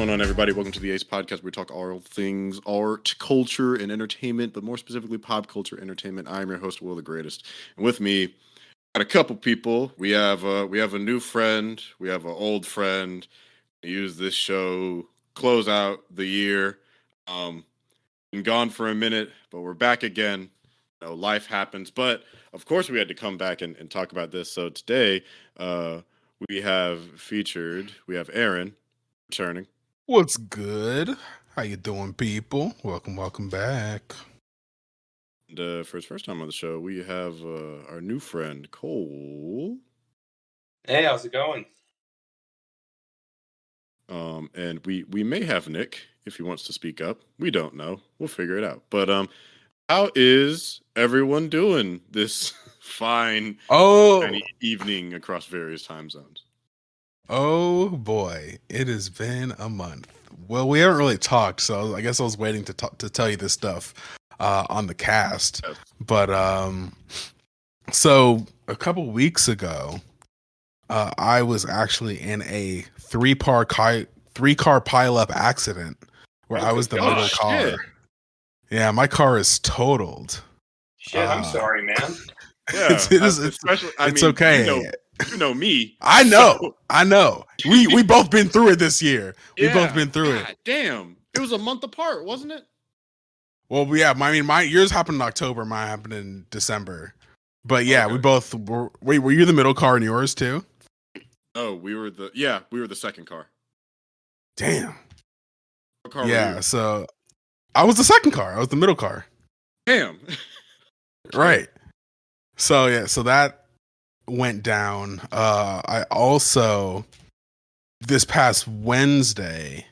going on, everybody? Welcome to the Ace Podcast, where we talk all things art, culture, and entertainment, but more specifically pop culture entertainment. I am your host, Will the Greatest, and with me, got a couple people. We have a new friend, we have an old friend. We use this show close out the year. Been gone for a minute, but we're back again. Life happens, but of course we had to come back and talk about this. So today, we have Aaron returning. What's good? How you doing, people? Welcome back. And for his first time on the show, we have our new friend, Cole. Hey, how's it going? And we may have Nick if he wants to speak up. We don't know. We'll figure it out. But how is everyone doing this fine evening across various time zones? Oh boy, it has been a month. Well, we haven't really talked, so I guess I was waiting to tell you this stuff on the cast. Yes. But so a couple weeks ago, I was actually in a three-car pileup accident where I was the middle car. Shit. Yeah, my car is totaled. Shit, I'm sorry, man. Yeah, it's okay. You know me. I know. We both been through it this year. We've both been through it. Damn. It was a month apart, wasn't it? Well, yeah, my yours happened in October, mine happened in December. But yeah, Okay. we both were. Wait, were you the middle car in yours too? Oh, we were the second car. Damn. What car were Yeah, you? so I was the second car. I was the middle car. Damn. Right. So yeah, so that went down. I also this Wednesday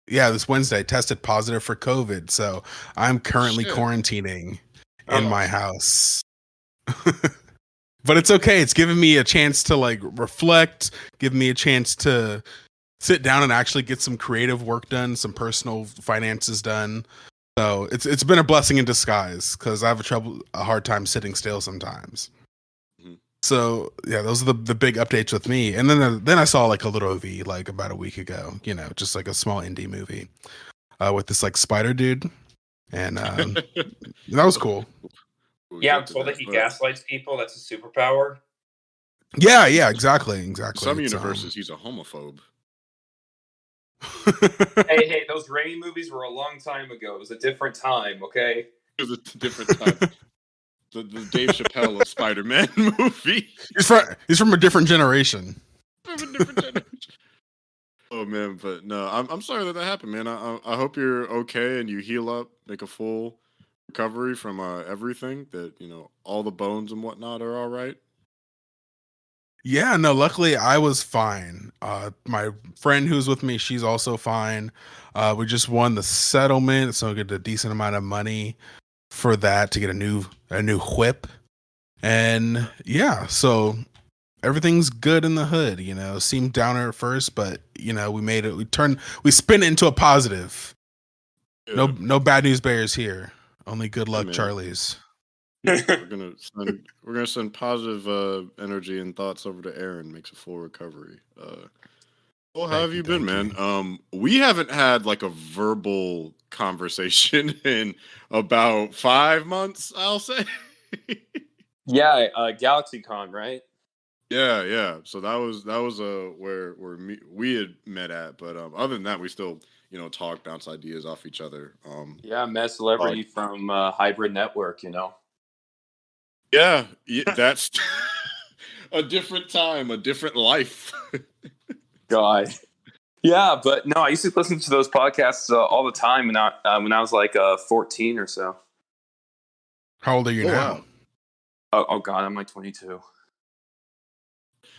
tested positive for COVID. So I'm currently quarantining in my house. But it's okay. It's giving me a chance to like reflect, give me a chance to sit down and actually get some creative work done, some personal finances done. So it's been a blessing in disguise because I have a hard time sitting still sometimes. Mhm. So yeah, those are the big updates with me. And then I saw like a little movie like about a week ago, just like a small indie movie with this like spider dude, and that was cool. Yeah, I'm told that he gaslights people. That's a superpower. Yeah, exactly. In some universes, he's a homophobe. Hey, those Raimi movies were a long time ago. It was a different time, okay? It was a different time. the Dave Chappelle of Spider-Man movie. He's from a different generation. Oh man, but no, I'm sorry that happened, man. I hope you're okay and you heal up, make a full recovery from everything. That all the bones and whatnot are all right. Yeah, no, luckily I was fine. My friend who's with me, she's also fine. We just won the settlement, so we get a decent amount of money for that to get a new whip. And yeah, so everything's good in the hood, Seemed downer at first, but we made it. We spin it into a positive. Yeah. No bad news bears here. Only good luck, man. Charlies. We're gonna send positive energy and thoughts over to Aaron. Makes a full recovery. Well, how have you been, man? We haven't had like a verbal conversation in about 5 months, I'll say. Yeah, GalaxyCon, right? Yeah. So that was where we had met at, but other than that, we still talk, bounce ideas off each other. Yeah, met celebrity from Hybrid Network, Yeah, that's a different time, a different life. God. Yeah, but no, I used to listen to those podcasts all the time when I was like 14 or so. How old are you now? Wow. Oh God, I'm like 22.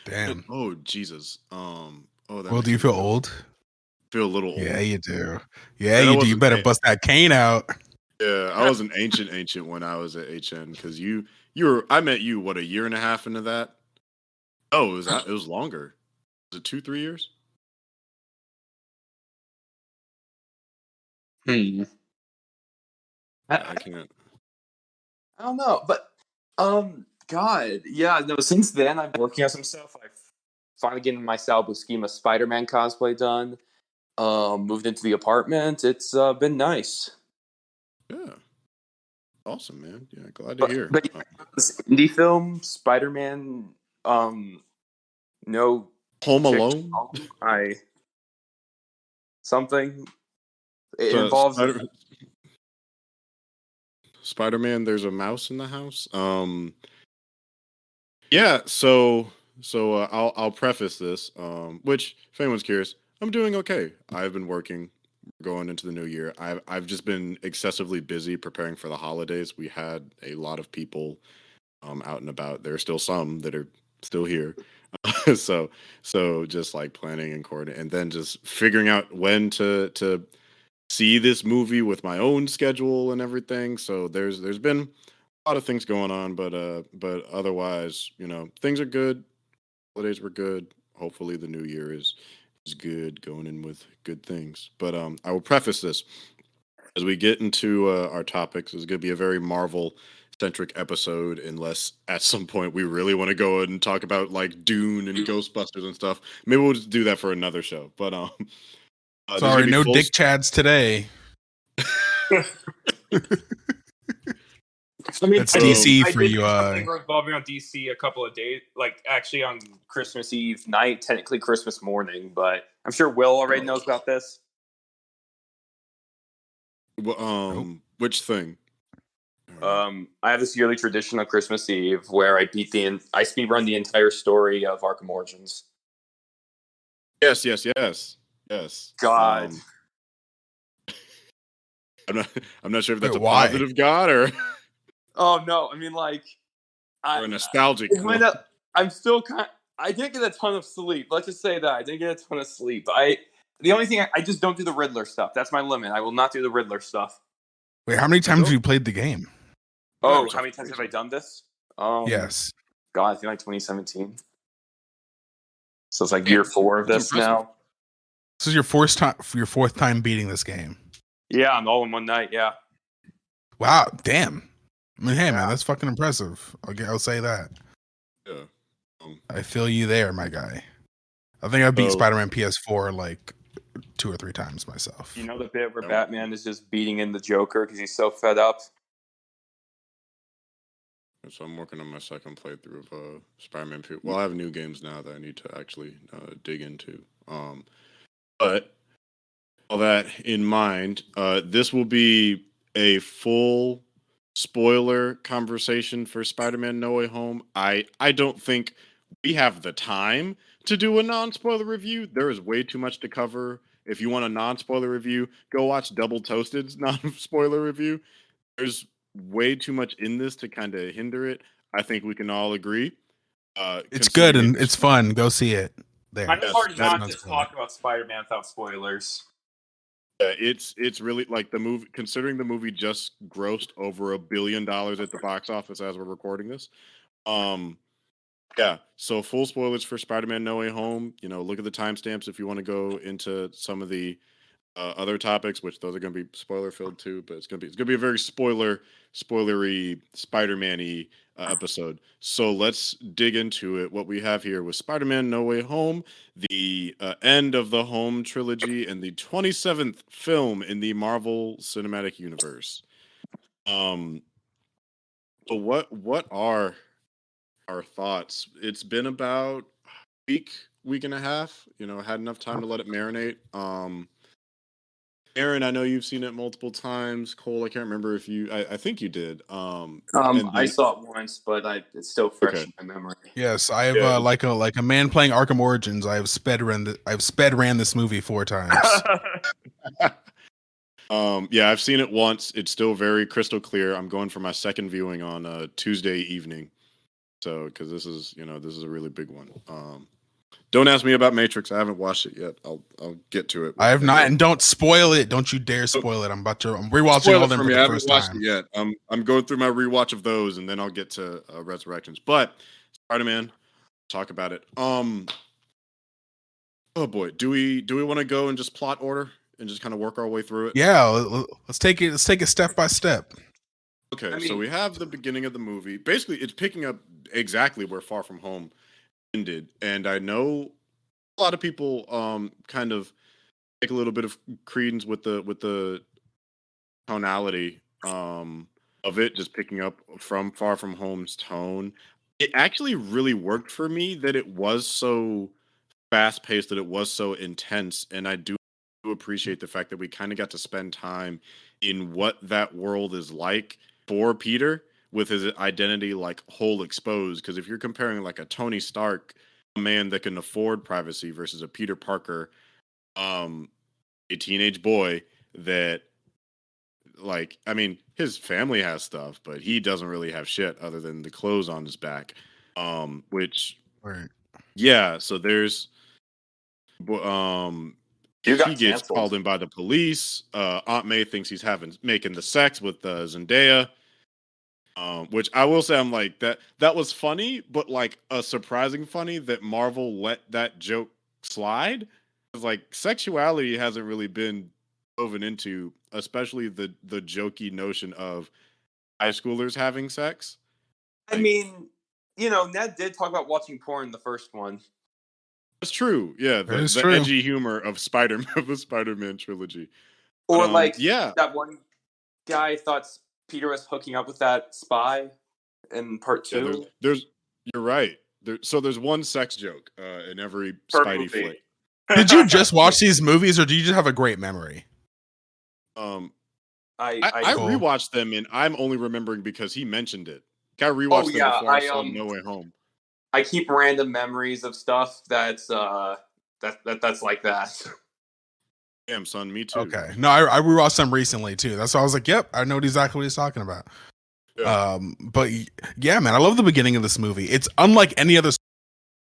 Damn. Oh Jesus. Well, do you feel old? Feel a little old. Yeah, you do. Yeah, you do. You better bust that cane out. Yeah, I was an ancient when I was at HN because I met you a year and a half into that. Oh, it was longer. Was it 2-3 years? I can't. I don't know, but God, yeah. No, since then I've been working on some stuff. I've finally getting my Sal Buscema Spider-Man cosplay done. Moved into the apartment. It's been nice. Yeah. Awesome, man. Yeah, glad to hear. But this indie film, Spider-Man, no Home chick Alone. Something. It So, involves Spider-Man. There's a mouse in the house. Yeah. So I'll preface this. Which, if anyone's curious, I'm doing okay. I've been working. Going into the new year, I've just been excessively busy preparing for the holidays. We had a lot of people out and about. There are still some that are still here. So just like planning and coordinating, and then just figuring out when to see this movie with my own schedule and everything. So there's been a lot of things going on, but otherwise, things are good. Holidays were good. Hopefully the new year is good, going in with good things. But I will preface this as we get into our topics. It's going to be a very Marvel centric episode, unless at some point we really want to go and talk about like Dune and Ghostbusters and stuff. Maybe we'll just do that for another show. But sorry, no Dick Chads today. I mean, that's DC for you. Something revolving on DC a couple of days, like actually on Christmas Eve night, technically Christmas morning. But I'm sure Will already knows about this. Well, which thing? I have this yearly tradition on Christmas Eve where I speedrun the entire story of Arkham Origins. Yes. God. I'm not sure if that's a positive God or. Oh no! I mean, like, or a nostalgic. I'm still I didn't get a ton of sleep. Let's just say that I didn't get a ton of sleep. The only thing I just don't do the Riddler stuff. That's my limit. I will not do the Riddler stuff. Wait, how many times have you played the game? Oh, how many times have I done this? Yes. God, I think like 2017. So it's like year 4 of this now. This is your fourth time beating this game. Yeah, I'm all in one night. Yeah. Wow, damn. I mean, hey man, that's fucking impressive. I'll say that. Yeah. I feel you there, my guy. I think I beat Spider-Man PS4 like 2 or 3 times myself. You know the bit where Batman is just beating in the Joker because he's so fed up? So I'm working on my second playthrough of Spider-Man. Well, I have new games now that I need to actually dig into. But all that in mind, this will be a full spoiler conversation for Spider-Man No Way Home. I don't think we have the time to do a non-spoiler review. There is way too much to cover. If you want a non-spoiler review, go watch Double Toasted's non-spoiler review. There's way too much in this to kind of hinder it. I think we can all agree. It's good and it's fun. Go see it. There. I know hard not to talk about Spider-Man without spoilers. It's really like the movie. Considering the movie just grossed over $1 billion at the box office as we're recording this. Yeah. So full spoilers for Spider-Man No Way Home. Look at the timestamps if you want to go into some of the other topics, which those are going to be spoiler filled too. But it's going to be a very spoilery Spider-Man-y episode. So let's dig into it. What we have here was Spider-Man No Way Home, the end of the Home trilogy, and the 27th film in the Marvel Cinematic Universe. So what are our thoughts? It's been about a week and a half. Had enough time to let it marinate. Aaron, I know you've seen it multiple times. Cole, I can't remember if you. I think you did. I saw it once, but it's still fresh in my memory. Yes, I have like a man playing Arkham Origins. I've sped ran this movie 4 times. Yeah, I've seen it once. It's still very crystal clear. I'm going for my second viewing on Tuesday evening. So, because this is a really big one. Don't ask me about Matrix. I haven't watched it yet. I'll get to it. I have not, and don't spoil it. Don't you dare spoil it. I'm rewatching all of them for the first time. I haven't watched it yet. I'm going through my rewatch of those, and then I'll get to Resurrections. But Spider-Man, talk about it. Oh boy, do we want to go and just plot order and just kind of work our way through it? Yeah, let's take it step by step. Okay, so we have the beginning of the movie. Basically, it's picking up exactly where Far From Home ended, and I know a lot of people kind of take a little bit of credence with the tonality of it, just picking up from Far From Home's tone. It actually really worked for me that it was so fast paced, that it was so intense, and I do appreciate the fact that we kind of got to spend time in what that world is like for Peter, with his identity like whole exposed. Because if you're comparing like a Tony Stark, a man that can afford privacy, versus a Peter Parker, um, a teenage boy that, like, I mean, his family has stuff, but he doesn't really have shit other than the clothes on his back. Which, Right. yeah, so there's, um, You he got gets canceled. called in by the police. Aunt May thinks he's making the sex with Zendaya. Which I will say, I'm like, that was funny, but like a surprising funny that Marvel let that joke slide. It's like sexuality hasn't really been woven into, especially the jokey notion of high schoolers having sex. I Like, mean, Ned did talk about watching porn in the first one. that's true. Yeah, That the is the true. edgy humor of of the Spider-Man trilogy. Or like Yeah, that one guy thought Peter was hooking up with that spy in part yeah. 2 There's you're right. There's one sex joke in every per Spidey movie. flick. Did you just watch these movies, or do you just have a great memory? Um, I I Cool. rewatched them, and I'm only remembering because he mentioned it. I Oh rewatched them yeah, before I saw No Way Home. I keep random memories of stuff that's that's like that. Damn, son, me too. Okay. No, I rewatched them recently too. That's why I was like, yep, I know exactly what he's talking about. Yeah. Yeah, man, I love the beginning of this movie. It's unlike any other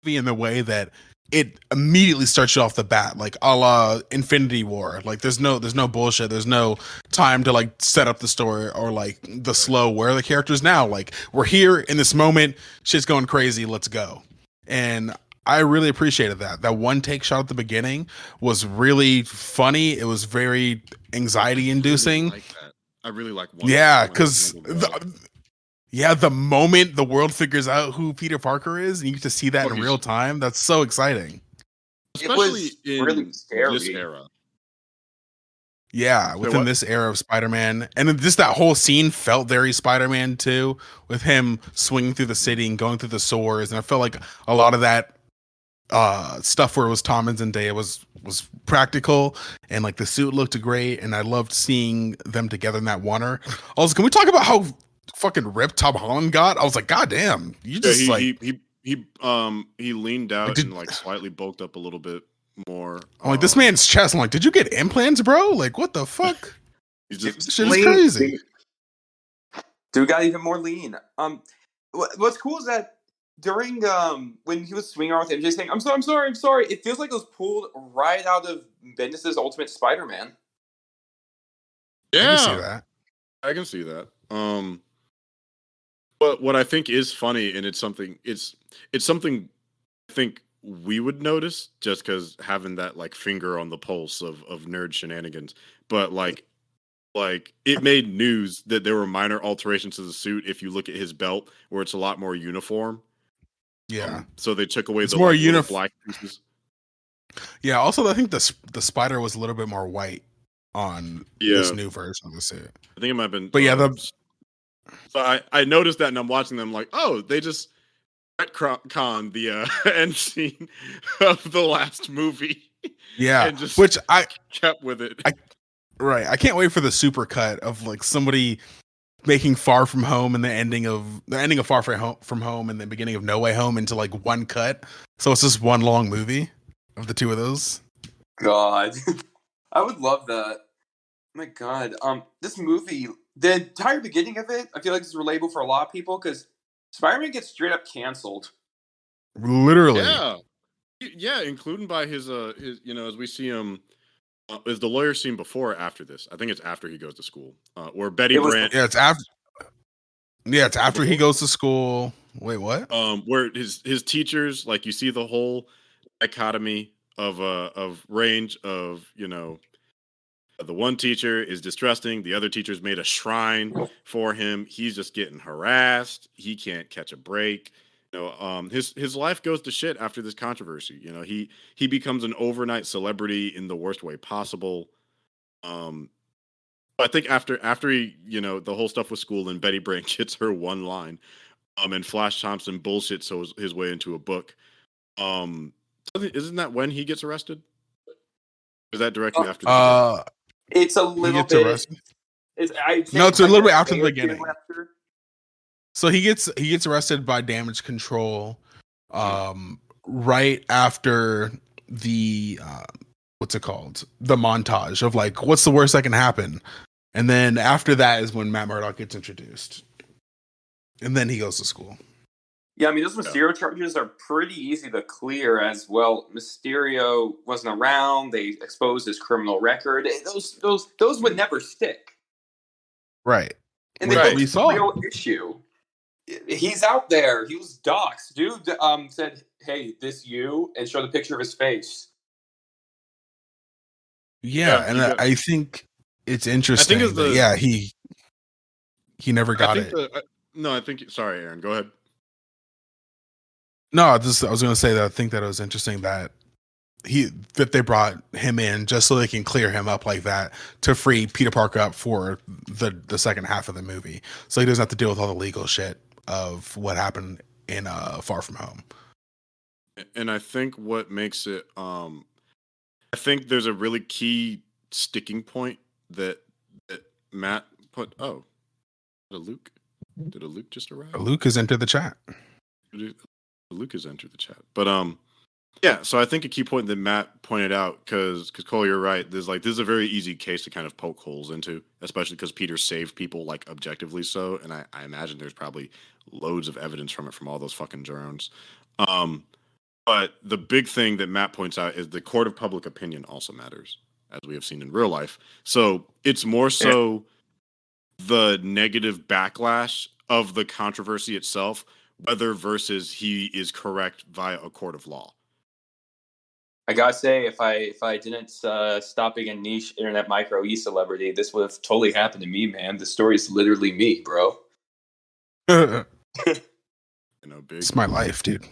movie in the way that it immediately starts you off the bat, like a la Infinity War. Like there's no bullshit. There's no time to like set up the story or like the slow where are the characters now. Like we're here in this moment, shit's going crazy, let's go. And I really appreciated that. That one take shot at the beginning was really funny. It was very anxiety inducing. Like that. I really like one. Yeah, when because the wall. the moment the world figures out who Peter Parker is, and you get to see that Oh, in he's- real time, that's so exciting. especially was in really scary. this era. Yeah, Say within what? this era of Spider-Man, and then just that whole scene felt very Spider-Man too, with him swinging through the city and going through the sewers, and I felt like a lot of that stuff where it was Tom and Zendaya was practical, and like the suit looked great, and I loved seeing them together in that water. Also, can we talk about how fucking ripped Tom Holland got? I was like, God damn, you Yeah, just he leaned out did- and like slightly bulked up a little bit more. I'm like, this man's chest. I'm like, did you get implants, bro? Like, what the fuck? He's It just was This shit is lean. crazy. Dude got even more lean. What's cool is that during when he was swinging around with MJ saying, I'm sorry," it feels like it was pulled right out of Bendis' Ultimate Spider-Man. I can see yeah, that. I can see that. But what I think is funny, and it's something I think we would notice just because having that like finger on the pulse of nerd shenanigans. But like it made news that there were minor alterations to the suit if you look at his belt, where it's a lot more uniform. Yeah. So they took away It's the more like, little unif- black pieces. Yeah. Also, I think the spider was a little bit more white on this Yeah, new version of the suit. I think it might have been. But yeah, So I noticed that, and I'm watching them like, oh, they just retcon the end scene of the last movie. yeah, And just which I kept with it. right. I can't wait for the super cut of like somebody making Far From Home and the ending of Far From Home and the beginning of No Way Home into like one cut. So it's just one long movie of the two of those. God. I would love that. My God. This movie, the entire beginning of it, I feel like it's relatable for a lot of people because Spider-Man gets straight up canceled. Literally. Yeah, including by his as we see him. Is the lawyer scene before or after this? I think it's after he goes to school. Where Betty Brant. Yeah, it's after. Yeah, it's after he Before? goes to school. Wait, what? Where his teachers, like, you see the whole dichotomy of range of, the one teacher is distrusting, the other teacher's made a shrine for him. He's just getting harassed. He can't catch a break. his life goes to shit after this controversy. He becomes an overnight celebrity in the worst way possible. I think after he, the whole stuff with school and Betty Brant gets her one line, and Flash Thompson bullshits his way into a book. Isn't that when he gets arrested? Is that directly after the It's a he little gets bit. arrested. It's a little bit after the day or two beginning. after. So he gets arrested by damage control, right after the what's it called? The montage of like, what's the worst that can happen? And then after that is when Matt Murdock gets introduced. And then he goes to school. Yeah, I mean, those Mysterio charges are pretty easy to clear as well. Mysterio wasn't around. They exposed his criminal record. Those would never stick. Right. And Right. it's a real issue. He's out there. He was doxxed. Dude said, "Hey, this you," and showed a picture of his face. Yeah, and I think it's interesting. He never got it. Sorry, Aaron. Go ahead. No, I was going to say that I think that it was interesting that they brought him in just so they can clear him up like that to free Peter Parker up for the second half of the movie, so he doesn't have to deal with all the legal shit of what happened in Far From Home. And I think what makes it, I think there's a really key sticking point that Matt put. Oh, did a Luke just arrive? Luke has entered the chat. Luke has entered the chat, but yeah. So I think a key point that Matt pointed out, because Cole, you're right. This is a very easy case to kind of poke holes into, especially because Peter saved people like objectively so, and I imagine there's probably loads of evidence from it from all those fucking drones. But the big thing that Matt points out is the court of public opinion also matters, as we have seen in real life. So it's more so the negative backlash of the controversy itself, whether versus he is correct via a court of law. I gotta say, if I didn't stop being a niche internet micro celebrity, this would have totally happened to me, man. The story is literally me, bro. Big. It's my life, dude.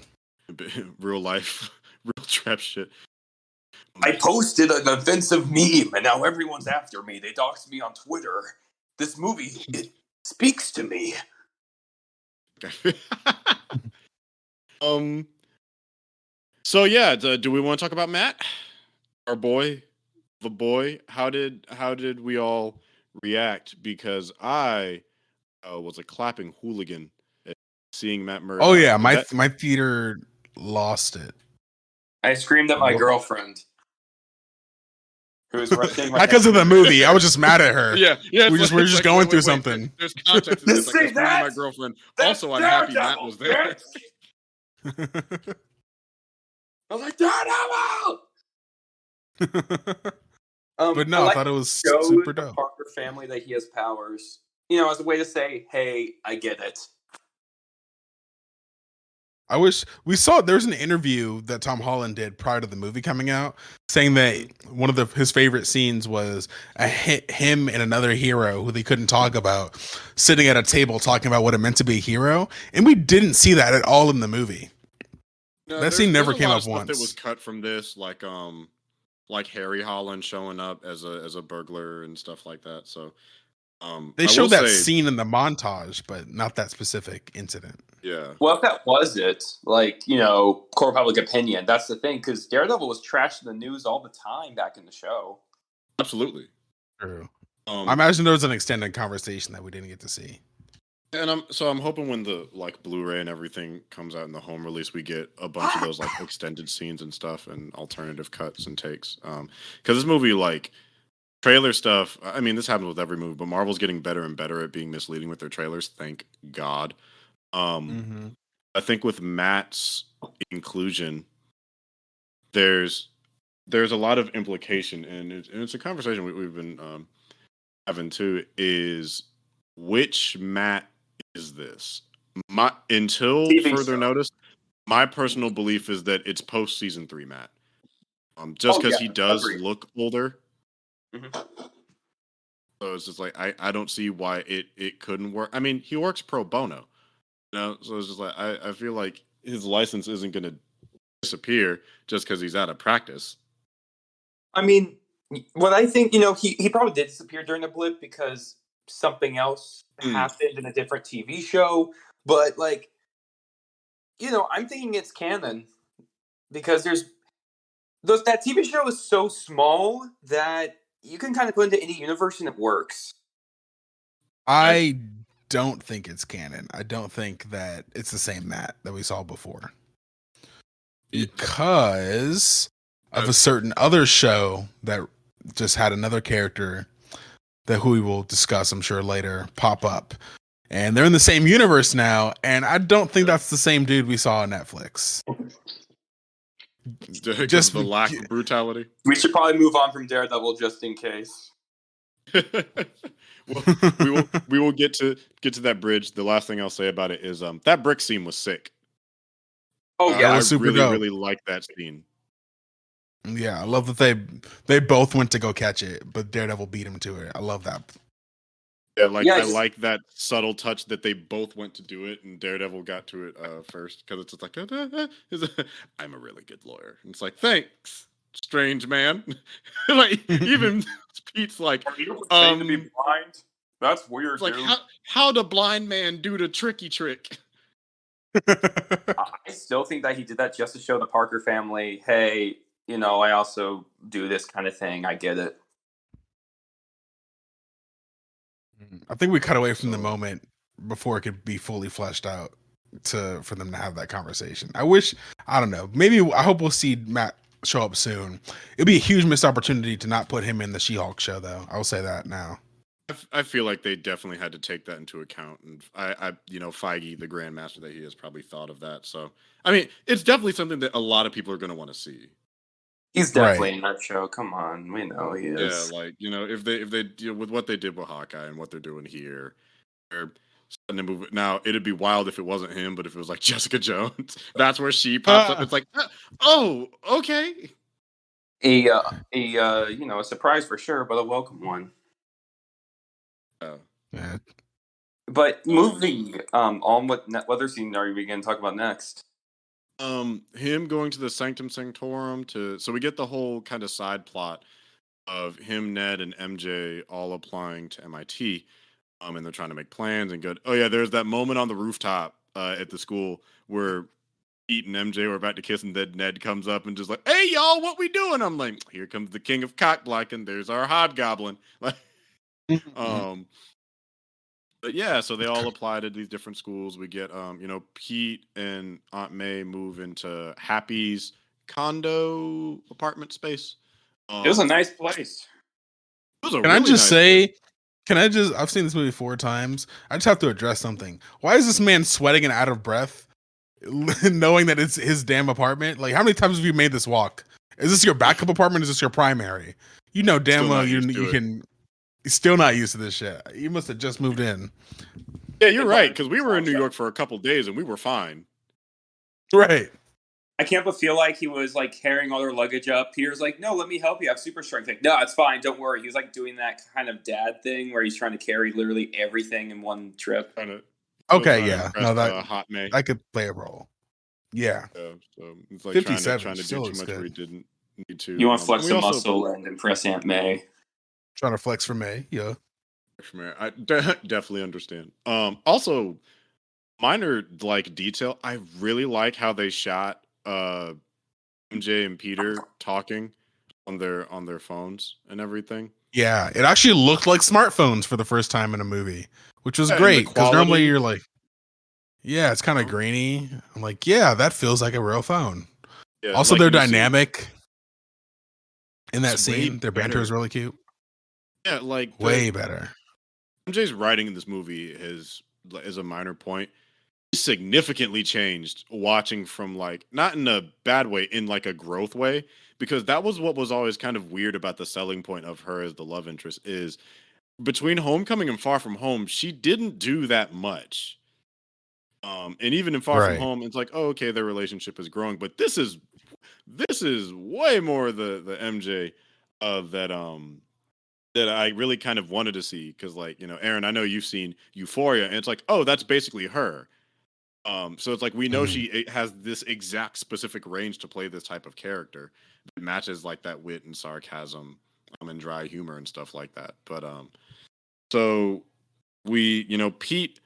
Real life, real trap shit. I posted an offensive meme, and now everyone's after me. They doxed me on Twitter. This movie, it speaks to me. So yeah, do we want to talk about Matt, our boy, the boy? How did we all react? Because I was a clapping hooligan at seeing Matt Murdock. Oh yeah, my theater lost it. I screamed at my girlfriend, who was rushing. Not because of the movie. I was just mad at her. Yeah. We're just going through something. There's context to this. Like, I screamed at my girlfriend. Also, I'm happy Matt was there. I was like, Daredevil! But no, I thought it was super dope. Parker family that he has powers, as a way to say, "Hey, I get it." I wish we saw. There's an interview that Tom Holland did prior to the movie coming out, saying that one of his favorite scenes was him and another hero who they couldn't talk about sitting at a table talking about what it meant to be a hero, and we didn't see that at all in the movie. No, that scene never came up once. That was cut from this, like Harry Holland showing up as a burglar and stuff like that. So they showed that scene in the montage, but not that specific incident. Yeah. Well, if that was it, core public opinion, that's the thing, because Daredevil was trashed in the news all the time back in the show. Absolutely. True. I imagine there was an extended conversation that we didn't get to see. And I'm hoping when the Blu-ray and everything comes out in the home release, we get a bunch of those extended scenes and stuff and alternative cuts and takes. Because this movie, trailer stuff, I mean, this happens with every movie, but Marvel's getting better and better at being misleading with their trailers. Thank God. I think with Matt's inclusion, there's a lot of implication, and it's a conversation we've been having too. Is which Matt is this? Until further notice, my personal belief is that it's post season 3 Matt. Just because he does look older. Mm-hmm. So it's just I don't see why it couldn't work. I mean, he works pro bono. So it's just I feel like his license isn't going to disappear just because he's out of practice. I mean, what I think, he probably did disappear during the blip because something else happened in a different TV show. But like, I'm thinking it's canon because that TV show is so small that you can kind of put into any universe and it works. I don't think it's canon. I don't think that it's the same Matt that we saw before. Because of a certain other show that just had another character that who we will discuss, I'm sure, later, pop up. And they're in the same universe now, and I don't think that's the same dude we saw on Netflix. Just the lack of brutality. We should probably move on from Daredevil just in case. Well, we will get to that bridge. The last thing I'll say about it is that brick scene was sick. Oh yeah, I really like that scene. Yeah, I love that they both went to go catch it, but Daredevil beat him to it. I love that. Yeah, I like that subtle touch that they both went to do it, and Daredevil got to it first because it's just like, I'm a really good lawyer. And it's like, thanks, strange man. Like even Pete's like, are you saying to be blind? That's weird. Like how the blind man do the tricky trick? I still think that he did that just to show the Parker family, hey, I also do this kind of thing. I get it. I think we cut away from the moment before it could be fully fleshed out for them to have that conversation. I don't know. Maybe I hope we'll see Matt show up soon. It'd be a huge missed opportunity to not put him in the She-Hulk show, though. I will say that now. I feel like they definitely had to take that into account, and I Feige, the grandmaster that he is, probably thought of that. So I mean, it's definitely something that a lot of people are going to want to see. He's definitely in that show. Come on, we know he is. Yeah, like if they deal with what they did with Hawkeye and what they're doing here, they're starting to move. Now it'd be wild if it wasn't him, but if it was like Jessica Jones, that's where she pops up. It's like, oh, okay. A surprise for sure, but a welcome one. Yeah. But moving on, what other scene are we going to talk about next? Him going to the Sanctum Sanctorum so we get the whole kind of side plot of him, Ned, and MJ all applying to MIT. And they're trying to make plans and good. Oh yeah, there's that moment on the rooftop at the school where Pete and MJ were about to kiss, and then Ned comes up and just like, "Hey y'all, what we doing?" I'm like, "Here comes the king of cockblocking. There's our hobgoblin." Like, But yeah, so they all apply to these different schools. We get, Pete and Aunt May move into Happy's condo apartment space. It was a nice place. I've seen this movie 4 times. I just have to address something. Why is this man sweating and out of breath, knowing that it's his damn apartment? Like, how many times have you made this walk? Is this your backup apartment? Is this your primary? You know damn well you can. He's still not used to this shit. You must have just moved in. Yeah, you're right, because we were in New York for a couple days and we were fine. Right. I can't but feel like he was like carrying all their luggage up. Peter's like, "No, let me help you. I have super strength." Like, "No, it's fine. Don't worry." He was like doing that kind of dad thing where he's trying to carry literally everything in one trip. Okay, yeah. No, Hot May. I could play a role. Yeah. So it's like 57 trying to do too much where he didn't need to. You want to flex the muscle and impress Aunt May. Trying to flex for May, yeah. I definitely understand. Also, minor like detail. I really like how they shot MJ and Peter talking on their phones and everything. Yeah, it actually looked like smartphones for the first time in a movie, which was great because normally you're like, yeah, it's kind of grainy. I'm like, yeah, that feels like a real phone. Yeah, also, they're dynamic in that scene. Their banter is really cute. Yeah, like way better. MJ's writing in this movie is a minor point. He significantly changed watching from like not in a bad way, in like a growth way, because that was what was always kind of weird about the selling point of her as the love interest is between Homecoming and Far From Home, she didn't do that much. And even in Far From Home, it's like, oh, okay, their relationship is growing, but this is way more the MJ that I really kind of wanted to see because, like, Aaron, I know you've seen Euphoria, and it's like, oh, that's basically her. So it's like we know she has this exact specific range to play this type of character that matches like that wit and sarcasm, and dry humor and stuff like that. But so we, Pete,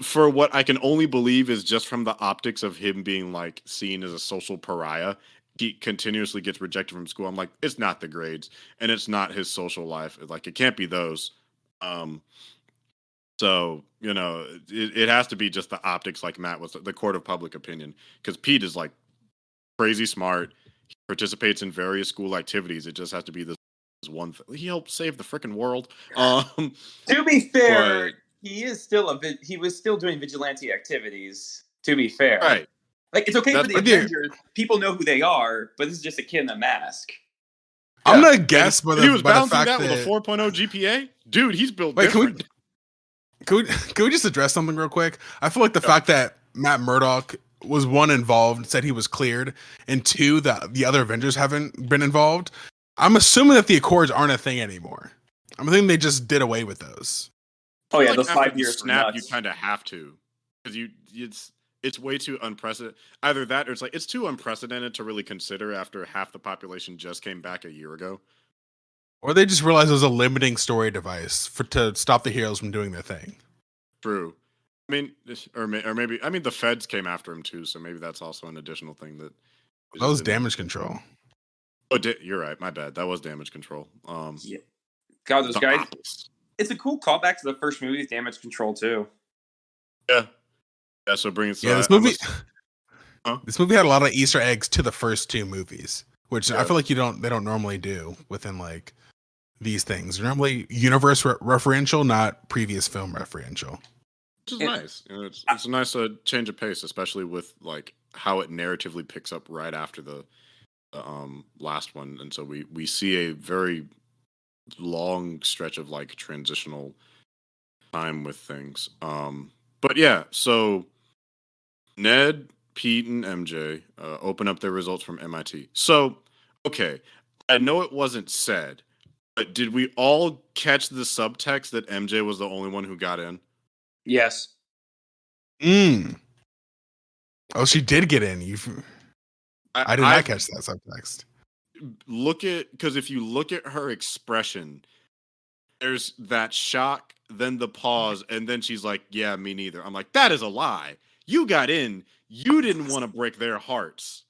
for what I can only believe is just from the optics of him being like seen as a social pariah, he continuously gets rejected from school. I'm like, it's not the grades and it's not his social life. Like it can't be those. So, it has to be just the optics, like Matt was the court of public opinion, because Pete is like crazy smart. He participates in various school activities. It just has to be this one thing. He helped save the freaking world. To be fair, he is still he was still doing vigilante activities. To be fair, right? Like it's okay for the Avengers. People know who they are, but this is just a kid in a mask. Yeah. I'm gonna guess, but he was bouncing that with a 4.0 GPA. Dude, he's built different. Can we just address something real quick? I feel like the fact that Matt Murdock was one involved, said he was cleared, and two that the other Avengers haven't been involved. I'm assuming that the Accords aren't a thing anymore. I'm thinking they just did away with those. Oh yeah, those 5 years snap. You kind of have to, because it's way too unprecedented. Either that, or it's too unprecedented to really consider after half the population just came back a year ago. Or they just realized it was a limiting story device to stop the heroes from doing their thing. True. I mean, or maybe the feds came after him too, so maybe that's also an additional thing that was damage control. Oh, you're right. My bad. That was damage control. Yeah. God, those guys. Apples. It's a cool callback to the first movie's damage control too. Yeah. Yeah. So bring it. This movie. This movie had a lot of Easter eggs to the first two movies, which I feel like they don't normally do within like these things. They're normally universe referential, not previous film referential. Which is nice. It's a nice change of pace, especially with like how it narratively picks up right after the last one, and so we see a very long stretch of like transitional time with things. But yeah, so Ned, Pete, and MJ open up their results from MIT. So okay, I know it wasn't said, but did we all catch the subtext that MJ was the only one who got in? Yes. Oh, she did get in. I did not catch that subtext. Because if you look at her expression, there's that shock, then the pause, and then she's like, yeah, me neither. I'm like, that is a lie. You got in. You didn't want to break their hearts.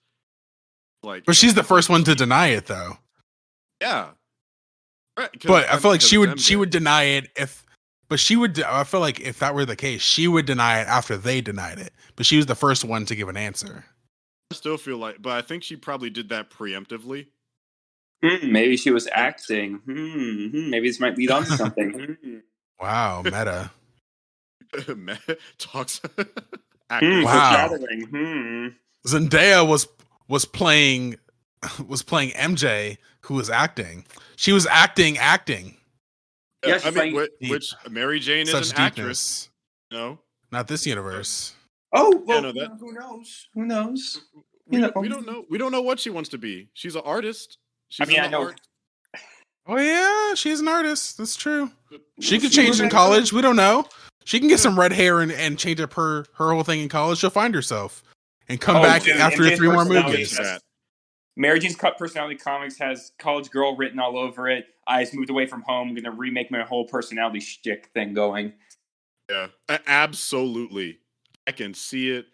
Like, but she's the first one to deny it, though. Yeah. Right, but I feel like she would deny it if. But I feel like if that were the case, she would deny it after they denied it. But she was the first one to give an answer. I still feel like, but I think she probably did that preemptively. Maybe she was acting. Maybe this might lead on to something. Wow, meta. Talks. Wow. Zendaya was playing MJ, who was acting. She was acting. Yeah, I mean, which Mary Jane is an actress. No, not this universe. Oh, well, who knows? Who knows? We don't know. We don't know what she wants to be. She's an artist. I know. Art. Oh yeah, she's an artist. That's true. She could change in college. We don't know. She can get some red hair and change up her whole thing in college. She'll find herself and come back after MJ's 3 more movies. Mary Jane's Cut Personality Comics has college girl written all over it. I just moved away from home. I'm going to remake my whole personality shtick thing going. Yeah, absolutely. I can see it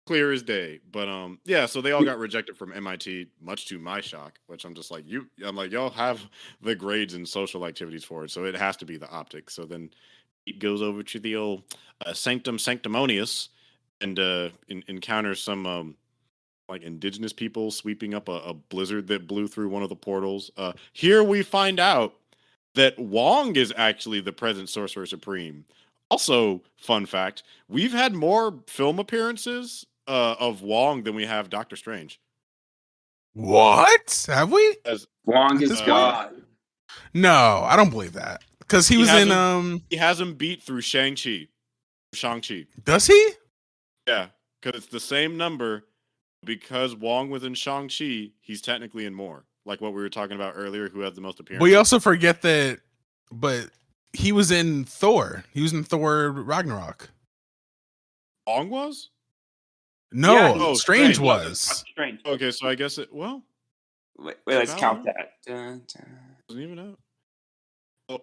clear as day. But yeah, so they all got rejected from MIT, much to my shock, which I'm just like, y'all have the grades and social activities for it, so it has to be the optics. So then Pete goes over to the old Sanctum Sanctimonious and encounters some like indigenous people sweeping up a blizzard that blew through one of the portals. Here we find out that Wong is actually the present Sorcerer Supreme. Also, fun fact, we've had more film appearances of Wong than we have Doctor Strange. What? Have we? Wong is God. No, I don't believe that. Because he was in... He has him beat through Shang-Chi. Does he? Yeah, because it's the same number. Because Wong was in Shang-Chi, he's technically in more. Like what we were talking about earlier, who had the most appearances. We also forget that, but he was in Thor. He was in Thor Ragnarok. Wong was? No, Yeah, Strange Strange was. Strange. Okay, so I guess Wait, let's about count right. that. Dun, dun. Doesn't even know.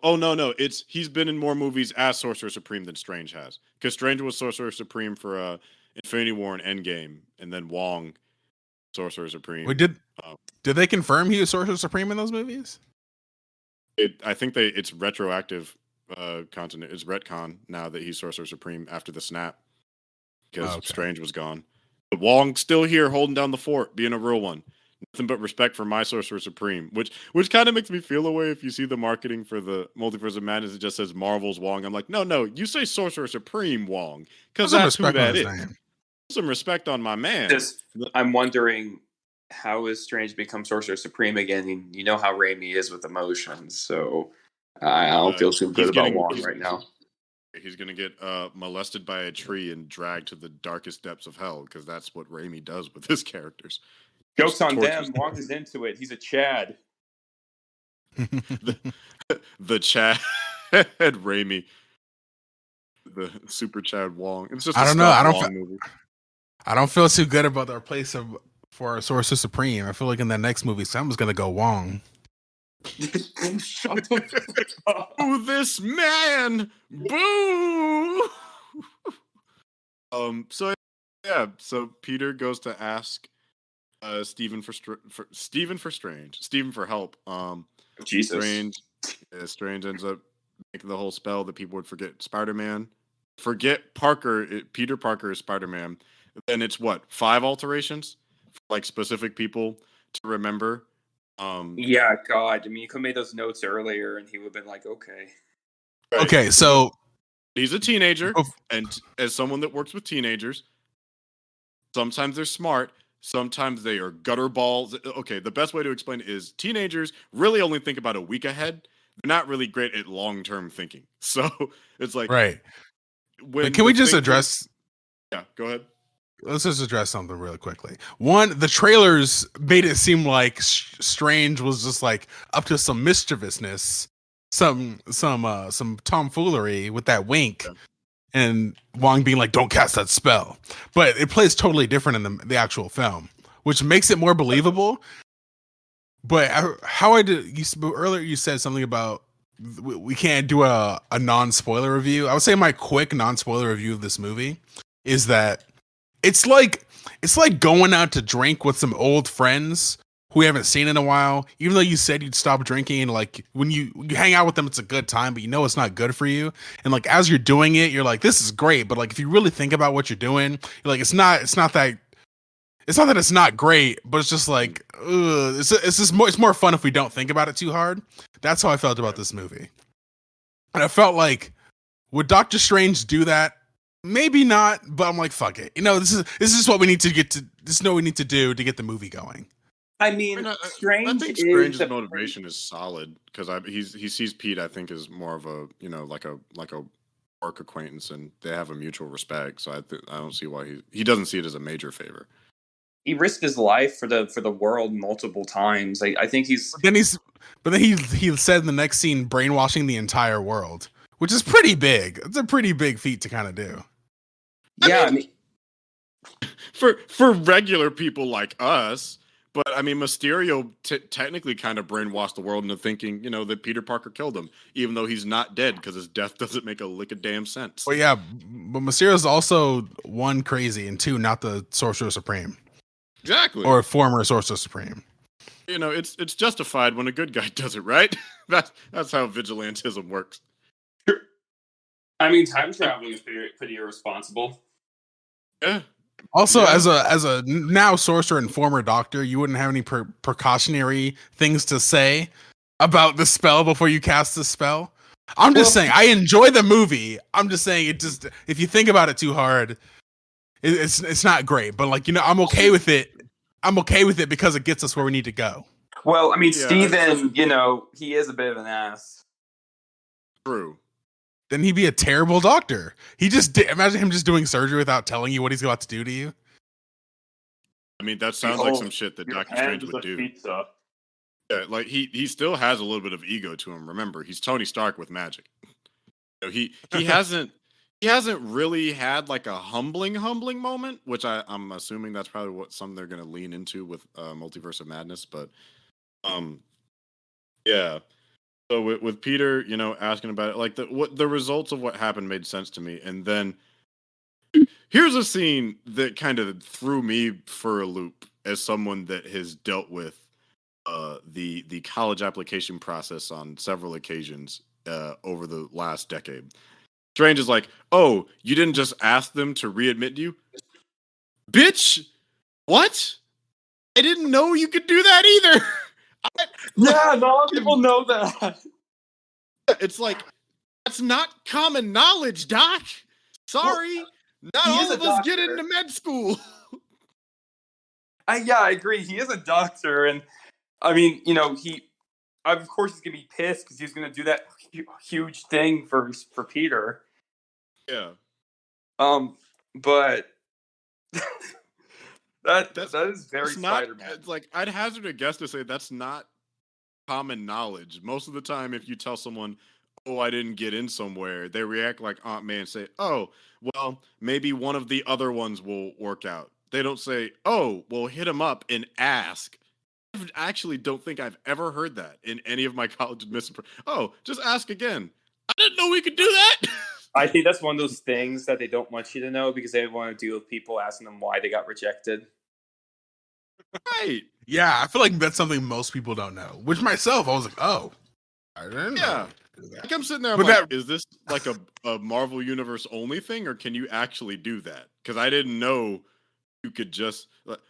No. He's been in more movies as Sorcerer Supreme than Strange has. Because Strange was Sorcerer Supreme for Infinity War and Endgame, and then Wong, Sorcerer Supreme. Wait, did they confirm he was Sorcerer Supreme in those movies? I think it's retroactive content. It's retcon now that he's Sorcerer Supreme after the snap. Because Strange was gone. But Wong's still here holding down the fort, being a real one. Nothing but respect for my Sorcerer Supreme, which kind of makes me feel away if you see the marketing for the Multiverse of Madness. It just says Marvel's Wong. I'm like, no, you say Sorcerer Supreme Wong, because that's who that is. Name. Some respect on my man. I'm wondering, how is Strange become Sorcerer Supreme again? You know how Raimi is with emotions, so I don't feel too good about Wong right now. He's gonna get molested by a tree and dragged to the darkest depths of hell, because that's what Raimi does with his characters. Jokes on them. Wong is into it. He's a Chad. the Chad Raimi, the super Chad Wong. It's just I don't know. I don't feel too good about our place for Sorcerer Supreme. I feel like in the next movie, someone's gonna go Wong. Shut the fuck up. Boo this man! Boo! So Peter goes to ask Stephen for help. Jesus. Strange ends up making the whole spell that people would forget Spider-Man. Forget Parker. Peter Parker is Spider-Man. Then it's what, 5 alterations for like specific people to remember. Yeah, God. I mean, you could have made those notes earlier, and he would have been like, okay. Right. Okay, so he's a teenager, and as someone that works with teenagers, sometimes they're smart, sometimes they are gutter balls. Okay, the best way to explain it is teenagers really only think about a week ahead. They're not really great at long-term thinking. So it's like, right. Can we just address? Yeah, go ahead. Let's just address something really quickly. One, the trailers made it seem like Strange was just like up to some mischievousness, some tomfoolery with that wink, and Wong being like, "Don't cast that spell." But it plays totally different in the actual film, which makes it more believable. But earlier you said something about we can't do a non-spoiler review. I would say my quick non-spoiler review of this movie is that it's like going out to drink with some old friends who we haven't seen in a while. Even though you said you'd stop drinking, and like when you hang out with them, it's a good time, but you know it's not good for you. And like as you're doing it, you're like, this is great, but like if you really think about what you're doing, you're like, it's not that it's not great, but it's just like, it's more fun if we don't think about it too hard. That's how I felt about this movie, and I felt like, would Doctor Strange do that? Maybe not, but I'm like, fuck it. You know, this is what we need to get to. This is what we need to do to get the movie going. I mean, I think Strange's motivation is solid, because he sees Pete, I think, as more of a, you know, like a work acquaintance, and they have a mutual respect. So I don't see why he doesn't see it as a major favor. He risked his life for the world multiple times. I think he's. But then he said in the next scene, brainwashing the entire world, which is pretty big. It's a pretty big feat to kind of do. Yeah, I mean, for regular people like us, but I mean, Mysterio technically kind of brainwashed the world into thinking, you know, that Peter Parker killed him, even though he's not dead, because his death doesn't make a lick of damn sense. Well, yeah, but Mysterio's also 1, crazy, and 2, not the Sorcerer Supreme. Exactly. Or former Sorcerer Supreme. You know, it's justified when a good guy does it, right? That's how vigilantism works. Sure. I mean, time traveling is pretty irresponsible. Yeah. Also, as a now sorcerer and former doctor, you wouldn't have any precautionary things to say about the spell before you cast the spell. I'm just saying, I enjoy the movie. I'm just saying, if you think about it too hard, it's not great. But like, you know, I'm okay with it. I'm okay with it because it gets us where we need to go. Well, I mean, yeah. Steven, you know, he is a bit of an ass. True. Then he'd be a terrible doctor. Imagine him just doing surgery without telling you what he's about to do to you. I mean, that sounds like some shit that Doctor Strange would do. Pizza. Yeah, like he still has a little bit of ego to him. Remember, he's Tony Stark with magic. You know, he hasn't he hasn't really had like a humbling moment, which I'm assuming that's probably what some they're gonna lean into with Multiverse of Madness. But um, yeah. So with Peter, asking about it, like the results of what happened made sense to me, and then here's a scene that kind of threw me for a loop as someone that has dealt with the college application process on several occasions over the last decade. Strange is like, oh, you didn't just ask them to readmit you, bitch. What? I didn't know you could do that either. Yeah, not a lot of people know that. It's like that's not common knowledge, Doc. Sorry, not he is all a of us get doctor. into med school. I agree. He is a doctor, and I mean, he of course he's gonna be pissed because he's gonna do that huge thing for Peter. Yeah, But that that's is very it's not. Spider-Man. It's like I'd hazard a guess to say that's not common knowledge. Most of the time, if you tell someone, "Oh, I didn't get in somewhere," they react like Aunt May and say, "Oh, well, maybe one of the other ones will work out." They don't say, "Oh, well, hit him up and ask." I actually don't think I've ever heard that in any of my college admissions. Oh, just ask again. I didn't know we could do that. I think that's one of those things that they don't want you to know because they want to deal with people asking them why they got rejected. Right. Yeah, I feel like that's something most people don't know. Which myself, I was like, oh, I didn't know. Like I'm sitting there, I'm But like, is this like a Marvel Universe only thing, or can you actually do that? Because I didn't know you could just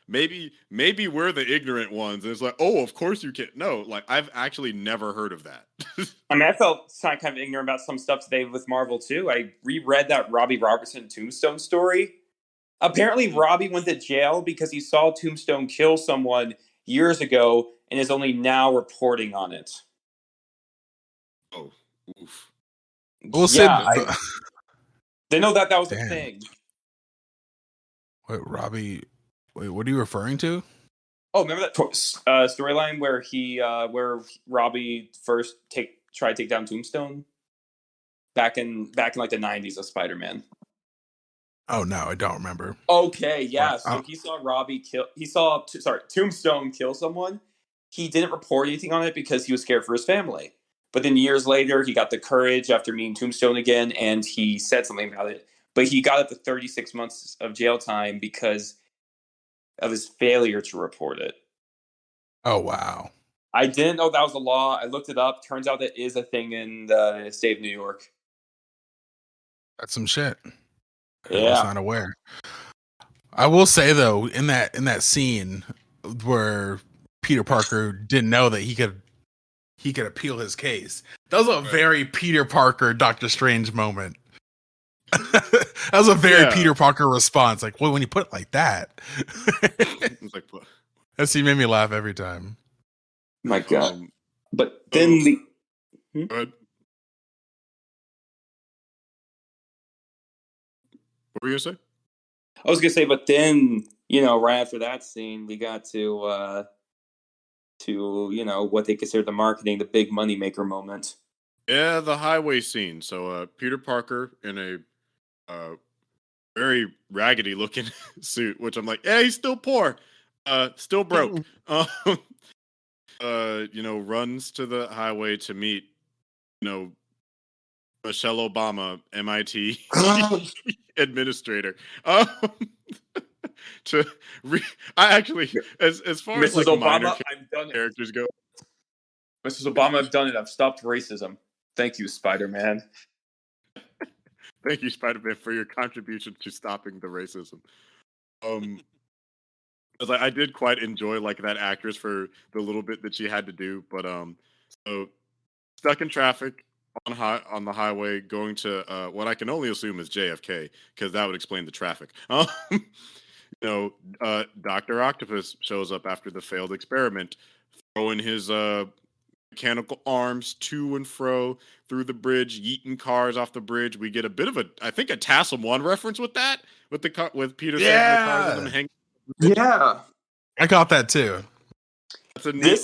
maybe we're the ignorant ones, and it's like, oh, of course you can. No, like I've actually never heard of that. I mean, I felt kind of ignorant about some stuff today with Marvel too. I reread that Robbie Robertson Tombstone story. Apparently, Robbie went to jail because he saw Tombstone kill someone years ago and is only now reporting on it. Oh, oof. We'll they know that was a Damn. thing. Wait, Robbie. Wait, what are you referring to? Oh, remember that storyline where Robbie first tried to take down Tombstone back in like the 90s of Spider-Man. Oh no, I don't remember. Okay, yeah. So he saw Tombstone kill someone. He didn't report anything on it because he was scared for his family. But then years later, he got the courage after meeting Tombstone again, and he said something about it. But he got up to 36 months of jail time because of his failure to report it. Oh wow! I didn't know that was a law. I looked it up. Turns out that is a thing in the state of New York. That's some shit. Yeah. I was not aware. I will say though, in that scene where Peter Parker didn't know that he could appeal his case, that was a very Peter Parker Doctor Strange moment. That was a very Peter Parker response. Like, well, when you put it like that, that scene made me laugh every time. My God! But then What were you gonna say? I was gonna say, but then right after that scene, we got to what they consider the marketing, the big moneymaker moment. Yeah, the highway scene. So Peter Parker in a very raggedy looking suit, which I'm like, yeah, he's still poor, still broke. Runs to the highway to meet, Michelle Obama, MIT administrator. I actually, as far Mrs. as like Obama, minor I've done characters go, Mrs. Obama, I've done it. I've stopped racism. Thank you, Spider-Man. Thank you, Spider-Man, for your contribution to stopping the racism. Because I did quite enjoy like that actress for the little bit that she had to do, but so stuck in traffic on the highway going to what I can only assume is JFK because that would explain the traffic. Dr. Octopus shows up after the failed experiment, throwing his mechanical arms to and fro through the bridge, yeeting cars off the bridge. We get a bit of a TASM 1 reference with that, with Peter saving the cars and them hanging. Yeah, I got that too. That's a neat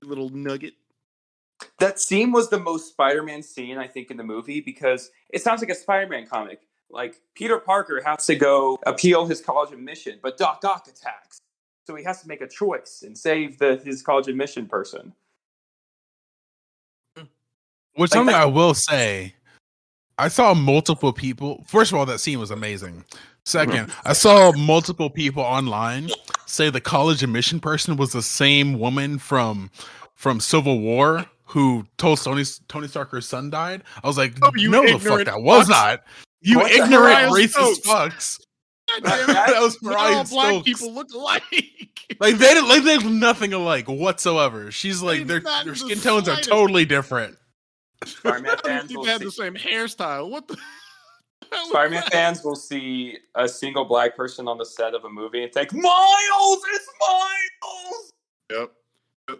little nugget. That scene was the most Spider-Man scene, I think, in the movie because it sounds like a Spider-Man comic. Like, Peter Parker has to go appeal his college admission, but Doc Ock attacks. So he has to make a choice and save his college admission person. Which Like something that- I will say, I saw multiple people. First of all, that scene was amazing. Second, I saw multiple people online say the college admission person was the same woman from Civil War who told Tony Stark her son died. I was like, Oh, you no, the fuck ignorant that was fucks. not. You What the ignorant hell? racist fucks. God damn it. That was Not Mariah all black Stokes. people look alike. Like they look nothing alike whatsoever. She's like They're their not their the skin tones are slightest. totally different. Spider-Man I fans think will they had see, the same hairstyle. What the hell is Spider-Man that? fans will see a single black person on the set of a movie and think, Miles, it's Miles. Yep.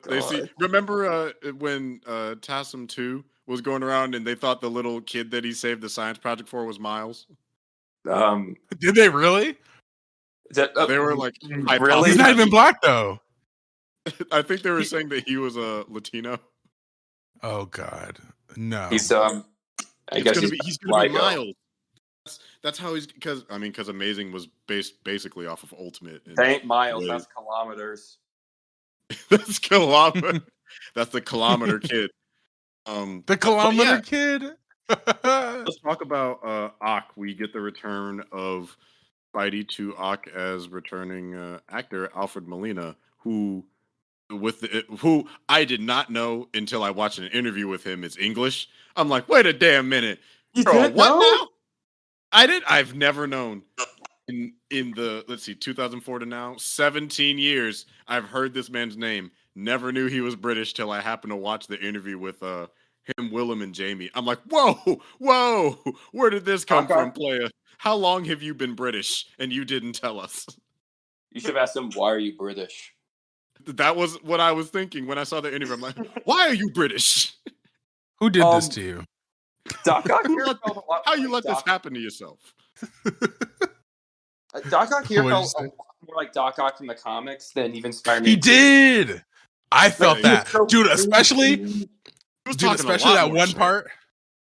They see. God. Remember when Tassim 2 was going around and they thought the little kid that he saved the science project for was Miles? Did they really? They were like, really? He's not even black though. I think they were saying that he was a Latino. Oh God, no. He's I guess He's gonna be Ligo. Miles. That's how he's because Amazing was based basically off of Ultimate. And That ain't miles, Wait. that's kilometers. that's kilometer. That's the kilometer kid. The kilometer yeah. kid. Let's talk about Ock. We get the return of Spidey to Ock as returning actor Alfred Molina, who I did not know until I watched an interview with him is English. I'm like, wait a damn minute. You Bro, didn't what know? now? I've never known. In the 2004 to now, 17 years, I've heard this man's name. Never knew he was British till I happened to watch the interview with him, Willem, and Jamie. I'm like, whoa, where did this come from, player? How long have you been British and you didn't tell us? You should have asked him, why are you British? That was what I was thinking when I saw the interview. I'm like, why are you British? Who did this to you? Doc Ock here felt a lot How more you like let this happen to yourself? Doc Ock here What'd you felt a say? lot more like Doc Ock from the comics than even Spider-Man. He did. I felt Yeah, that, dude. Especially, He was dude. talking a Especially lot that more one shit. part.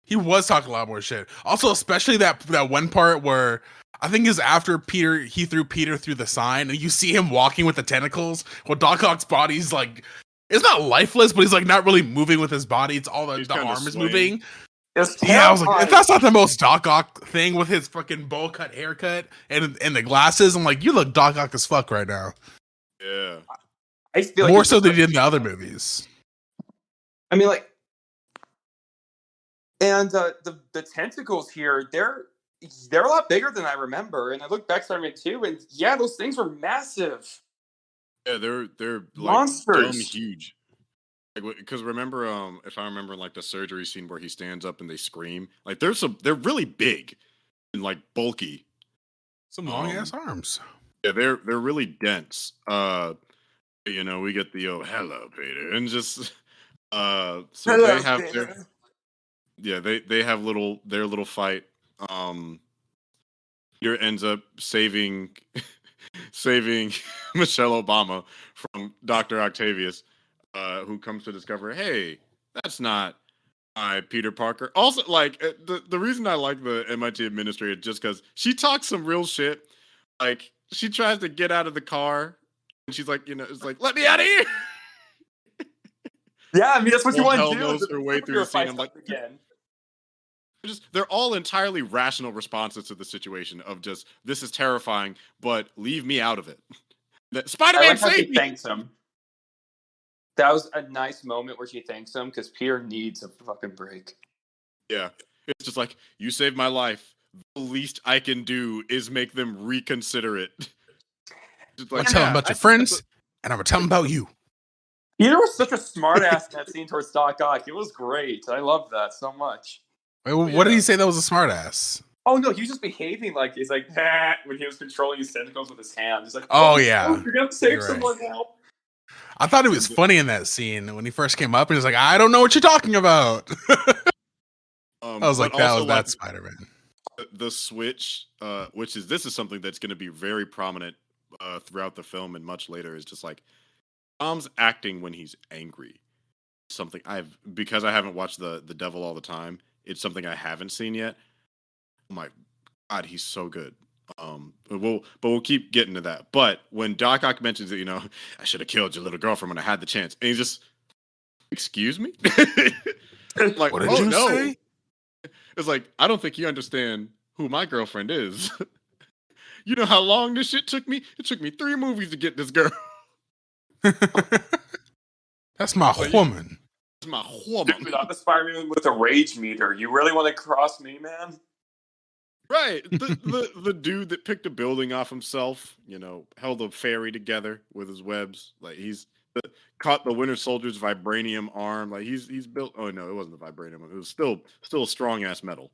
He was talking a lot more shit. Also, especially that one part where I think is after he threw Peter through the sign, and you see him walking with the tentacles. Well, Doc Ock's body's like, it's not lifeless, but he's like not really moving with his body. It's all the He's arm kinda is swaying. moving. It's Yeah, I was like, terrifying. if that's not the most Doc Ock thing with his fucking bowl cut haircut and the glasses, I'm like, you look Doc Ock as fuck right now. Yeah. I feel like More it's so just than like- he did in the other movies. I mean, like, and the tentacles here, they're a lot bigger than I remember. And I look back Spider-Man 2, and yeah, those things were massive. Yeah, they're like Monsters. dumb huge. Like, because remember, if I remember, like the surgery scene where he stands up and they scream, like they're really big and like bulky. Some long ass arms. Yeah, they're really dense. We get the hello Peter, and just so Hello, they have Peter. they have their little fight. Peter ends up saving Michelle Obama from Dr. Octavius, who comes to discover, hey, that's not Peter Parker. Also, like the reason I like the MIT administrator is just because she talks some real shit. Like she tries to get out of the car, and she's like, it's like, let me out of here. Yeah, I mean that's what you Well, want hell to do. knows The her way through the scene. I'm like, again. they're all entirely rational responses to the situation of just, this is terrifying, but leave me out of it. I Spider-Man like how she saved me. thanks him. That was a nice moment where she thanks him because Peter needs a fucking break. Yeah, it's just like, you saved my life. The least I can do is make them reconsider it. Just I'm like, gonna tell him about your friends, and I'm gonna tell him about you. Peter was such a smart ass in that scene towards Doc Ock. It was great. I loved that so much. Wait, what did he say that was a smart ass? Oh no, he was just behaving like he's like that when he was controlling his tentacles with his hand. He's like, Oh, yeah. you're gonna save You're right. someone now. I thought it was funny in that scene when he first came up and he's like, I don't know what you're talking about. I was like, but that also, was that Spider-Man. the switch, this is something that's going to be very prominent throughout the film and much later, is just like Tom's acting when he's angry. something because I haven't watched the Devil All the Time. It's something I haven't seen yet. Oh my God, he's so good. We'll keep getting to that. But when Doc Ock mentions that, I should have killed your little girlfriend when I had the chance, and he's just, excuse me, like, What did oh you no, say? it's like I don't think you understand who my girlfriend is. You know how long this shit took me? It took me 3 movies to get this girl. That's my woman. That's my woman. Dude, I'm the Spider-Man with a rage meter. You really want to cross me, man? Right. The dude that picked a building off himself, held a ferry together with his webs. Like he's caught the Winter Soldier's vibranium arm. Like he's built. Oh no, it wasn't the vibranium. It was still a strong ass metal.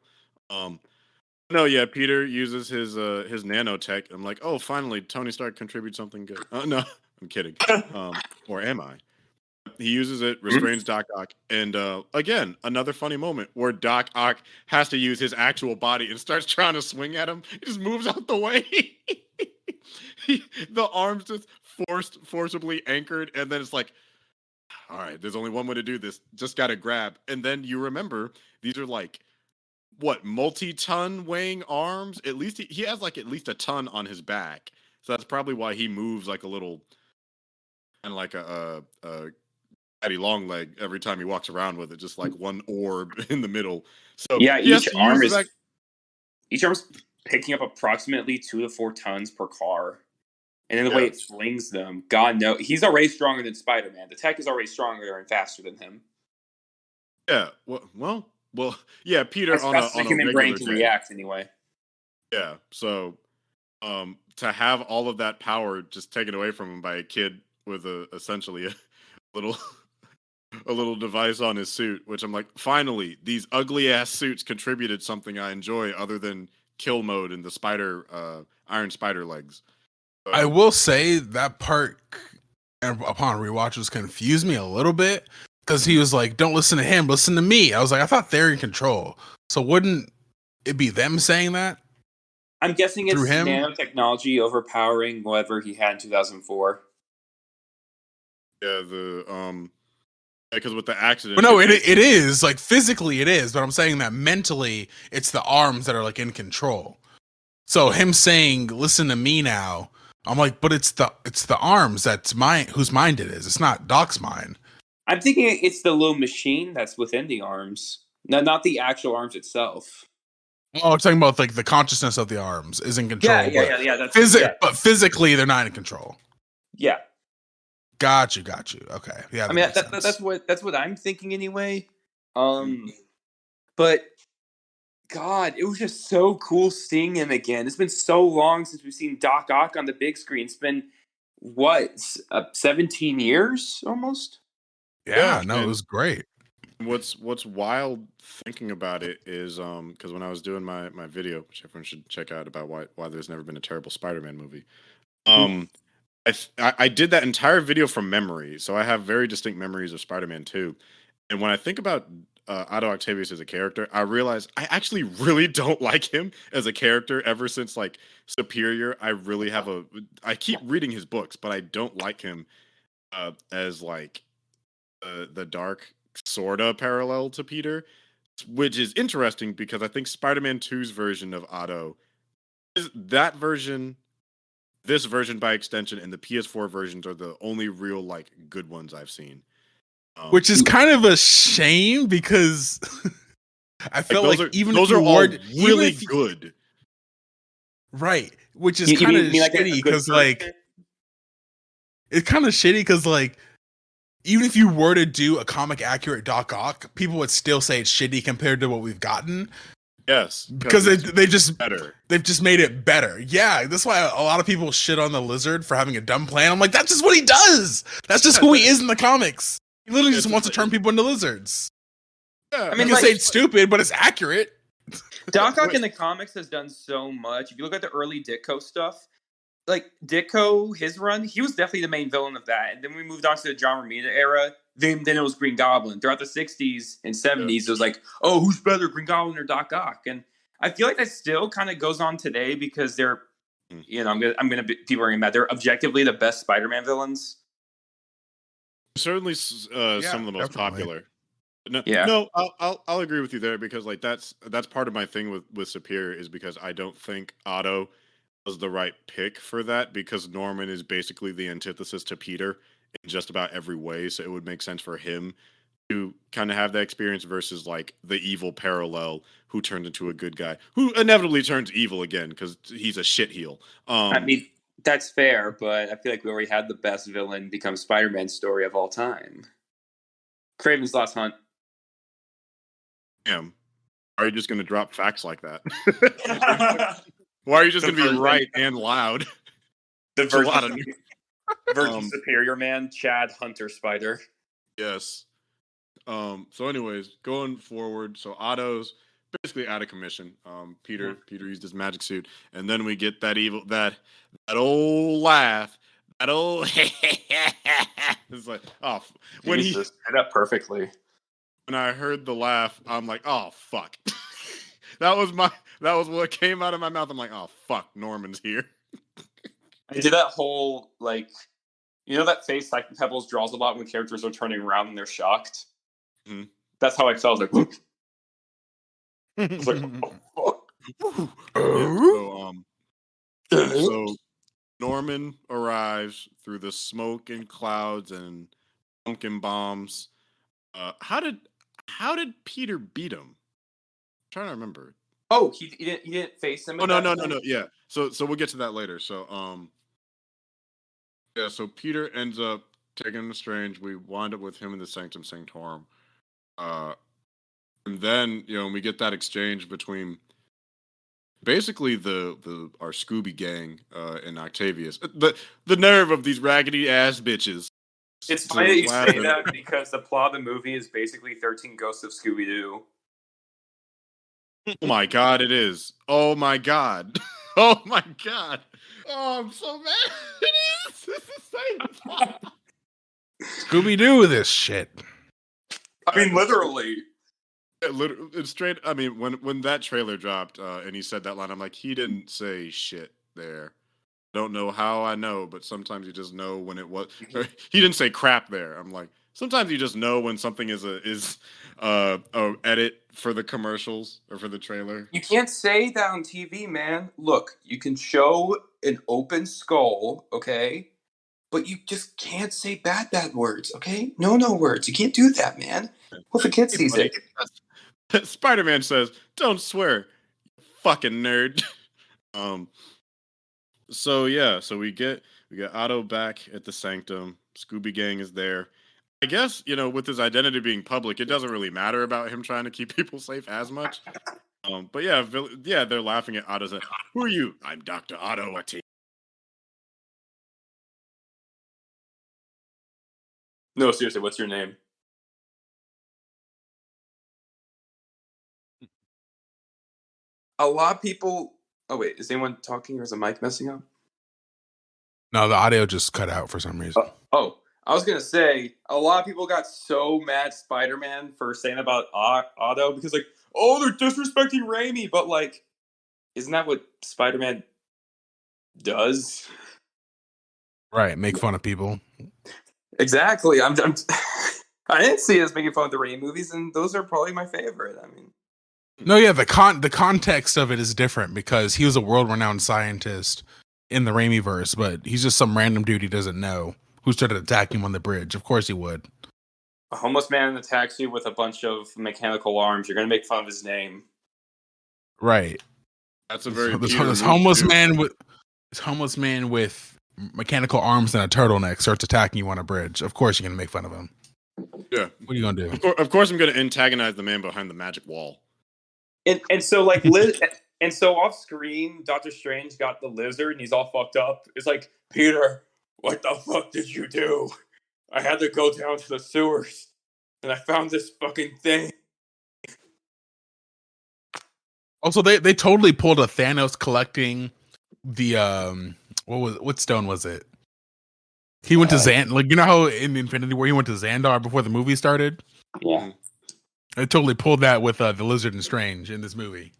No, yeah, Peter uses his nanotech. I'm like, oh, finally, Tony Stark contributes something good. No, I'm kidding. Or am I? He uses it, restrains Doc Ock, and again, another funny moment where Doc Ock has to use his actual body and starts trying to swing at him. He just moves out the way. The arms just forcibly anchored, and then it's like, all right, there's only one way to do this. Just got to grab. And then you remember, these are like, what, multi-ton weighing arms? At least he has like at least a ton on his back. So that's probably why he moves like a little, kind of like a Daddy long leg every time he walks around with it, just like one orb in the middle. So yeah, each arm is picking up approximately 2 to 4 tons per car. And then the way it flings them, God no, he's already stronger than Spider-Man. The tech is already stronger and faster than him. Yeah, well, yeah. Peter on a human brain can react anyway. Yeah, so to have all of that power just taken away from him by a kid with essentially a little device on his suit, which I'm like, finally, these ugly ass suits contributed something I enjoy other than kill mode and the Iron Spider legs. I will say that part, upon rewatches, confused me a little bit because he was like, "Don't listen to him, listen to me." I was like, I thought they're in control, so wouldn't it be them saying that? I'm guessing it's nanotechnology overpowering whatever he had in 2004. Yeah, because with the accident. But no, it is like physically it is, but I'm saying that mentally it's the arms that are like in control. So him saying, "Listen to me now," I'm like, but it's the arms that's whose mind it is. It's not Doc's mind. I'm thinking it's the little machine that's within the arms, not the actual arms itself. Oh, I'm talking about like the consciousness of the arms is in control. Yeah. But physically they're not in control. Yeah. Got you. Okay. Yeah. I mean, that's what I'm thinking anyway. But God, it was just so cool seeing him again. It's been so long since we've seen Doc Ock on the big screen. It's been 17 years almost. Yeah, no, it was great. What's wild thinking about it is because when I was doing my video, which everyone should check out about why there's never been a terrible Spider-Man movie, I did that entire video from memory, so I have very distinct memories of Spider-Man 2. And when I think about Otto Octavius as a character, I realize I actually really don't like him as a character ever since like Superior. I keep reading his books, but I don't like him as like the dark sorta parallel to Peter, which is interesting because I think Spider-Man 2's version of Otto is that version. This version by extension and the PS4 versions are the only real like good ones I've seen. Which is kind of a shame because I felt like even those are all really good. Right. Which is kind of shitty because like it's kind of shitty because like even if you were to do a comic accurate Doc Ock, people would still say it's shitty compared to what we've gotten. Yes, because they've just made it better. Yeah, that's why a lot of people shit on the Lizard for having a dumb plan. I'm like, that's just what he does. That's just who he is in the comics. He literally just wants to turn people into lizards. Yeah, I mean, you can say it's stupid, but it's accurate. Doc Ock in the comics has done so much. If you look at the early Ditko stuff, like Ditko, his run, he was definitely the main villain of that. And then we moved on to the John Romita era. Then it was Green Goblin. Throughout the 60s and 70s, it was like, oh, who's better, Green Goblin or Doc Ock? And I feel like that still kind of goes on today because they're, people are gonna be mad. They're objectively the best Spider-Man villains. Certainly, some of the most definitely. popular. No, Yeah. no, I'll agree with you there because like that's part of my thing with Superior is because I don't think Otto was the right pick for that because Norman is basically the antithesis to Peter in just about every way. So it would make sense for him to kind of have that experience versus like the evil parallel who turned into a good guy who inevitably turns evil again because he's a shit heel. I mean, that's fair, but I feel like we already had the best villain become Spider-Man story of all time. Kraven's Last Hunt. Damn. Are you just going to drop facts like that? Why are you just going to be right and loud? The It's a lot of Virgin Superior Man, Chad Hunter Spider. Yes. So anyways, going forward, so Otto's basically out of commission. Peter used his magic suit, and then we get that old laugh. That old it's like, oh, when he set up perfectly. when I heard the laugh, I'm like, oh fuck. that was what came out of my mouth. I'm like, oh fuck, Norman's here. I did that whole like, you know that face like Pebbles draws a lot when characters are turning around and they're shocked. Mm-hmm. That's how I felt. I was like, I was like, oh, yeah, so Norman arrives through the smoke and clouds and pumpkin bombs. How did Peter beat him? I'm trying to remember. Oh, he didn't face him. Oh no. Yeah. So we'll get to that later. So yeah. So Peter ends up taking him to Strange. We wind up with him in the Sanctum Sanctorum. And then we get that exchange between basically our Scooby gang and Octavius. The nerve of these raggedy ass bitches. It's funny that you say that because the plot of the movie is basically 13 Ghosts of Scooby-Doo. Oh my god, it is. Oh my god. Oh my god. Oh, I'm so mad. It is. It's the same. Scooby-Doo this shit. I mean, literally. It's straight. I mean, when that trailer dropped and he said that line, I'm like, he didn't say shit there. Don't know how I know, but sometimes you just know when it was. He didn't say crap there. I'm like, sometimes you just know when something is a edit for the commercials or for the trailer. You can't say that on TV, man. Look, you can show an open skull, okay? But you just can't say bad words, okay? No words. You can't do that, man. What if a kid sees it? Spider-Man says, "Don't swear, you fucking nerd." So yeah, so we get Otto back at the Sanctum. Scooby Gang is there. I guess with his identity being public, it doesn't really matter about him trying to keep people safe as much. But yeah, they're laughing at Otto. Saying, "Who are you?" "I'm Dr. Otto." No, seriously, what's your name? A lot of people. Oh wait, is anyone talking or is the mic messing up? No, the audio just cut out for some reason. I was gonna say a lot of people got so mad Spider-Man for saying about Otto because like, oh, they're disrespecting Raimi, but like, isn't that what Spider-Man does? Right, make fun of people. Exactly. I didn't see us making fun of the Raimi movies, and those are probably my favorite. I mean, no, yeah, the context of it is different because he was a world-renowned scientist in the Raimi verse, but he's just some random dude he doesn't know who started attacking him on the bridge. Of course he would. A homeless man in a taxi with a bunch of mechanical arms. You're gonna make fun of his name, right? That's a very this homeless man with mechanical arms and a turtleneck starts attacking you on a bridge. Of course you're gonna make fun of him. Yeah. What are you gonna do? Of course I'm gonna antagonize the man behind the magic wall. and so like Liz, and so off screen, Doctor Strange got the lizard, and he's all fucked up. It's like, Peter, what the fuck did you do? I had to go down to the sewers, and I found this fucking thing. Also, they totally pulled a Thanos collecting the what stone was it? He went to like, you know how in Infinity War he went to Xandar before the movie started? Yeah. They totally pulled that with the Lizard and Strange in this movie.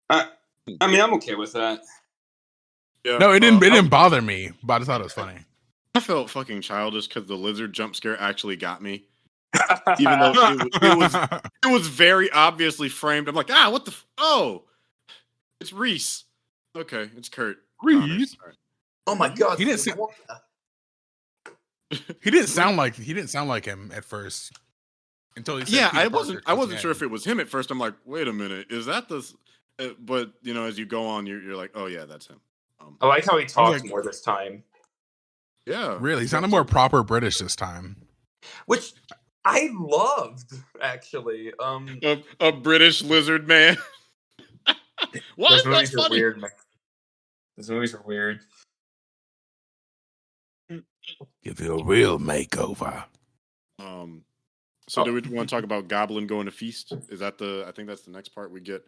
I mean, I'm okay with that. Yeah, no, it didn't bother me, but I just thought it was funny. I felt fucking childish because the lizard jump scare actually got me. Even though it was very obviously framed. I'm like, what the? Oh, it's Reese. Okay, it's Kurt. Reese. Right. Oh my god, he didn't sound like him at first until he said I wasn't sure if it was him at first. I'm like, wait a minute, is that this? But as you go on, you're like, oh yeah, that's him. I like how he talked more this time. Yeah, really, he sounded more proper British this time, which I loved actually. A British lizard man. Why Those is movies that are funny? weird. Those movies are weird. Give you a real makeover. So do we want to talk about Goblin going to feast? Is that I think that's the next part we get.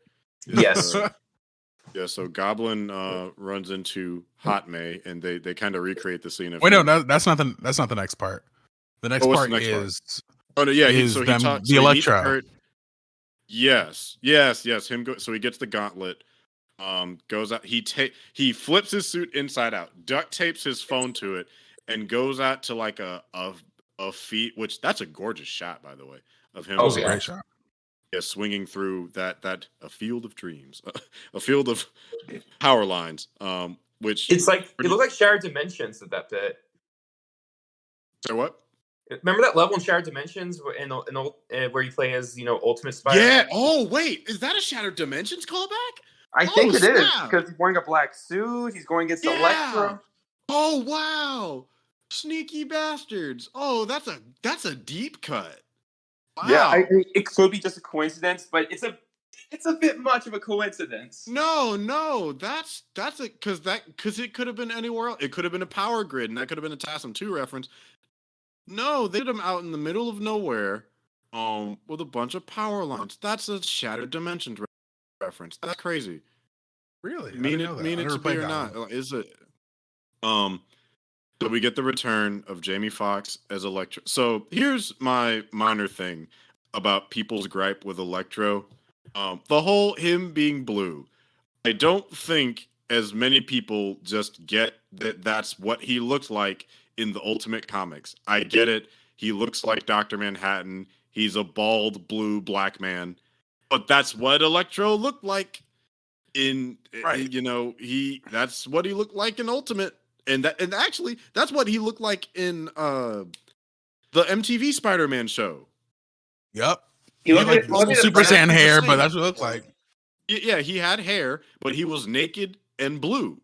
Yes. Yeah, so Goblin runs into Hot May, and they kind of recreate the scene. Wait, no, that's not the next part. The next part is. Oh no, yeah, the Electro. Yes. So he gets the gauntlet. Goes out. He flips his suit inside out, duct tapes his phone to it, and goes out to like a feat. Which that's a gorgeous shot, by the way, of him. That was a great shot. Yeah, swinging through that a field of dreams, a field of power lines. Which it's like it looked like Shattered Dimensions at that bit. So what? Remember that level in Shattered Dimensions where you play as Ultimate Spider-Man? Yeah. Oh wait, is that a Shattered Dimensions callback? I think it is because he's wearing a black suit. He's going against Electro. Oh wow, sneaky bastards! Oh, that's a deep cut. Wow. Yeah, it could be just a coincidence, but it's a bit much of a coincidence. No, that's because it could have been anywhere else. It could have been a Power Grid, and that could have been a TASM 2 reference. No, they did them out in the middle of nowhere, with a bunch of power lines. That's a Shattered Dimensions reference. That's crazy. Really? Mean it to be or not? Is it? So we get the return of Jamie Foxx as Electro. So here's my minor thing about people's gripe with Electro. The whole him being blue. I don't think as many people just get that that's what he looked like in the Ultimate Comics. I get it. He looks like Dr. Manhattan. He's a bald, blue, black man. But that's what Electro looked like that's what he looked like in Ultimate. And actually, that's what he looked like in the MTV Spider-Man show. Yep. He looked like Super Saiyan hair, but that's what it looked like. Yeah, he had hair, but he was naked and blue.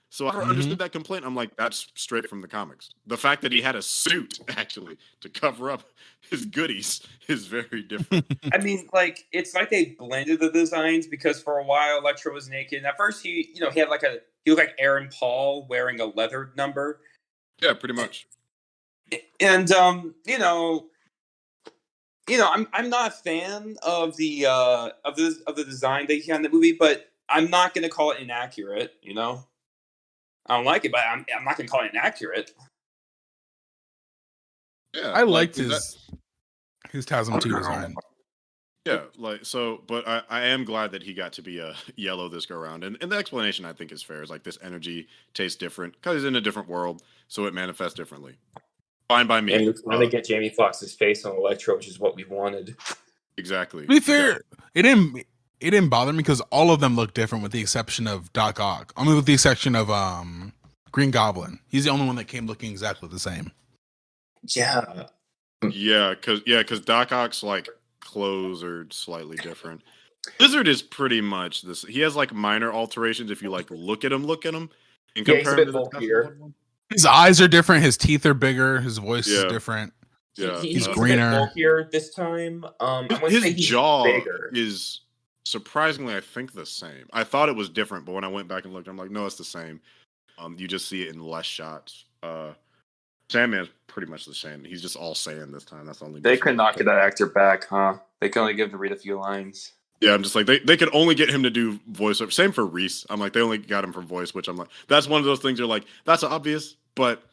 So I never understood that complaint. I'm like, that's straight from the comics. The fact that he had a suit, actually, to cover up his goodies is very different. I mean, it's like they blended the designs because for a while Electro was naked. And at first he had he looked like Aaron Paul wearing a leather number. Yeah, pretty much. And I'm not a fan of the design that he had in the movie, but I'm not going to call it inaccurate. I don't like it, but I'm not going to call it inaccurate. Yeah, I liked his TASM 2 design. Yeah, but I am glad that he got to be a yellow this go around, and the explanation I think is fair. Is like this energy tastes different because he's in a different world, so it manifests differently. Fine by me. And we finally get Jamie Foxx's face on Electro, which is what we wanted. Exactly. To be fair, it didn't bother me because all of them look different with the exception of Doc Ock. I mean, with the exception of Green Goblin. He's the only one that came looking exactly the same. Yeah. Yeah, because Doc Ock's clothes are slightly different. Lizard is pretty much this. He has minor alterations if you look at him. And compare him to the his eyes are different. His teeth are bigger. His voice is different. Yeah, he's greener. A bit bulkier this time. His jaw is surprisingly, I think, the same. I thought it was different, but when I went back and looked, I'm like, no, it's the same. You just see it in less shots. Sandman's pretty much the same. He's just all sand this time. That's the only. They could not get that actor back, huh? They could only give him to read a few lines. Yeah, I'm just like they could only get him to do voiceover. Same for Reese. I'm like they only got him for voice, which I'm like that's one of those things you're like that's obvious, but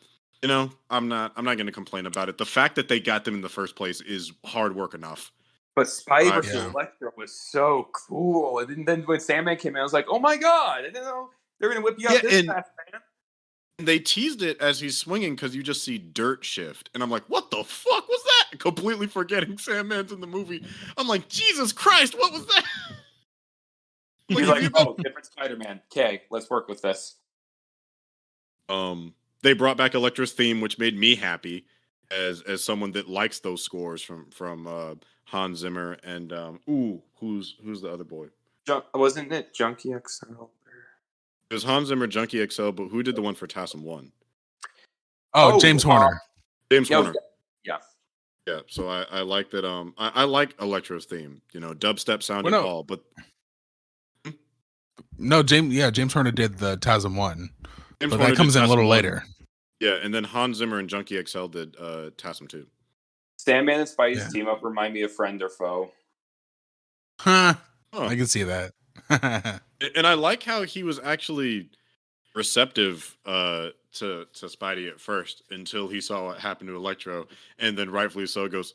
I'm not going to complain about it. The fact that they got them in the first place is hard work enough. But Spidey versus Electro was so cool, and then when Sandman came in, I was like, oh my god, I didn't know they're going to whip you out this fast, man. They teased it as he's swinging because you just see dirt shift, and I'm like, "What the fuck was that?" Completely forgetting Sandman's in the movie. I'm like, "Jesus Christ, what was that?" He's like, "Oh, different Spider-Man. Okay, let's work with this." They brought back Elektra's theme, which made me happy as someone that likes those scores from Hans Zimmer and who's the other boy? Wasn't it Junkie XL? It was Hans Zimmer, Junkie XL, but who did the one for Tassim 1? Oh, James Horner. James Horner. Yeah. Yeah, so I like that. I like Elektra's theme. You know, dubstep sounded all, but no, James Horner did the TASM 1, James but Horner that comes did in a little TASM 1. later. Yeah, and then Hans Zimmer and Junkie XL did TASM 2. Sandman and Spidey's team up remind me of Friend or Foe. Huh. I can see that. And I like how he was actually receptive to Spidey at first until he saw what happened to Electro, and then rightfully so goes,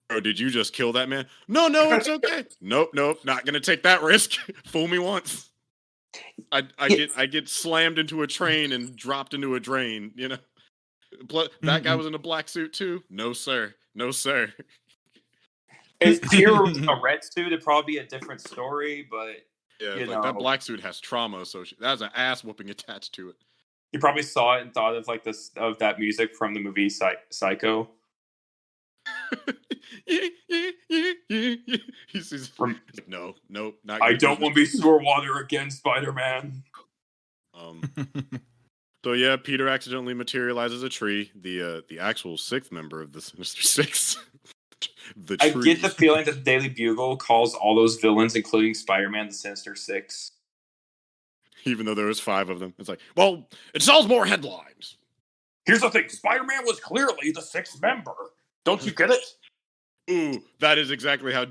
"Oh, did you just kill that man?" No, it's okay. Nope, not gonna take that risk. Fool me once. I get slammed into a train and dropped into a drain. You know, that guy was in a black suit too. No sir. If Peter was in a red suit, it'd probably be a different story, but yeah, like that black suit has trauma, so that has an ass whooping attached to it. You probably saw it and thought of like that music from the movie Psycho. He's no, not. I don't want to be sewer water again, Spider-Man. So yeah, Peter accidentally materializes a tree. The actual sixth member of the Sinister Six. I get the feeling that the Daily Bugle calls all those villains, including Spider-Man, the Sinister Six. Even though there was 5 of them, it's like, well, it sells more headlines. Here's the thing: Spider-Man was clearly the 6th member. Don't you get it? Ooh, that is exactly how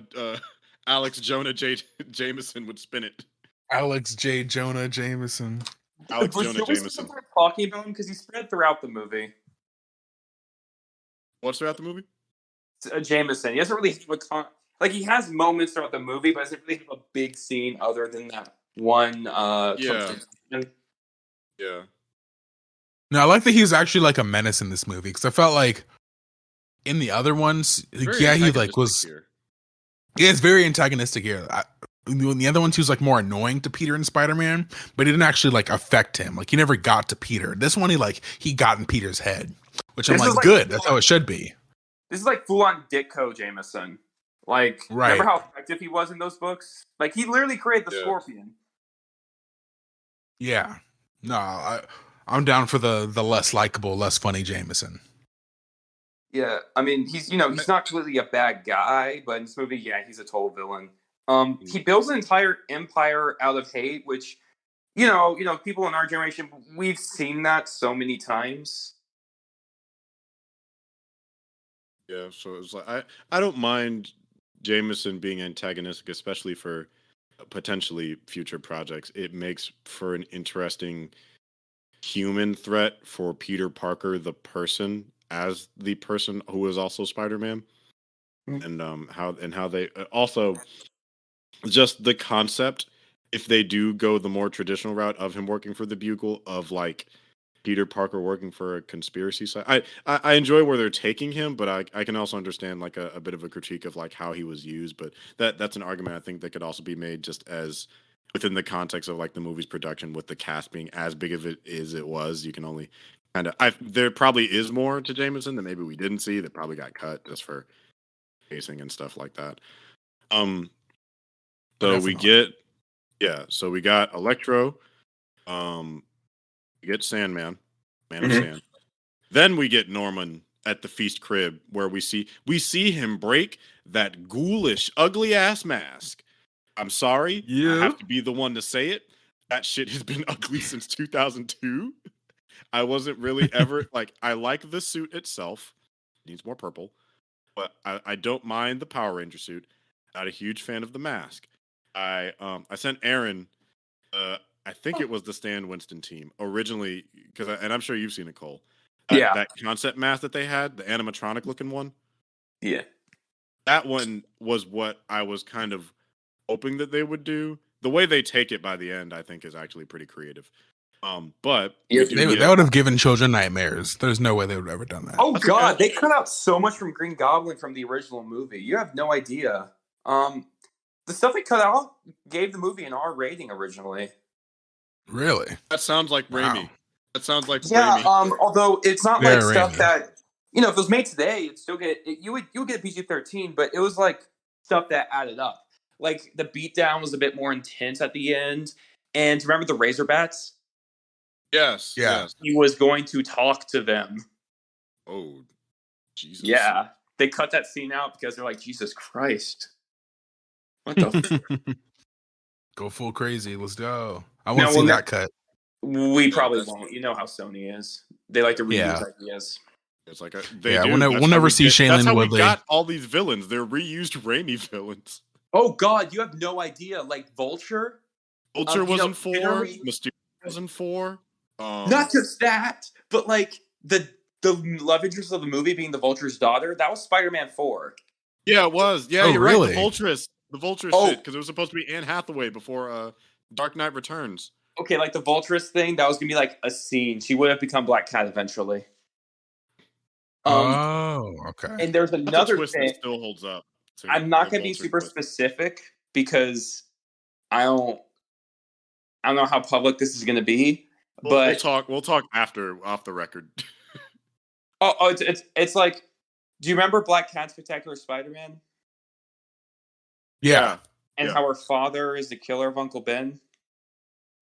Alex Jonah Jameson would spin it. Alex J. Jonah Jameson. Alex Jonah Jameson. Talking about him because he's spread throughout the movie. What's throughout the movie? Jameson. He doesn't really have he has moments throughout the movie, but doesn't really have a big scene other than that one. Yeah. No, I like that he's actually like a menace in this movie because I felt like in the other ones, he like was. Here. Yeah, it's very antagonistic here. In the other ones, he was like more annoying to Peter and Spider-Man, but he didn't actually like affect him. Like he never got to Peter. This one, he got in Peter's head, which I'm like, good. That's how it should be. This is like full-on Ditko Jameson. Like, remember how effective he was in those books? Like, he literally created the Scorpion. Yeah. No, I'm down for the less likable, less funny Jameson. Yeah, I mean, he's not completely a bad guy, but in this movie, he's a total villain. He builds an entire empire out of hate, which, people in our generation, we've seen that so many times. Yeah, so it's like I don't mind Jameson being antagonistic, especially for potentially future projects. It makes for an interesting human threat for Peter Parker, the person, as the person who is also Spider-Man, and how they also just the concept. If they do go the more traditional route of him working for the Bugle, of like Peter Parker working for a conspiracy side, I enjoy where they're taking him, but I can also understand like a bit of a critique of like how he was used. But that's an argument I think that could also be made just as within the context of like the movie's production, with the cast being as big of it as it was. You can only kind of there probably is more to Jameson that maybe we didn't see that probably got cut just for pacing and stuff like that. So we got Electro, we get Sandman, Man of Sand. Then we get Norman at the Feast crib, where we see him break that ghoulish, ugly ass mask. I'm sorry, I have to be the one to say it. That shit has been ugly since 2002. I wasn't really ever like. I like the suit itself. It needs more purple, but I don't mind the Power Ranger suit. Not a huge fan of the mask. I sent Aaron. I think it was the Stan Winston team originally, and I'm sure you've seen it, Cole. That concept mask that they had, the animatronic looking one. Yeah, that one was what I was kind of hoping that they would do. The way they take it by the end, I think, is actually pretty creative. But Yes, That would have given children nightmares. There's no way they would have ever done that. Oh God, they cut out so much from Green Goblin from the original movie. You have no idea. The stuff they cut out gave the movie an R rating originally. Really? that sounds like Wow. Raimi. That sounds like Yeah, Raimi. although it's not Yeah, like stuff Raimi. that if it was made today, it'd still you would get PG-13, but it was like stuff that added up. Like the beatdown was a bit more intense at the end, and remember the Razorbats? Yes. Yeah. Yes. He was going to talk to them. Oh, Jesus. Yeah, they cut that scene out because they're like, Jesus Christ, what the? Go full crazy. Let's go. I Now, want to see well, that cut. We probably that's- won't. You know how Sony is. They like to reuse Yeah. ideas. It's like Yeah, do. we'll That's how never we see get- That's Shailene how we Woodley. got all these villains. They're reused Raimi villains. Oh God, you have no idea. Like Vulture. Vulture was in 4. Henry- Mysterio was in 4. Not just that, but like the love interest of the movie being the Vulture's daughter. That was Spider-Man 4. Yeah, it was. Yeah, Oh, you're really? right. The Vulturous Oh. shit, because it was supposed to be Anne Hathaway before Dark Knight Returns. Okay, like the Vulturous thing, that was gonna be like a scene. She would have become Black Cat eventually. Oh, okay. And there's That's a another twist thing. that still holds up. to I'm not the gonna be Vulture super twist. specific because I don't know how public this is gonna be. But We'll talk after off the record. it's like, do you remember Black Cat Spectacular Spider-Man? Yeah. And Yeah. how her father is the killer of Uncle Ben?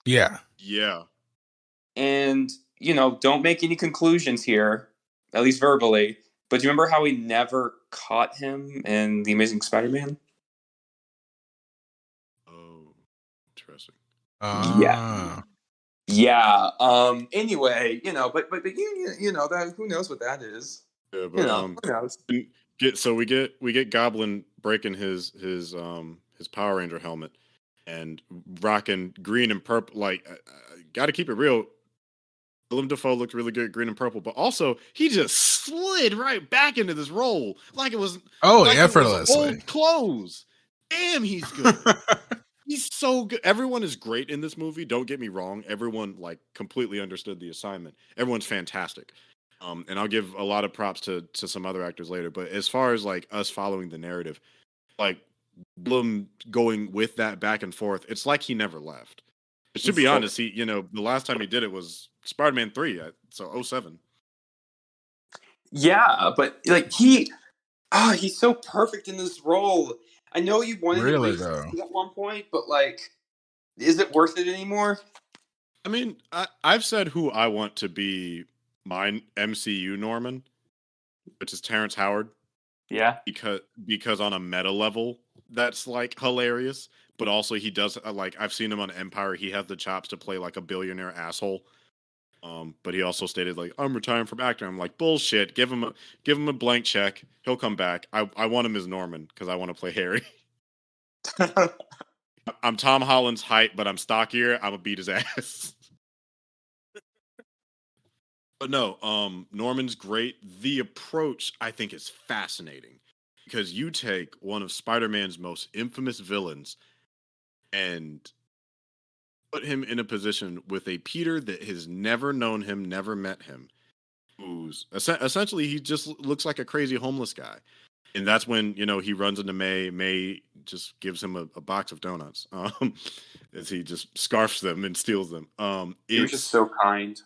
Yeah. Yeah. And, don't make any conclusions here, at least verbally. But do you remember how we never caught him in The Amazing Spider-Man? Oh, interesting. Yeah. Yeah. Anyway, but that who knows what that is? Yeah, but Who knows? we get Goblin breaking his Power Ranger helmet and rocking green and purple. Like, got to keep it real. Willem Dafoe looked really good, green and purple, but also he just slid right back into this role like it was effortlessly. old clothes. Damn, he's good. He's so good. Everyone is great in this movie. Don't get me wrong. Everyone completely understood the assignment. Everyone's fantastic. And I'll give a lot of props to some other actors later. But as far as us following the narrative, Blum going with that back and forth, it's like he never left. But to be honest, he the last time he did it was Spider-Man 3, so 2007. Yeah, but he's so perfect in this role. I know you wanted Really, to though. at one point, but is it worth it anymore? I mean, I've said who I want to be my MCU Norman, which is Terrence Howard. Yeah. Because on a meta level, that's hilarious. But also he does I've seen him on Empire. He has the chops to play a billionaire asshole. But he also stated I'm retiring from acting. I'm like, bullshit. Give him a blank check. He'll come back. I want him as Norman because I want to play Harry. I'm Tom Holland's height, but I'm stockier. I'm gonna beat his ass. But no, Norman's great. The approach I think is fascinating because you take one of Spider-Man's most infamous villains and put him in a position with a Peter that has never known him, never met him, who's essentially he just looks like a crazy homeless guy. And that's when, he runs into May. May just gives him a box of donuts as he just scarfs them and steals them. He was just so kind.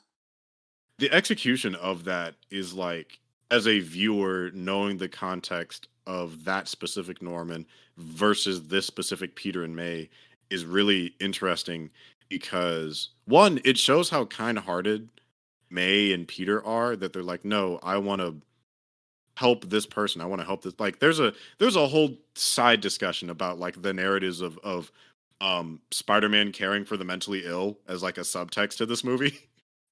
The execution of that is as a viewer, knowing the context of that specific Norman versus this specific Peter and May is really interesting because, one, it shows how kind-hearted May and Peter are, that they're no, I want to help this person. I want to help this. There's a whole side discussion about the narratives of Spider-Man caring for the mentally ill as a subtext to this movie.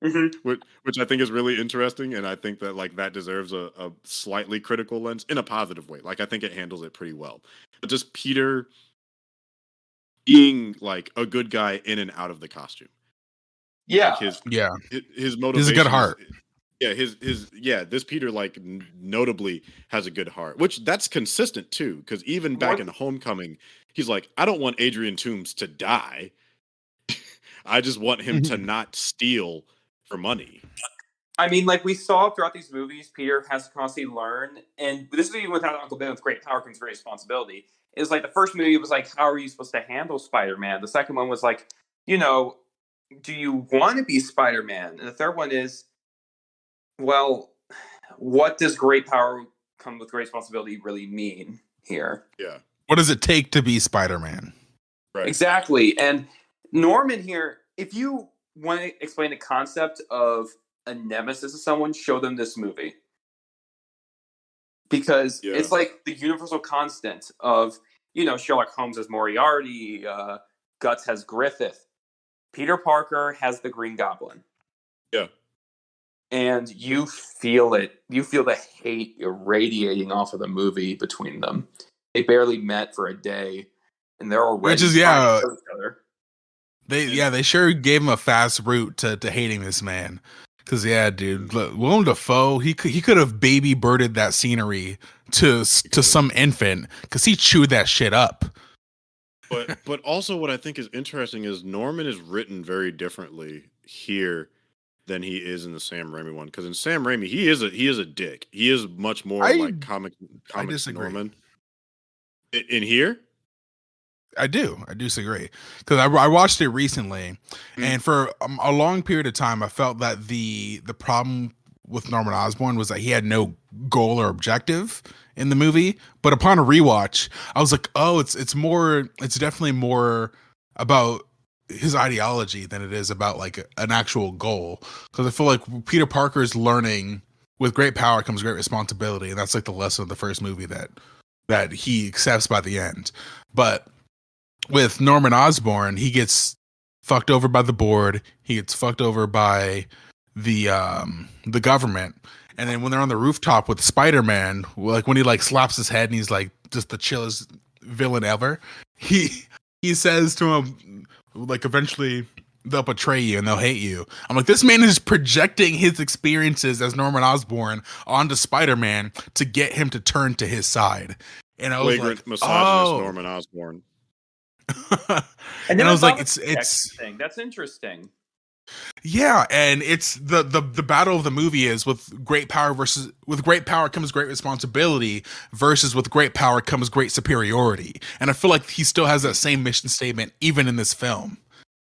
Mm-hmm. Which I think is really interesting, and I think that that deserves a slightly critical lens in a positive way. I think it handles it pretty well. But just Peter being a good guy in and out of the costume. Yeah. His motivation. He's a good heart. This Peter notably has a good heart, which that's consistent too. Because even back in Homecoming, he's I don't want Adrian Toomes to die. I just want him to not steal for money. I mean, like we saw throughout these movies, Peter has to constantly learn, and this is even without Uncle Ben. With great power comes great responsibility. Is like the first movie was like, how are you supposed to handle Spider-Man? The second one was like, do you want to be Spider-Man? And the third one is, well, what does great power come with great responsibility really mean here? Yeah. What does it take to be Spider-Man? Right. Exactly. And Norman here, if you want to explain the concept of a nemesis of someone, show them this movie. Because it's like the universal constant of, Sherlock Holmes has Moriarty, Guts has Griffith, Peter Parker has the Green Goblin. Yeah. And you feel it. You feel the hate irradiating off of the movie between them. They barely met for a day, and they're already Which is trying to kill each other. They sure gave him a fast route to hating this man. Because dude, Willem Dafoe, he could have baby birded that scenery to some infant because he chewed that shit up. But also what I think is interesting is Norman is written very differently here than he is in the Sam Raimi one. Because in Sam Raimi, he is a dick. He is much more like comic Norman. In here, I do disagree because I watched it recently, and for a long period of time, I felt that the problem with Norman Osborn was that he had no goal or objective in the movie. But upon a rewatch, I was like, oh, it's definitely more about his ideology than it is about like an actual goal. Because I feel like Peter Parker is learning with great power comes great responsibility, and that's like the lesson of the first movie that he accepts by the end. But with Norman Osborn, he gets fucked over by the board. He gets fucked over by the government. And then when they're on the rooftop with Spider-Man, like when he like slaps his head and he's like just the chillest villain ever, he says to him like, eventually they'll betray you and they'll hate you. I'm like, this man is projecting his experiences as Norman Osborn onto Spider-Man to get him to turn to his side. And I was flagrant like, misogynist Norman Osborn. And I was like, it's thing. That's interesting. Yeah, and it's the battle of the movie is with great power comes great responsibility versus with great power comes great superiority. And I feel like he still has that same mission statement even in this film,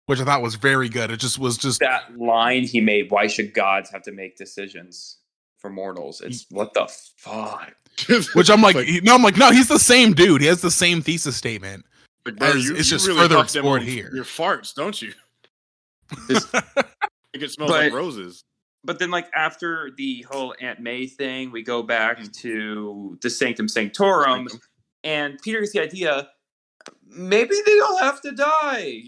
which I thought was very good. It just was that line he made, why should gods have to make decisions for mortals? It's what the fuck. Which I'm like, no, he's the same dude. He has the same thesis statement. Like, bro, it's just really further explored here. Your farts, don't you? It smells like roses. But then, like, after the whole Aunt May thing, we go back to the Sanctum Sanctorum, and Peter gets the idea, maybe they don't have to die,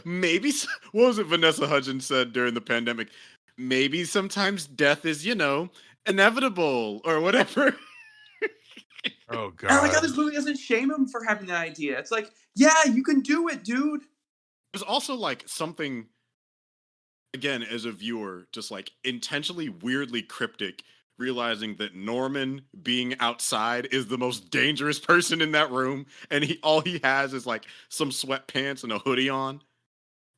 Maybe, what was it Vanessa Hudgens said during the pandemic? Maybe sometimes death is, inevitable, or whatever. Oh, God. And I like how this movie doesn't shame him for having that idea. It's like, yeah, you can do it, dude. There's also like something, again, as a viewer, just like intentionally weirdly cryptic, realizing that Norman being outside is the most dangerous person in that room, and all he has is like some sweatpants and a hoodie on.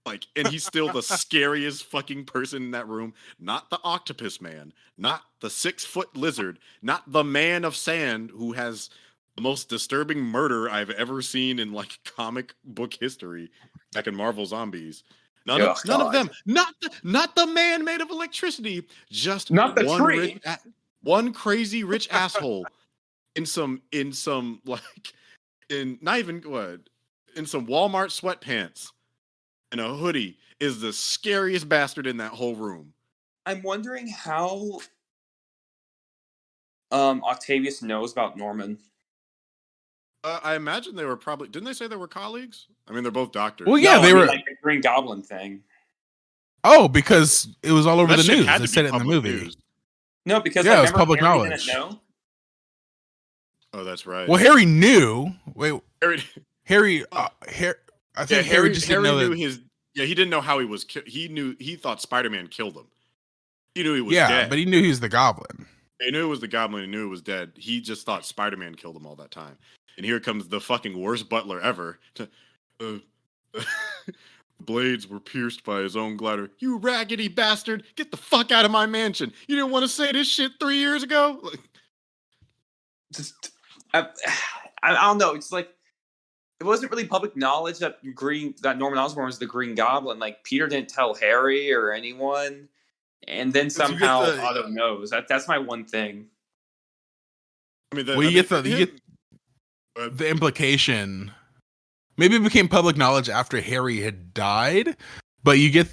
Like, and he's still the scariest fucking person in that room. Not the octopus man, not the 6-foot lizard, not the man of sand who has the most disturbing murder I've ever seen in like comic book history, back in Marvel Zombies. None of them. Not the man made of electricity. Just not the tree. One crazy rich asshole in some like in not even what in some Walmart sweatpants and a hoodie is the scariest bastard in that whole room. I'm wondering how Octavius knows about Norman. I imagine they were probably... Didn't they say they were colleagues? I mean, they're both doctors. Well, yeah, they were... like the Green Goblin thing. Oh, because it was all over the news. They said it in the movie. News. No, because it was public knowledge. Didn't know? Oh, that's right. Well, Harry knew. Wait, Harry. I think Harry just didn't know knew his. Yeah, he didn't know how he was. He thought Spider-Man killed him. He knew he was dead. Yeah, but he knew he was the Goblin. He knew it was the Goblin. He knew it was dead. He just thought Spider-Man killed him all that time. And here comes the fucking worst butler ever. blades were pierced by his own glider. You raggedy bastard! Get the fuck out of my mansion! You didn't want to say this shit 3 years ago. Like, Just, I don't know. It's like it wasn't really public knowledge that Norman Osborn was the Green Goblin. Like Peter didn't tell Harry or anyone, and then somehow Otto knows. That's my one thing. I mean, you get the implication. Maybe it became public knowledge after Harry had died, but you get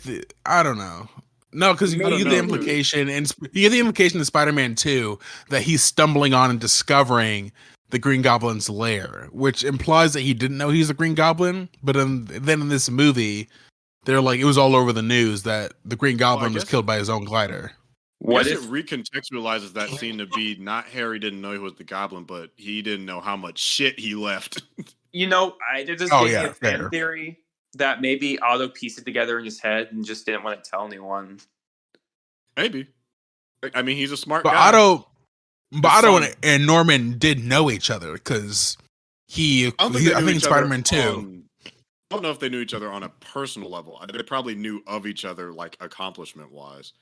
I don't know. No, because you get the implication, and you get the implication in Spider-Man 2 that he's stumbling on and discovering the Green Goblin's lair, which implies that he didn't know he's the Green Goblin. But then in this movie, they're like, it was all over the news that the Green Goblin was killed by his own glider. What if it recontextualizes that scene to be not Harry didn't know he was the Goblin, but he didn't know how much shit he left? There's just a fan theory that maybe Otto pieced it together in his head and just didn't want to tell anyone. Maybe. I mean, he's a smart guy. Otto and Norman did know each other because I think in Spider-Man 2. I don't know if they knew each other on a personal level. They probably knew of each other, like, accomplishment-wise.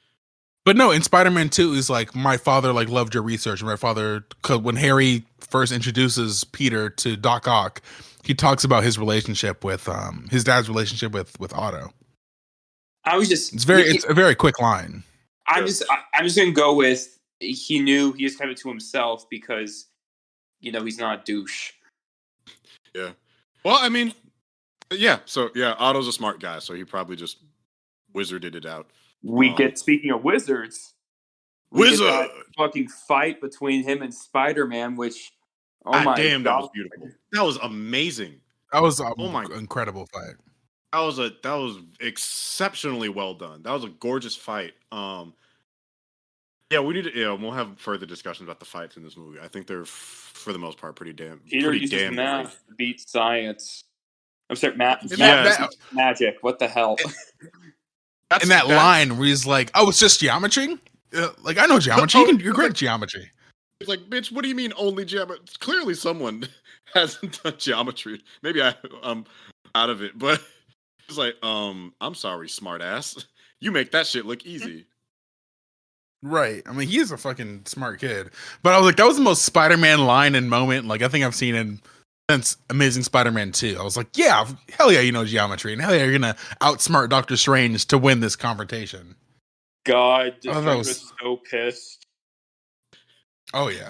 But no, in Spider-Man 2, is like, my father loved your research. My father, when Harry first introduces Peter to Doc Ock, he talks about his relationship with his dad's relationship with Otto. It's a very quick line. I'm just gonna go with he knew he just kept it to himself because he's not a douche. Yeah. Well, I mean, yeah. So yeah, Otto's a smart guy, so he probably just wizarded it out. Speaking of wizards, Wizard that fucking fight between him and Spider-Man, which damn, that was beautiful. That was amazing. That was incredible fight. That was exceptionally well done. That was a gorgeous fight. Yeah, we'll have further discussions about the fights in this movie. I think they're for the most part pretty damn. Peter uses math to beat science. I'm sorry, magic. What the hell? In that line where he's like, "Oh, it's just geometry. Like I know geometry. You're great at geometry." It's like, bitch, what do you mean only geometry? Clearly, someone hasn't done geometry. Maybe I'm out of it, but it's like, I'm sorry, smart ass. You make that shit look easy. Right. I mean, he is a fucking smart kid. But I was like, that was the most Spider-Man line and moment like I think I've seen since Amazing Spider-Man 2. I was like, yeah, hell yeah, you know geometry, and hell yeah, you're gonna outsmart Doctor Strange to win this confrontation. God, was so pissed. Oh yeah.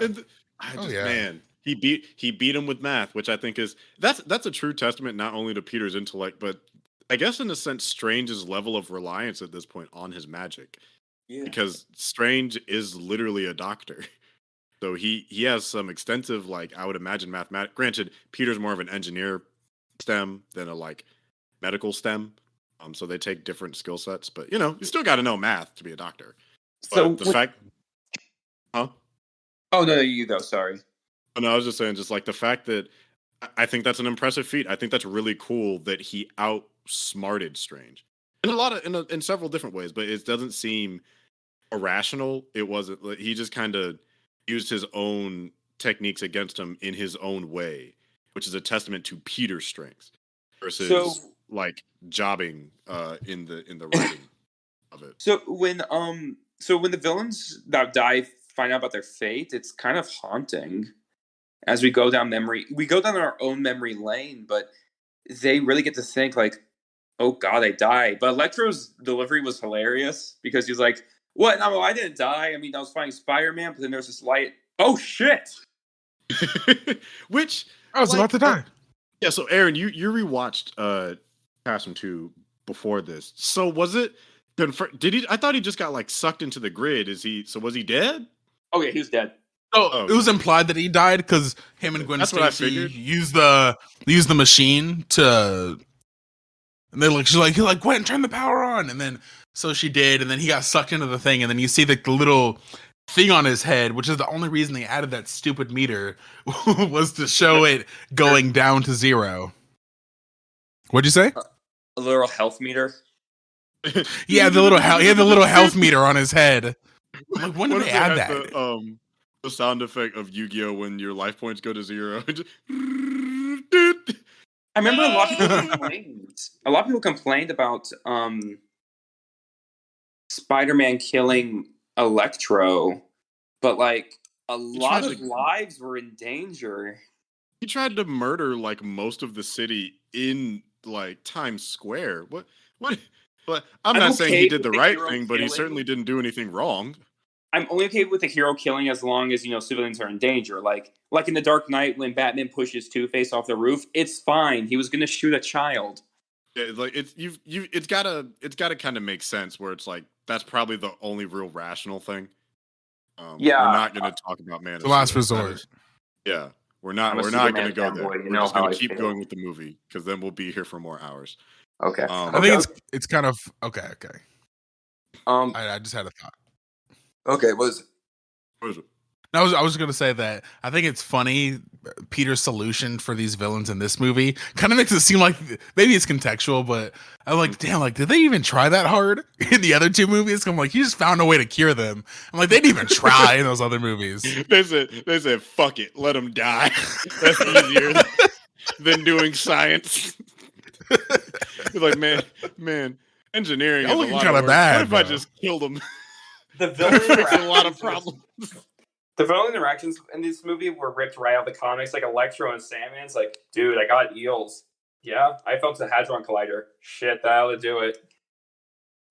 Man, he beat him with math, which I think that's a true testament not only to Peter's intellect, but I guess in a sense Strange's level of reliance at this point on his magic. Yeah. Because Strange is literally a doctor. So he has some extensive, like, I would imagine mathematics. Granted, Peter's more of an engineer STEM than a medical STEM. So they take different skill sets, but you still got to know math to be a doctor. So Oh no, you go. Sorry. Oh, no, I was just saying, just like the fact that I think that's an impressive feat. I think that's really cool that he outsmarted Strange in several different ways, but it doesn't seem irrational. It wasn't. He just kind of used his own techniques against him in his own way, which is a testament to Peter's strengths versus jobbing in the writing of it. So when the villains that die find out about their fate, it's kind of haunting. As we go down our own memory lane, but they really get to think like, oh God, I died. But Electro's delivery was hilarious because he's like, what? No, I didn't die. I mean, I was fighting Spider-Man, but then there's this light. Oh shit! Which I was about to die. Yeah. So Aaron, you rewatched Castle 2 before this. So was it? Did he? I thought he just got sucked into the grid. Was he dead? Oh yeah, he was dead. Oh, it was implied that he died because him and Gwen Stacy used the machine to. And they're like, she's like, Gwen, turn the power on, and then so she did, and then he got sucked into the thing, and then you see the little thing on his head, which is the only reason they added that stupid meter was to show it going down to 0. What'd you say? A little health meter. Yeah, he had the little health meter on his head. Like, when did they add that? The sound effect of Yu-Gi-Oh when your life points go to 0. I remember a lot of people complained. A lot of people complained about Spider-Man killing Electro, but like a lot of lives were in danger. He tried to murder like most of the city in like Times Square. What? But I'm not saying he did the right thing, but he certainly didn't do anything wrong. I'm only okay with the hero killing as long as civilians are in danger. Like in the Dark Knight when Batman pushes Two-Face off the roof, it's fine. He was gonna shoot a child. Yeah, like it's gotta kind of make sense where it's like that's probably the only real rational thing. We're not gonna talk about Man. The last resort. Yeah, we're not gonna go there. We're just gonna keep going with the movie because then we'll be here for more hours. Okay. I think it's kind of okay. I just had a thought. Okay, what is it? I was going to say that I think it's funny Peter's solution for these villains in this movie kind of makes it seem like maybe it's contextual, but I'm like, damn, like did they even try that hard in the other two movies? I'm like, he just found a way to cure them. I'm like, they didn't even try in those other movies. They said, fuck it, let them die. That's easier than doing science. It's like, man, engineering is a lot of work. Bad, what if I just killed them? The villain fixes a lot of problems. The villain interactions in this movie were ripped right out of the comics. Like Electro and Sandman's like, dude, I got eels. Yeah, I felt the Hadron Collider. Shit, that ought to do it.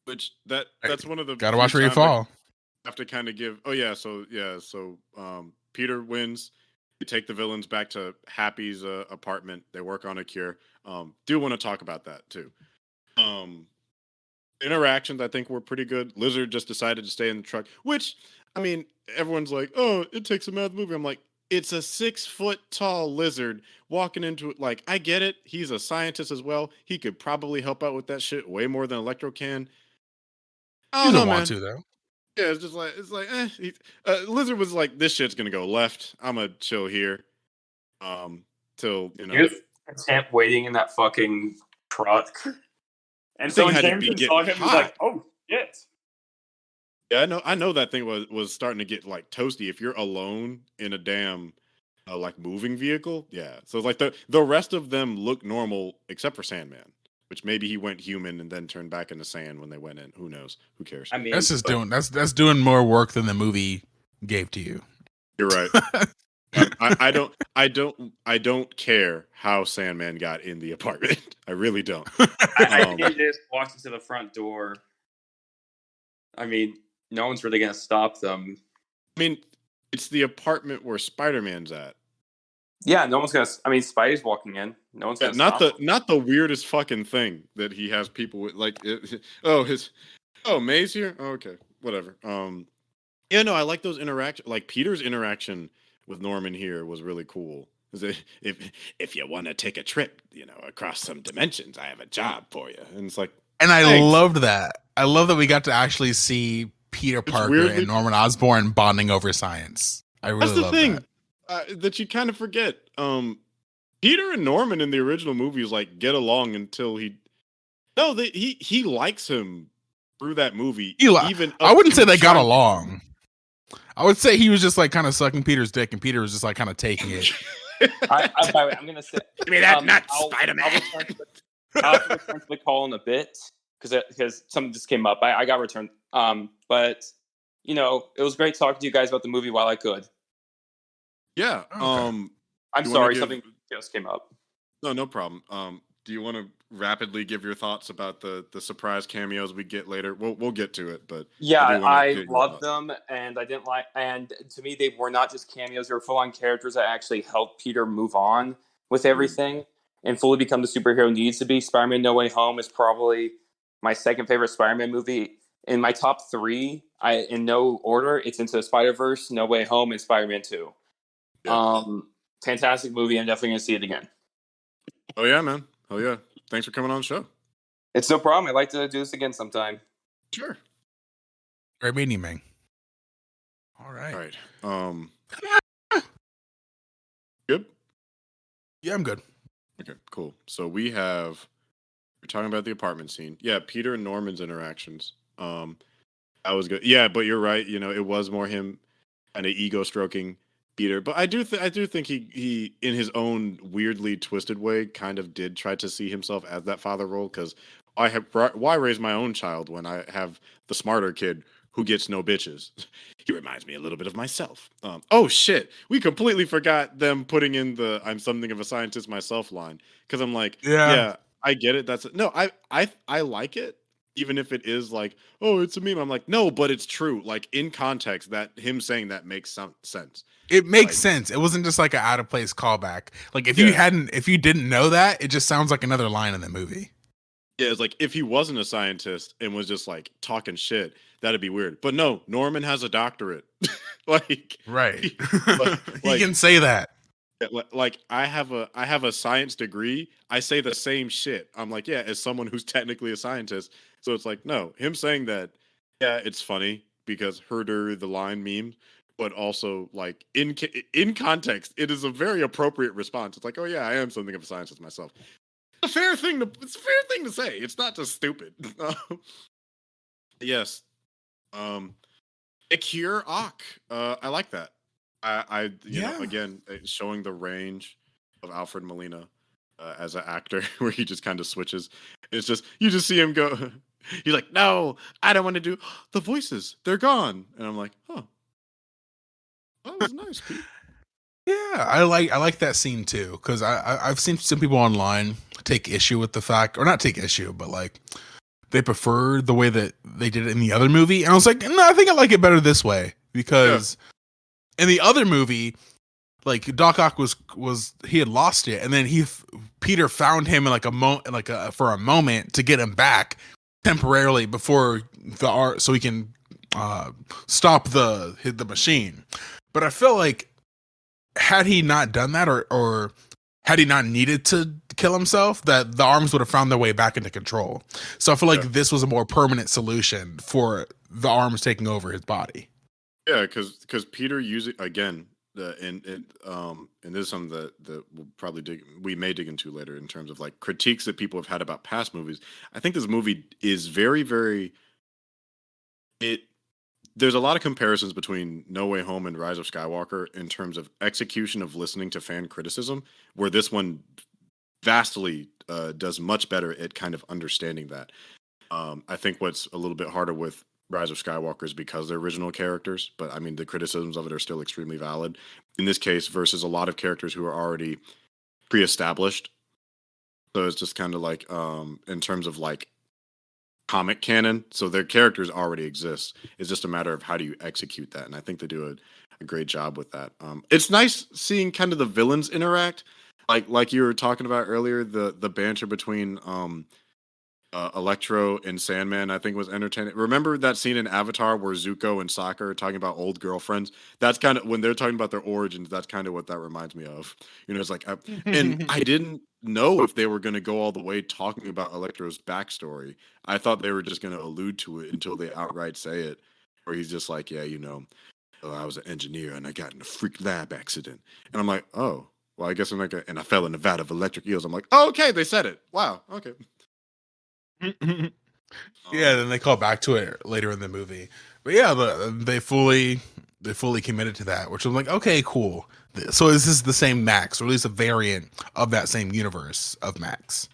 Which that's one of the gotta watch where you fall. Have to kind of give. So Peter wins. You take the villains back to Happy's apartment. They work on a cure. Do want to talk about that too. Interactions I think were pretty good. Lizard just decided to stay in the truck, which I mean, everyone's like, oh, it takes him out of the movie. I'm like, it's a 6-foot tall lizard walking into it. Like, I get it. He's a scientist as well. He could probably help out with that shit way more than Electro can. I don't want to though. Yeah, it's like Lizard was like, this shit's gonna go left. I'm gonna chill here. Till Temp waiting in that fucking truck. And so when Jameson saw him, he was like, oh shit. Yeah, I know that thing was starting to get like toasty. If you're alone in a damn like moving vehicle, yeah. So it's like the rest of them look normal except for Sandman, which maybe he went human and then turned back into sand when they went in. Who knows? Who cares? I mean, that's doing more work than the movie gave to you. You're right. I don't care how Sandman got in the apartment. I really don't. I just walked into the front door. I mean, no one's really gonna stop them. I mean, it's the apartment where Spider-Man's at. Yeah, no one's gonna. I mean, Spidey's walking in. No one's gonna. Not the weirdest fucking thing that he has people with. Like, May's here. Oh, okay, whatever. Yeah, no, I like those interactions. Like Peter's interaction with Norman here was really cool. If you want to take a trip, across some dimensions, I have a job for you. And it's like, and I loved that. I love that we got to actually see Peter Parker and Norman Osborn bonding over science. I really love that. That's the thing that you kind of forget. Peter and Norman in the original movies like get along until he likes him through that movie. I wouldn't say they got along. I would say he was just like kind of sucking Peter's dick, and Peter was just like kind of taking it. I'm gonna say, give me that nut, Spider-Man. I'll return to the call in a bit because something just came up. I got returned. But it was great talking to you guys about the movie while I could. Yeah. Okay. I'm sorry, something just came up. No problem. Do you want to rapidly give your thoughts about the surprise cameos we get later? We'll get to it, but yeah, I loved them, and I didn't like. And to me, they were not just cameos; they were full-on characters that actually helped Peter move on with everything and fully become the superhero he needs to be. Spider-Man: No Way Home is probably my second favorite Spider-Man movie. In my top 3, in no order, it's Into the Spider-Verse, No Way Home, and Spider-Man 2. Yeah. Fantastic movie. I'm definitely gonna see it again. Oh yeah, man. Oh yeah. Thanks for coming on the show. It's no problem. I'd like to do this again sometime. Sure. Great meeting you, man. All right. Good? Yeah, I'm good. Okay, cool. So we're talking about the apartment scene. Yeah, Peter and Norman's interactions. That was good. Yeah, but you're right. It was more him kind of ego stroking Peter, but I do think he in his own weirdly twisted way kind of did try to see himself as that father role, because why raise my own child when I have the smarter kid who gets no bitches? He reminds me a little bit of myself. Oh shit, we completely forgot them putting in the "I'm something of a scientist myself" line, because I'm like, Yeah. yeah, I get it. No, I like it, even if it is like, oh, it's a meme. I'm like, no, but it's true. Like in context, that him saying that makes some sense. It makes Like, sense. It wasn't just like an out of place callback. Like yeah, if you didn't know that, it just sounds like another line in the movie. yeah. It's like if he wasn't a scientist and was just like talking shit, that'd be weird. But no, Norman has a doctorate. like, Right. he, like, He like can say that. like I have a science degree. I say the same shit. I'm like, yeah, as someone who's technically a scientist. So it's like, no, him saying that, yeah, it's funny because herder the line meme, but also like in context, it is a very appropriate response. It's like, oh yeah, I am something of a scientist myself. It's a fair thing to say. It's not just stupid. Yes. Um Akir Ak. I like that. Yeah. Again, showing the range of Alfred Molina as an actor, where he just kind of switches. It's just you just see him go. He's like, no, I don't want to do the voices. They're gone, and I'm like, oh, that was nice, Pete. Yeah, I like that scene too, because I've seen some people online take issue with the fact, or not take issue, but like they prefer the way that they did it in the other movie, and I was like, no, I think I like it better this way, because in the other movie, like Doc Ock was he had lost it, and then Peter found him in like for a moment to get him back temporarily before the art, so he can stop the machine. But I feel like had he not done that, or had he not needed to kill himself, that the arms would have found their way back into control. So I feel like this was a more permanent solution for the arms taking over his body. Yeah, because Peter using again, and this is something that we may dig into later in terms of like critiques that people have had about past movies. I think this movie is very, very it. There's a lot of comparisons between No Way Home and Rise of Skywalker in terms of execution of listening to fan criticism, where this one vastly does much better at kind of understanding that. I think what's a little bit harder with Rise of Skywalker is because they're original characters, but I mean the criticisms of it are still extremely valid in this case versus a lot of characters who are already pre-established. So it's just kind of like in terms of like comic canon, so their characters already exist. It's just a matter of how do you execute that, and I think they do a great job with that. It's nice seeing kind of the villains interact, like you were talking about earlier, the banter between Electro and Sandman, I think, was entertaining. Remember that scene in Avatar where Zuko and Sokka are talking about old girlfriends? That's kind of when they're talking about their origins. That's kind of what that reminds me of. It's like, and I didn't know if they were going to go all the way talking about Electro's backstory. I thought they were just going to allude to it until they outright say it, where he's just like, yeah, I was an engineer and I got in a freak lab accident, and I'm like, oh, well, I guess I'm like, and I fell in a vat of electric eels. I'm like, oh, okay, they said it. Wow, okay. Yeah, then they call back to it later in the movie. But yeah, they fully committed to that, which I'm like, okay, cool. So this is the same Max, or at least a variant of that same universe of Max.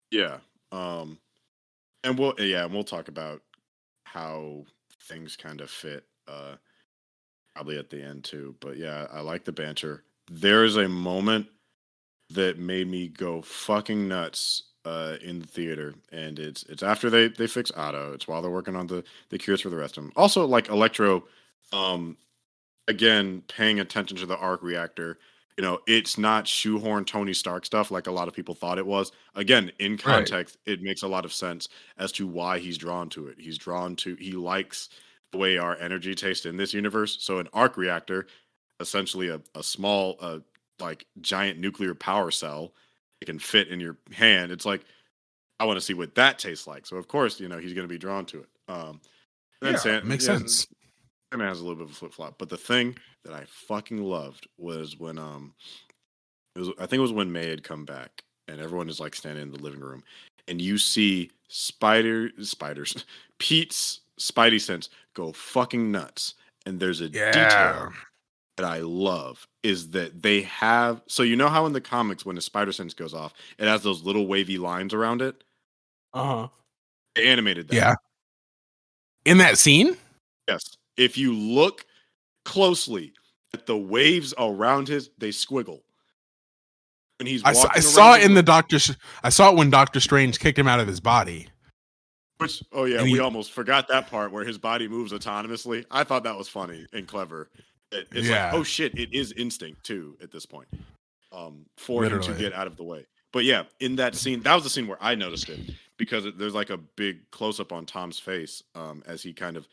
Yeah. And we'll talk about how things kind of fit probably at the end too. But yeah, I like the banter. There's a moment that made me go fucking nuts in the theater, and it's after they fix Otto. It's while they're working on the cures for the rest of them. Also, like Electro, um, again paying attention to the arc reactor. It's not shoehorn Tony Stark stuff like a lot of people thought it was. Again, in context, it makes a lot of sense as to why he's drawn to it. He likes the way our energy tastes in this universe. So an arc reactor, essentially a small like giant nuclear power cell, it can fit in your hand. It's like, I want to see what that tastes like. So of course, he's going to be drawn to it. Makes sense. Sandman has a little bit of a flip flop, but the thing that I fucking loved was when I think it was when May had come back and everyone is like standing in the living room and you see spiders Pete's spidey sense go fucking nuts, and there's a detail that I love is that they have, so you know how in the comics when the spider sense goes off, it has those little wavy lines around it. Uh-huh. They animated that. Yeah. In that scene? Yes. If you look closely at the waves around they squiggle. When he's I walking saw around it in the I saw it when Doctor Strange kicked him out of his body. which, oh yeah, And we he, almost forgot that part where his body moves autonomously. I thought that was funny and clever. It's like, yeah, oh shit, it is instinct too at this point. For him to literally. get out of the way. But yeah, in that scene, that was the scene where I noticed it because there's like a big close up on Tom's face as he kind of,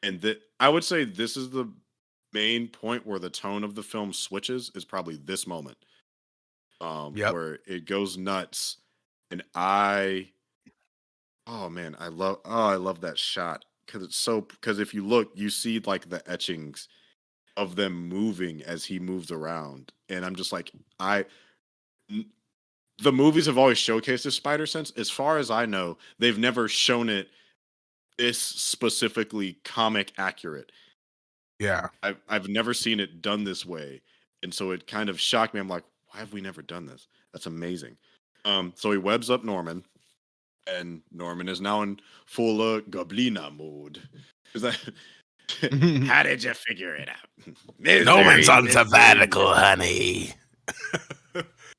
and I would say this is the main point where the tone of the film switches is probably this moment, Yep. where it goes nuts, and oh man, I love that shot because if you look, you see like the etchings of them moving as he moves around, and I'm just like the movies have always showcased this spider sense. As far as I know, they've never shown it this specifically comic accurate. Yeah. I've never seen it done this way, and so it kind of shocked me. I'm like, why have we never done this? That's amazing. So he webs up Norman, and Norman is now in full Goblina mode. Is that? How did you figure it out? Norman's on Misery. sabbatical, honey.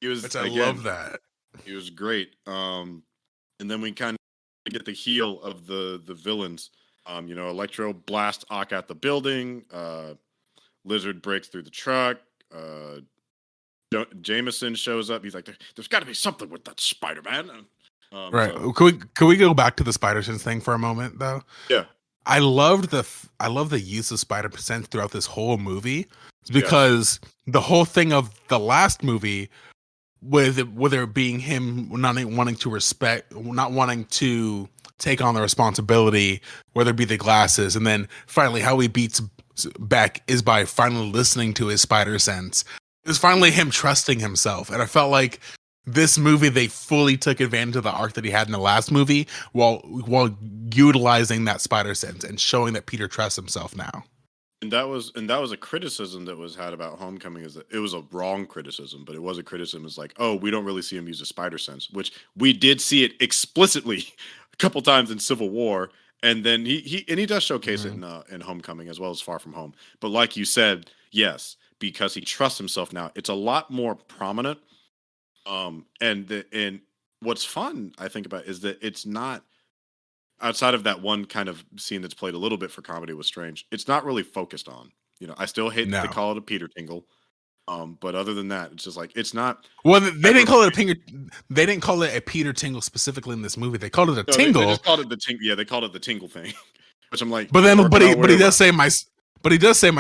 He was. Which I again, love that. He was great. And then we kind of get the heel of the villains. Electro blasts Ock out the building. Lizard breaks through the truck. Jameson shows up. He's like, "There's got to be something with that Spider-Man." Right. So, Could we go back to the spider sense thing for a moment though? yeah. I love the use of spider sense throughout this whole movie. It's because the whole thing of the last movie with whether it being him not wanting to take on the responsibility, whether it be the glasses, and then finally how he beats back is by finally listening to his spider sense. It's finally him trusting himself, and I felt like this movie they fully took advantage of the arc that he had in the last movie while utilizing that spider sense and showing that Peter trusts himself now. And that was a criticism that was had about Homecoming, is that it was a wrong criticism, but it was a criticism. It's like, oh, we don't really see him use a spider sense, which we did see it explicitly a couple times in Civil War, and then he does showcase it in Homecoming as well as Far From Home. But like you said, yes, because he trusts himself now, it's a lot more prominent. And what's fun I think about is that it's not, outside of that one kind of scene that's played a little bit for comedy with Strange, it's not really focused on. I still hate No. they call it a Peter tingle. But other than that, it's just like it's not. Well, they didn't call it a Peter. They didn't call it a Peter tingle specifically in this movie. They called it a tingle. They just called it the tingle. Yeah, they called it the tingle thing. Which I'm like, but he does say my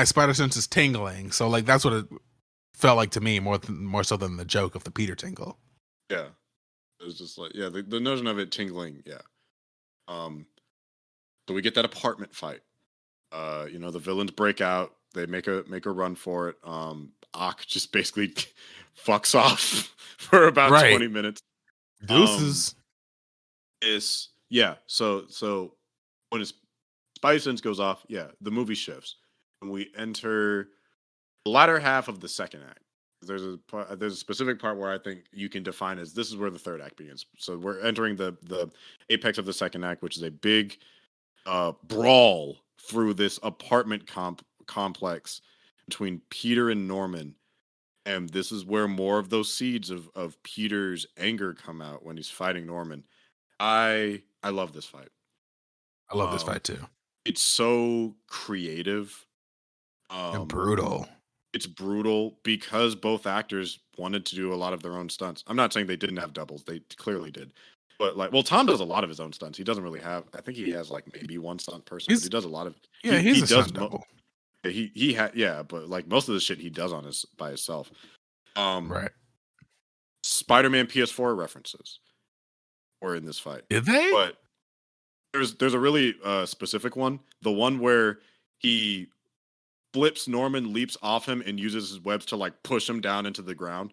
spider sense is tingling. So like that's what it felt like to me more so than the joke of the Peter tingle. Yeah, it was just like the notion of it tingling. Yeah. So we get that apartment fight. The villains break out. They make a run for it. Ock just basically fucks off for about 20 minutes. Deuces. So when his spidey sense goes off, the movie shifts, and we enter the latter half of the second act. There's a specific part where I think you can define as this is where the third act begins. So we're entering the apex of the second act, which is a big brawl through this apartment complex between Peter and Norman. And this is where more of those seeds of Peter's anger come out when he's fighting Norman. I love this fight. I love this fight too. It's so creative. And brutal. It's brutal because both actors wanted to do a lot of their own stunts. I'm not saying they didn't have doubles. They clearly did. But Tom does a lot of his own stunts. He doesn't really have, I think he has like maybe one stunt person, but he does a lot of. Yeah, he's a stunt double. But like most of the shit he does on by himself. Right. Spider-Man PS4 references were in this fight. Did they? But there's a really specific one. The one where he flips Norman, leaps off him, and uses his webs to like push him down into the ground.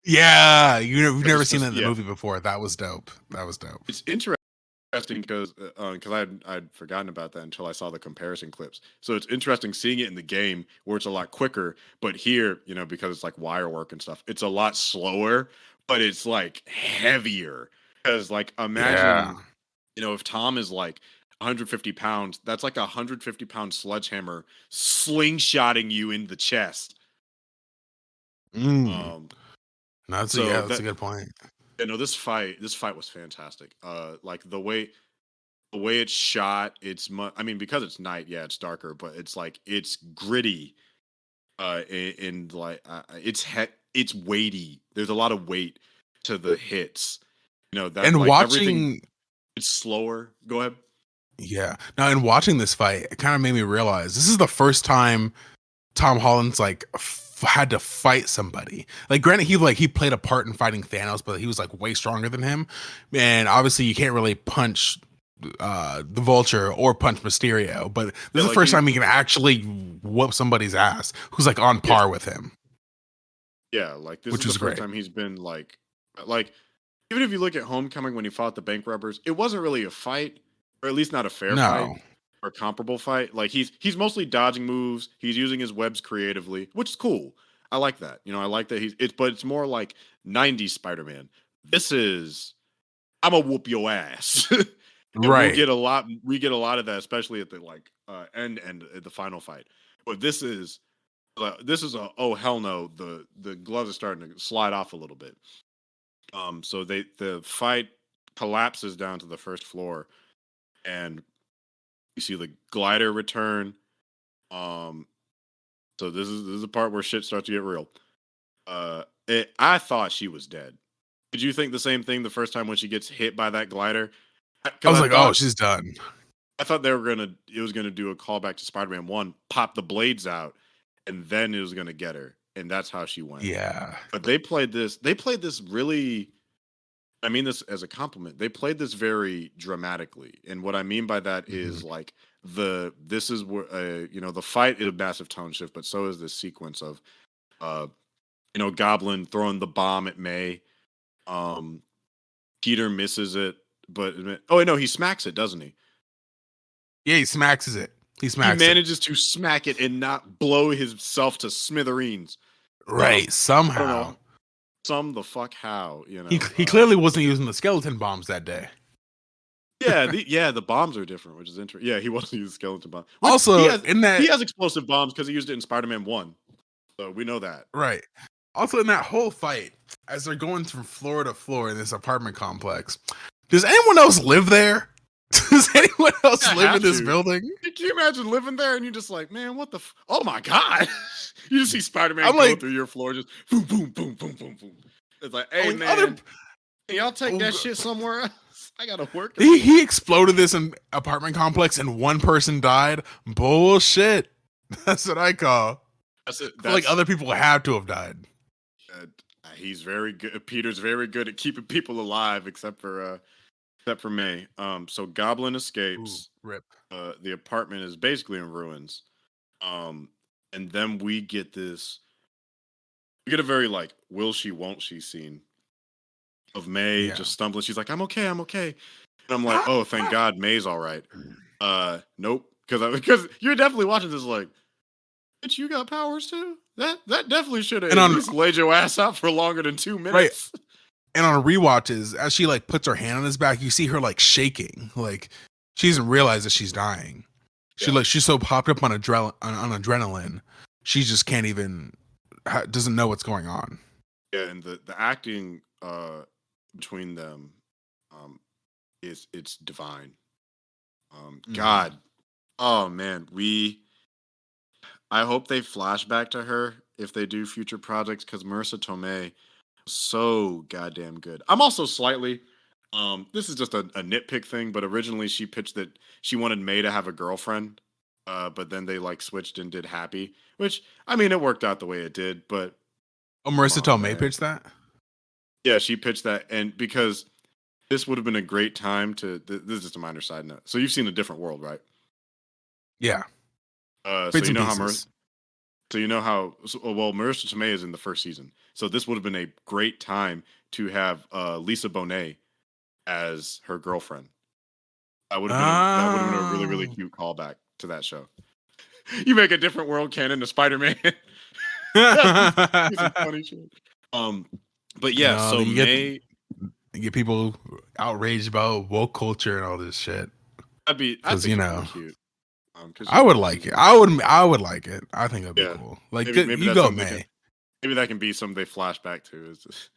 Yeah, you've never seen that in the movie before. That was dope. It's interesting interesting because I'd forgotten about that until I saw the comparison clips. So it's interesting seeing it in the game where it's a lot quicker, but here, because it's like wire work and stuff, it's a lot slower, but it's like heavier. Because like Yeah. imagine, if Tom is like 150 pounds, that's like a 150-pound sledgehammer slingshotting you in the chest. Mm. Um, That's so that's a good point. this fight was fantastic. Like the way it's shot, I mean, because it's night, yeah, it's darker, but it's like it's gritty, and like it's weighty. There's a lot of weight to the hits. That And like everything. watching, It's slower. Go ahead. yeah, now in watching this fight, it kind of made me realize this is the first time Tom Holland's like had to fight somebody. Like, granted, he played a part in fighting Thanos, but he was like way stronger than him. And obviously, you can't really punch the Vulture or punch Mysterio. But this is the like first time he can actually whoop somebody's ass who's like on par with him, Yeah, like this which is the was first great. time he's been like even if you look at Homecoming when he fought the bank robbers, it wasn't really a fight, or at least not a fair fight No, or a comparable fight. Like he's mostly dodging moves, he's using his webs creatively, which is cool. I like that. I like that but it's more like 90s Spider-Man. This is I'm a whoop your ass. And right. we get a lot of that, especially at the like end at the final fight. But this is a oh hell no, the gloves are starting to slide off a little bit. So the fight collapses down to the first floor, and you see the glider return. Um, so this is the part where shit starts to get real. I thought she was dead. Did you think the same thing the first time when she gets hit by that glider? I Because was I like, oh, thought she's done. it was gonna do a callback to Spider-Man 1, pop the blades out, and then it was gonna get her, and that's how she went. Yeah. But they played this really, I mean this as a compliment. They played this very dramatically. And what I mean by that is like this is where the fight is a massive tone shift, but so is this sequence of uh Goblin throwing the bomb at May. Um Peter misses it, but oh wait, no, he smacks it, doesn't he? Yeah, he smacks it. He He smacks it. manages to smack it and not blow himself to smithereens. Right. I don't Somehow. know. Some the fuck how, He clearly wasn't using the skeleton bombs that day. the bombs are different, which is interesting. Yeah, he wasn't using skeleton bomb. Which Also, in that he has explosive bombs because he used it in Spider-Man 1. So we know that. right. Also, in that whole fight, as they're going from floor to floor in this apartment complex, does anyone else live there? Does anyone else I live have in this to. building? Can you imagine living there and you're just like, man, what the oh my god. You just see Spider-Man I'm go like, through your floor, just boom, boom, boom, boom, boom, boom. It's like, hey like man, can y'all take that shit somewhere else? I gotta work. He exploded this apartment complex and one person died. Bullshit. That's what I call. That's it. I feel like other people have to have died. He's very good. Peter's very good at keeping people alive, except for May. So Goblin escapes. Ooh, rip. The apartment is basically in ruins. And then we get a very like will she won't she scene of May just stumbling. She's like, I'm okay. And I'm like, oh, thank God May's all right. Nope. Because you're definitely watching this like, bitch, you got powers too? That definitely should have at least laid your ass out for longer than 2 minutes. Right. And on rewatches, as she like puts her hand on his back, you see her like shaking. Like she doesn't realize that she's dying. She's so popped up on adrenaline, she just can't even doesn't know what's going on. Yeah, and the acting between them it's divine. God. Oh man, I hope they flash back to her if they do future projects, because Marissa Tomei was so goddamn good. I'm also slightly this is just a nitpick thing, but originally she pitched that she wanted May to have a girlfriend, but then they like switched and did Happy, which I mean it worked out the way it did, but Marissa Tomei pitched that? Yeah, she pitched that, and because this would have been a great time to. This is just a minor side note. So you've seen A Different World, right? Yeah. So you know well, Marissa Tomei is in the first season, so this would have been a great time to have Lisa Bonet as her girlfriend. That would have been a really, really cute callback to that show. You make a different world canon to Spider-Man. Some funny shit. But yeah, so you get people outraged about woke culture and all this shit. I think it'd be cute. I would like it. I would like it. I think it'd be cool. Like maybe you go, May. Maybe that can be something they flash back to. Is just,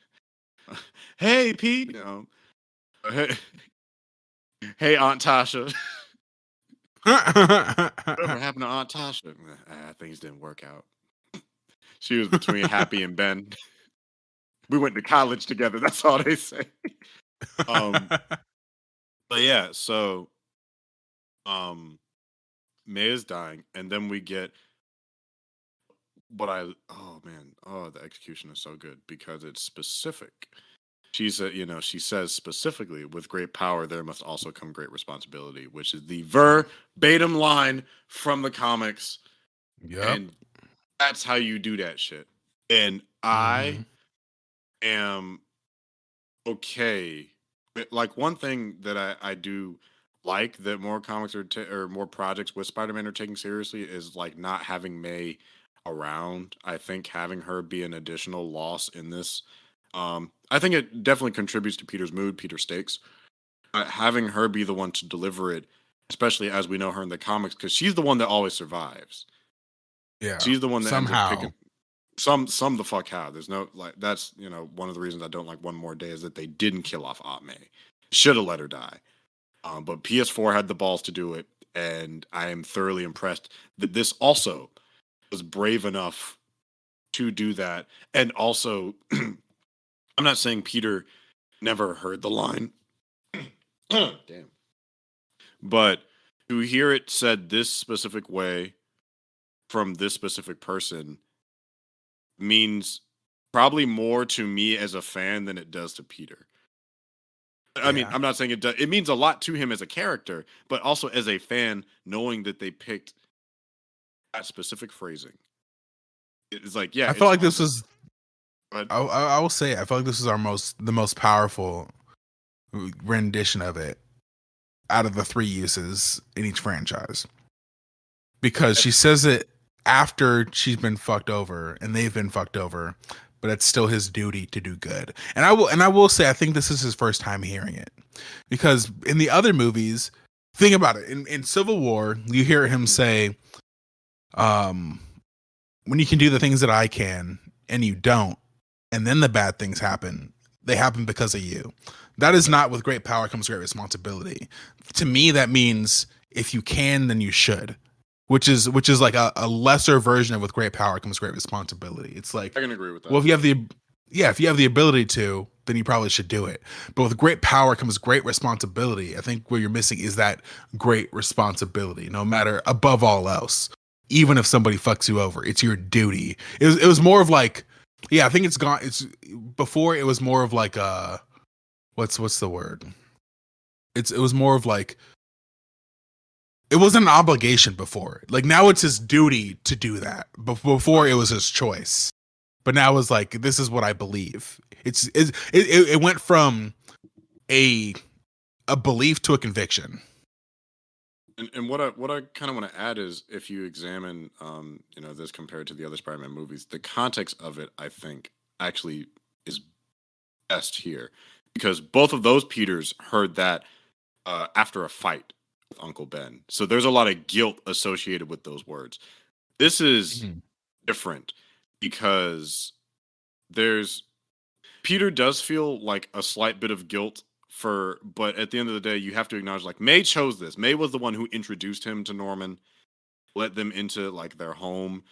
hey, Pete. Hey, Aunt Tasha. Whatever happened to Aunt Tasha? Things didn't work out. She was between Happy and Ben. We went to college together. That's all they say. But yeah, so May is dying, and then we get the execution is so good because it's specific. She says specifically, with great power, there must also come great responsibility, which is the verbatim line from the comics. Yeah. And that's how you do that shit. And I am okay. Like, one thing that I do like that more comics or more projects with Spider-Man are taking seriously is like not having May around. I think having her be an additional loss in this, I think it definitely contributes to Peter's mood, Peter's stakes. Having her be the one to deliver it, especially as we know her in the comics, because she's the one that always survives. Yeah, she's the one that somehow ends up picking some the fuck how. There's no like that's one of the reasons I don't like One More Day is that they didn't kill off Aunt May. Should have let her die. But PS4 had the balls to do it, and I am thoroughly impressed that this also was brave enough to do that. And also, I'm not saying Peter never heard the line. Damn. But to hear it said this specific way from this specific person means probably more to me as a fan than it does to Peter. I mean, I'm not saying it does. It means a lot to him as a character, but also as a fan, knowing that they picked that specific phrasing. It's like, yeah. I feel like this was. I will say, I feel like this is the most powerful rendition of it out of the 3 uses in each franchise, because she says it after she's been fucked over and they've been fucked over, but it's still his duty to do good. And I will say, I think this is his first time hearing it, because in the other movies, think about it. In Civil War, you hear him say, when you can do the things that I can and you don't, and then the bad things happen, they happen because of you. That is not with great power comes great responsibility. To me, that means if you can, then you should. Which is like a lesser version of with great power comes great responsibility. It's like, I can agree with that. Well, if you have the ability to, then you probably should do it. But with great power comes great responsibility. I think where you're missing is that great responsibility. No matter, above all else, even if somebody fucks you over, it's your duty. It was more of like, I think it's gone. It's before it was more of like what's the word? It was more of like, it wasn't an obligation before. Like, now it's his duty to do that. Before it was his choice. But now it's like, this is what I believe. It went from a belief to a conviction. And what I kind of want to add is, if you examine this compared to the other Spider-Man movies, the context of it, I think, actually is best here, because both of those Peters heard that after a fight with Uncle Ben. So there's a lot of guilt associated with those words. This is different because Peter does feel like a slight bit of guilt but at the end of the day, you have to acknowledge, like, May chose this. May was the one who introduced him to Norman, let them into like their home,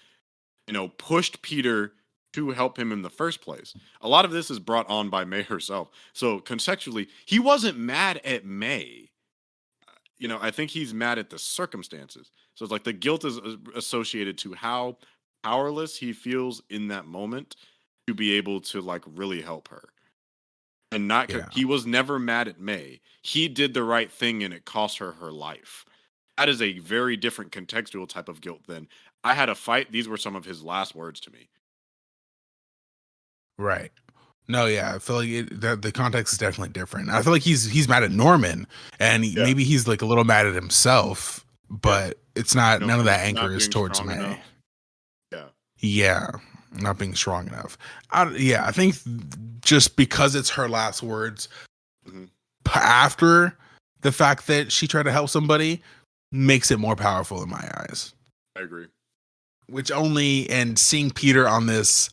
pushed Peter to help him in the first place. A lot of this is brought on by May herself. So contextually, he wasn't mad at May. I think he's mad at the circumstances. So it's like the guilt is associated to how powerless he feels in that moment to be able to like really help her. And he was never mad at May. He did the right thing and it cost her her life. That is a very different contextual type of guilt than, I had a fight. These were some of his last words to me. Right. No, yeah, I feel like the context is definitely different. I feel like he's mad at Norman, and Yeah. maybe he's like a little mad at himself, but it's not. None of for that not anchor is being towards strong May. enough. Yeah. Yeah, not being strong enough. I think just because it's her last words Mhm. after the fact that she tried to help somebody makes it more powerful in my eyes. I agree. Which only and seeing Peter on this,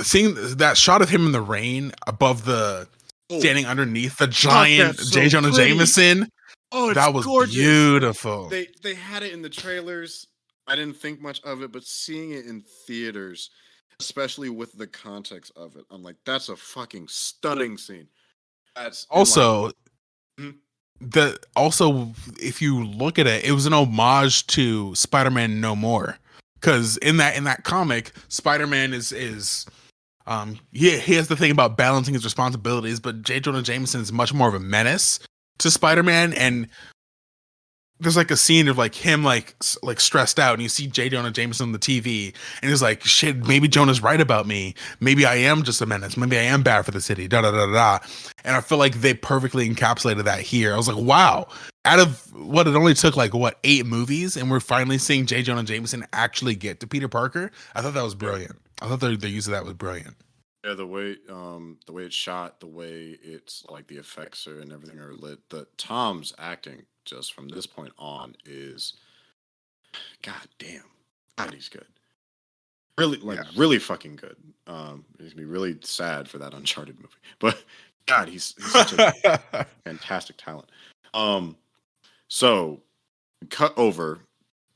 seeing that shot of him in the rain above the standing underneath the giant that's J. so Jonah pretty. Jameson, Oh, it's that was gorgeous. beautiful. They had it in the trailers. I didn't think much of it, but seeing it in theaters, especially with the context of it, I'm like, that's a fucking stunning scene. That's and like, Also, Mhm. also if you look at it, it was an homage to Spider-Man No More, because in that comic, Spider-Man is he has the thing about balancing his responsibilities, but J. Jonah Jameson is much more of a menace to Spider-Man. And there's like a scene of like him like stressed out, and you see J. Jonah Jameson on the TV, and he's like, shit, maybe Jonah's right about me. Maybe I am just a menace. Maybe I am bad for the city. Da da da da. And I feel like they perfectly encapsulated that here. I was like, wow. Out of what, it only took like 8 movies, and we're finally seeing J. Jonah Jameson actually get to Peter Parker. I thought that was brilliant. I thought their use of that was brilliant. Yeah, the way it's shot, the way it's like the effects are and everything are lit. The Tom's acting just from this point on is, god damn, god, he's good. Really, really fucking good. It's gonna be really sad for that Uncharted movie, but God, he's such a fantastic talent. So cut over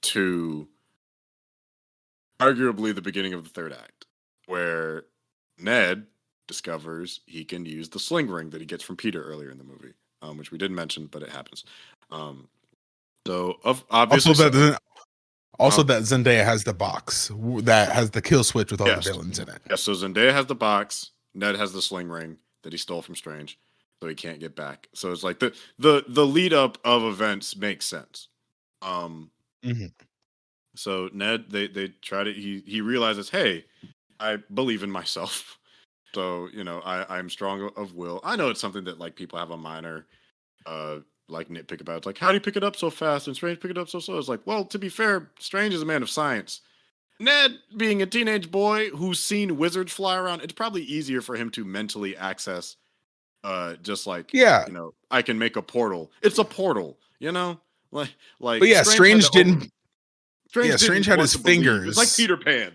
to arguably the beginning of the third act, where Ned discovers he can use the sling ring that he gets from Peter earlier in the movie, which we didn't mention, but it happens. So obviously, also that Zendaya has the box that has the kill switch with all the villains in it. Yes, so Zendaya has the box. Ned has the sling ring that he stole from Strange, so he can't get back. So it's like the lead up of events makes sense. So Ned, they try to he realizes, hey, I believe in myself. So, I'm strong of will. I know it's something that like people have a minor like nitpick about. It's like, how do you pick it up so fast and Strange pick it up so slow? It's like, well, to be fair, Strange is a man of science. Ned, being a teenage boy who's seen wizards fly around, it's probably easier for him to mentally access just like, I can make a portal. It's a portal, Like but yeah, Strange didn't Strange had his fingers. It's like Peter Pan.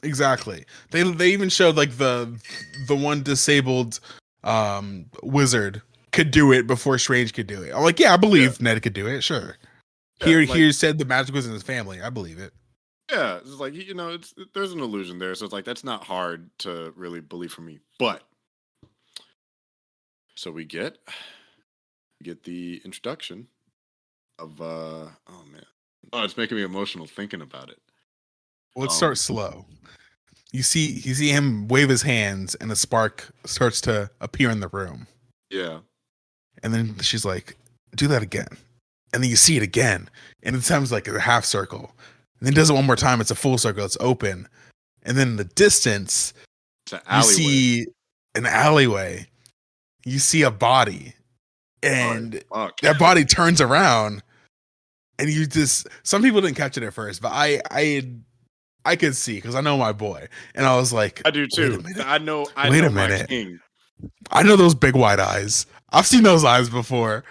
Exactly. They even showed like the one disabled wizard could do it before Strange could do it. I'm like, yeah, I believe Ned could do it. Sure. Here said the magic was in his family. I believe it. Yeah, it's like there's an illusion there, so it's like that's not hard to really believe for me. But so we get the introduction of oh man, it's making me emotional thinking about it. Let's start slow. You see him wave his hands, and a spark starts to appear in the room. Yeah, and then she's like, "Do that again," and then you see it again, and it sounds like a half circle. And then does it one more time. It's a full circle. It's open, and then in the distance, you see an alleyway. You see a body, and that body turns around, and you just. Some people didn't catch it at first, but I could see because I know my boy, and I was like, I do too. I know. Wait a minute. I know those big wide eyes. I've seen those eyes before.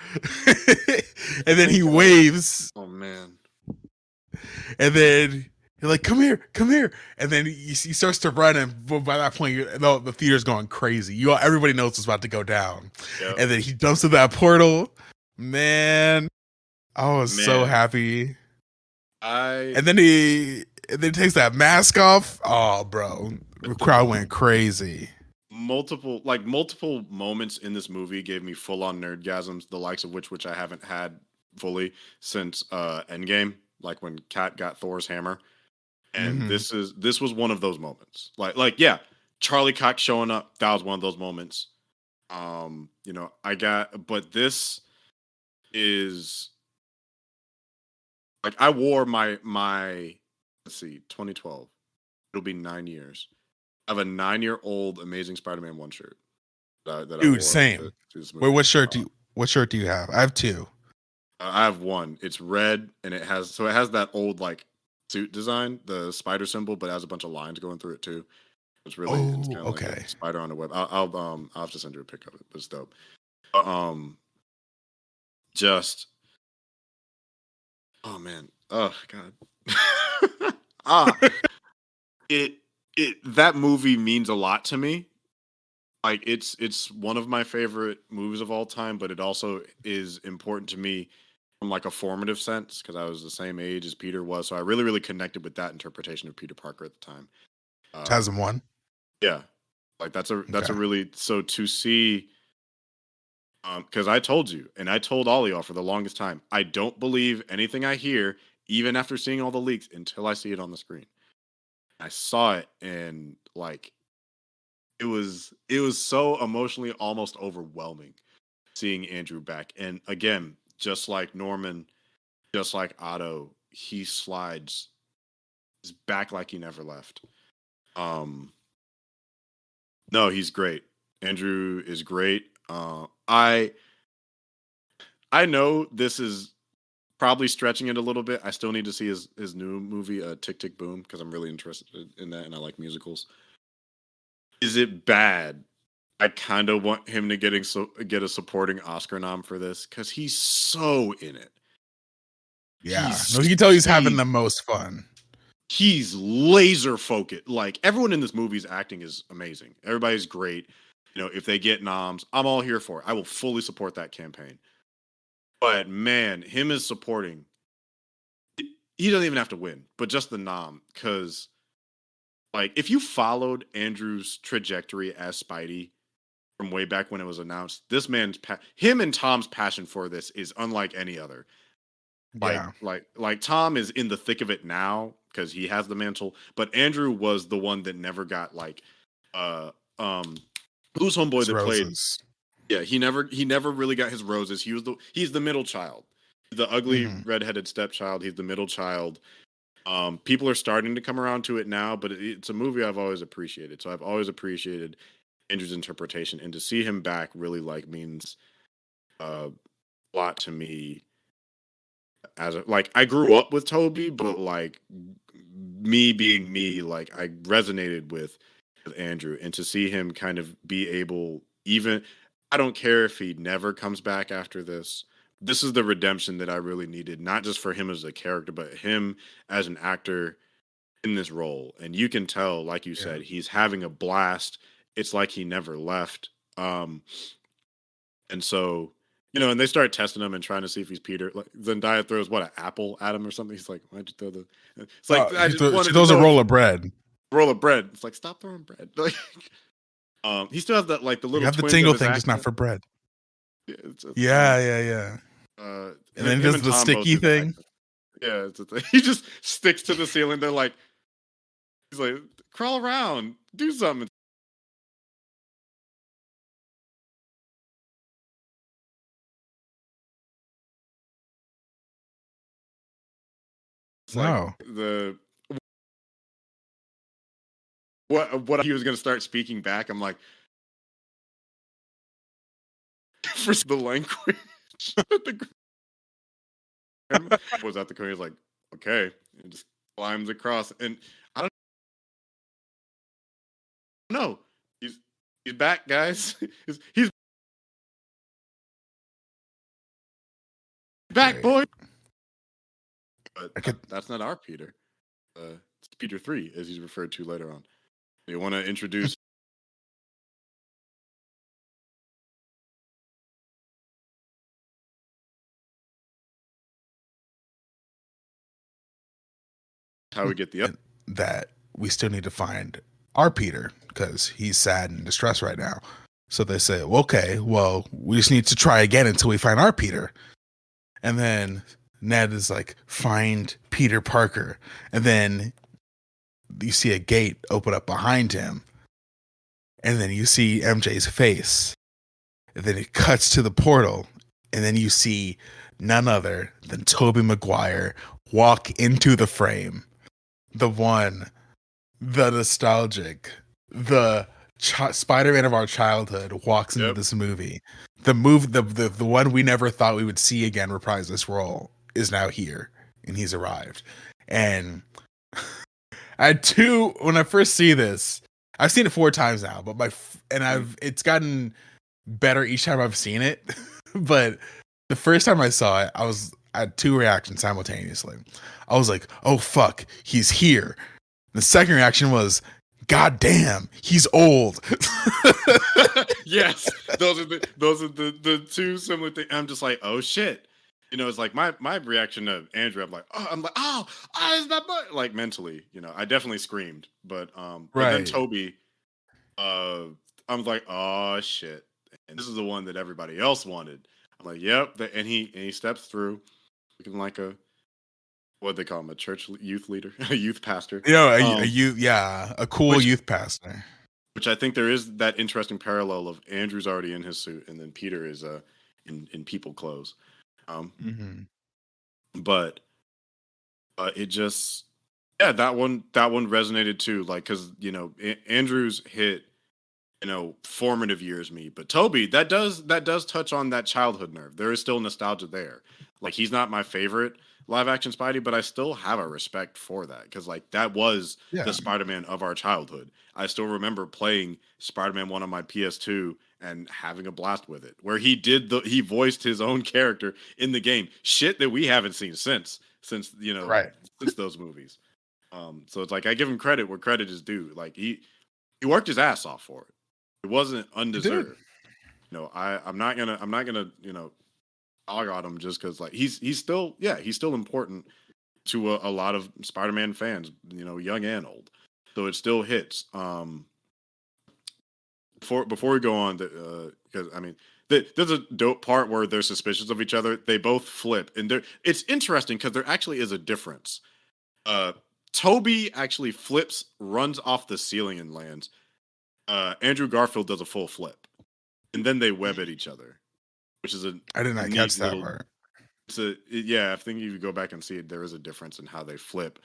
And then he waves. Oh man. And then you're like, come here. And then he starts to run, and by that point, the theater's going crazy. Everybody knows what's about to go down. Yep. And then he jumps to that portal. Man, I was so happy. And then he takes that mask off. Oh, bro, the crowd went crazy. Multiple moments in this movie gave me full on nerdgasms, the likes of which I haven't had fully since Endgame, like when Kat got Thor's hammer. And this was one of those moments. Like yeah, Charlie Cox showing up, that was one of those moments. But this is like I wore my let's see, 2012. It'll be 9 years. I have a 9-year-old Amazing Spider-Man 1 shirt that I Dude, wore same. to this Wait, movie. what shirt do you have? I have 2. I have one. It's red, and it has that old like suit design, the spider symbol, but it has a bunch of lines going through it too. It's Oh, kind of like okay. a spider on a web. I'll have to send you a pic of it, but it's dope. Just oh man, oh god, ah, it that movie means a lot to me. Like it's one of my favorite movies of all time, but it also is important to me from like a formative sense because I was the same age as Peter was, so I really connected with that interpretation of Peter Parker at the time. Uh, TASM 1. yeah, like that's a Okay. really so to see. Because I told you, and I told all y'all for the longest time, I don't believe anything I hear, even after seeing all the leaks, until I see it on the screen. I saw it, and like it was so emotionally almost overwhelming seeing Andrew back. And again, just like Norman, just like Otto, he slides his back like he never left. Um, no, he's great. Andrew is great. I know this is probably stretching it a little bit. I still need to see his new movie, Tick Tick Boom, because I'm really interested in that, and I like musicals. Is it bad? I kind of want him to get a supporting Oscar nom for this because he's so in it. Yeah. No, you can tell he's having the most fun. He's laser focused. Like everyone in this movie's acting is amazing. Everybody's great. You know, if they get noms, I'm all here for it. I will fully support that campaign. But man, him as supporting, he doesn't even have to win, but just the nom. Because, like, if you followed Andrew's trajectory as Spidey from way back when it was announced, this man's him and Tom's passion for this is unlike any other. Yeah. Like Tom is in the thick of it now because he has the mantle, but Andrew was the one that never got like, uh, um, who's homeboy His that played? roses. Yeah, he never really got his roses. He's the middle child, the ugly redheaded stepchild. He's the middle child. People are starting to come around to it now, but it's a movie I've always appreciated. So I've always appreciated Andrew's interpretation, and to see him back really like means a lot to me. As I grew up with Toby, but like me being me, like I resonated with Andrew, and to see him kind of be able, even I don't care if he never comes back after this. This is the redemption that I really needed, not just for him as a character, but him as an actor in this role. And you can tell, like you said, he's having a blast. It's like he never left. And so, and they start testing him and trying to see if he's Peter. Like Zendaya throws an apple at him or something. He's like, "Why'd you throw the?" It's like she throws a roll of bread. Roll of bread. It's like, stop throwing bread. Like, he still has that like the little. You have the tingle thing, just not for bread. Yeah. And then he does the sticky thing. Yeah, it's a thing. He just sticks to the ceiling. They're like, he's like, crawl around, do something. It's like what he was going to start speaking back. I'm like, for the language. Was at the corner. He's like, okay, and just climbs across, and I don't know. He's back, guys. He's back, boy. But that's not our Peter. It's Peter 3, as he's referred to later on. You want to introduce? How we get the that we still need to find our Peter because he's sad and distressed right now. So they say, well, okay, well, we just need to try again until we find our Peter. And then Ned is like, find Peter Parker. And then you see a gate open up behind him. And then you see MJ's face. And then it cuts to the portal. And then you see none other than Tobey Maguire walk into the frame. The nostalgic the Spider-Man of our childhood walks into this movie. The one we never thought we would see again reprise this role is now here, and he's arrived. And I had when I first see this, I've seen it 4 times now, but it's gotten better each time I've seen it. But the first time I saw it, I had 2 reactions simultaneously. I was like, "Oh fuck, he's here." The second reaction was, "God damn, he's old." Yes, those are the 2 similar things. I'm just like, "Oh shit." It's like my reaction to Andrew. I'm like, oh, is that like mentally? I definitely screamed, but then Toby, I'm like, "Oh shit," and this is the one that everybody else wanted. I'm like, "Yep," and he steps through, looking like what they call him, a church youth leader, a youth pastor. A cool youth pastor. Which I think there is that interesting parallel of Andrew's already in his suit, and then Peter is in people clothes. But it just that one resonated too, like because Andrew's hit formative years me, but Toby that does touch on that childhood nerve. There is still nostalgia there. Like he's not my favorite live action Spidey, but I still have a respect for that because like that was the Spider-Man of our childhood. I still remember playing Spider-Man 1 on my PS2 and having a blast with it, where he voiced his own character in the game. Shit that we haven't seen since since those movies. So it's like I give him credit where credit is due. Like he worked his ass off for it. It wasn't undeserved. I'm not gonna dog on him just because like he's still important to a lot of Spider-Man fans, young and old. So it still hits. Before we go on, because I mean, there's a dope part where they're suspicious of each other. They both flip, and it's interesting because there actually is a difference. Toby actually flips, runs off the ceiling and lands. Andrew Garfield does a full flip, and then they web at each other, which is I did not catch that part. I think if you go back and see it, there is a difference in how they flip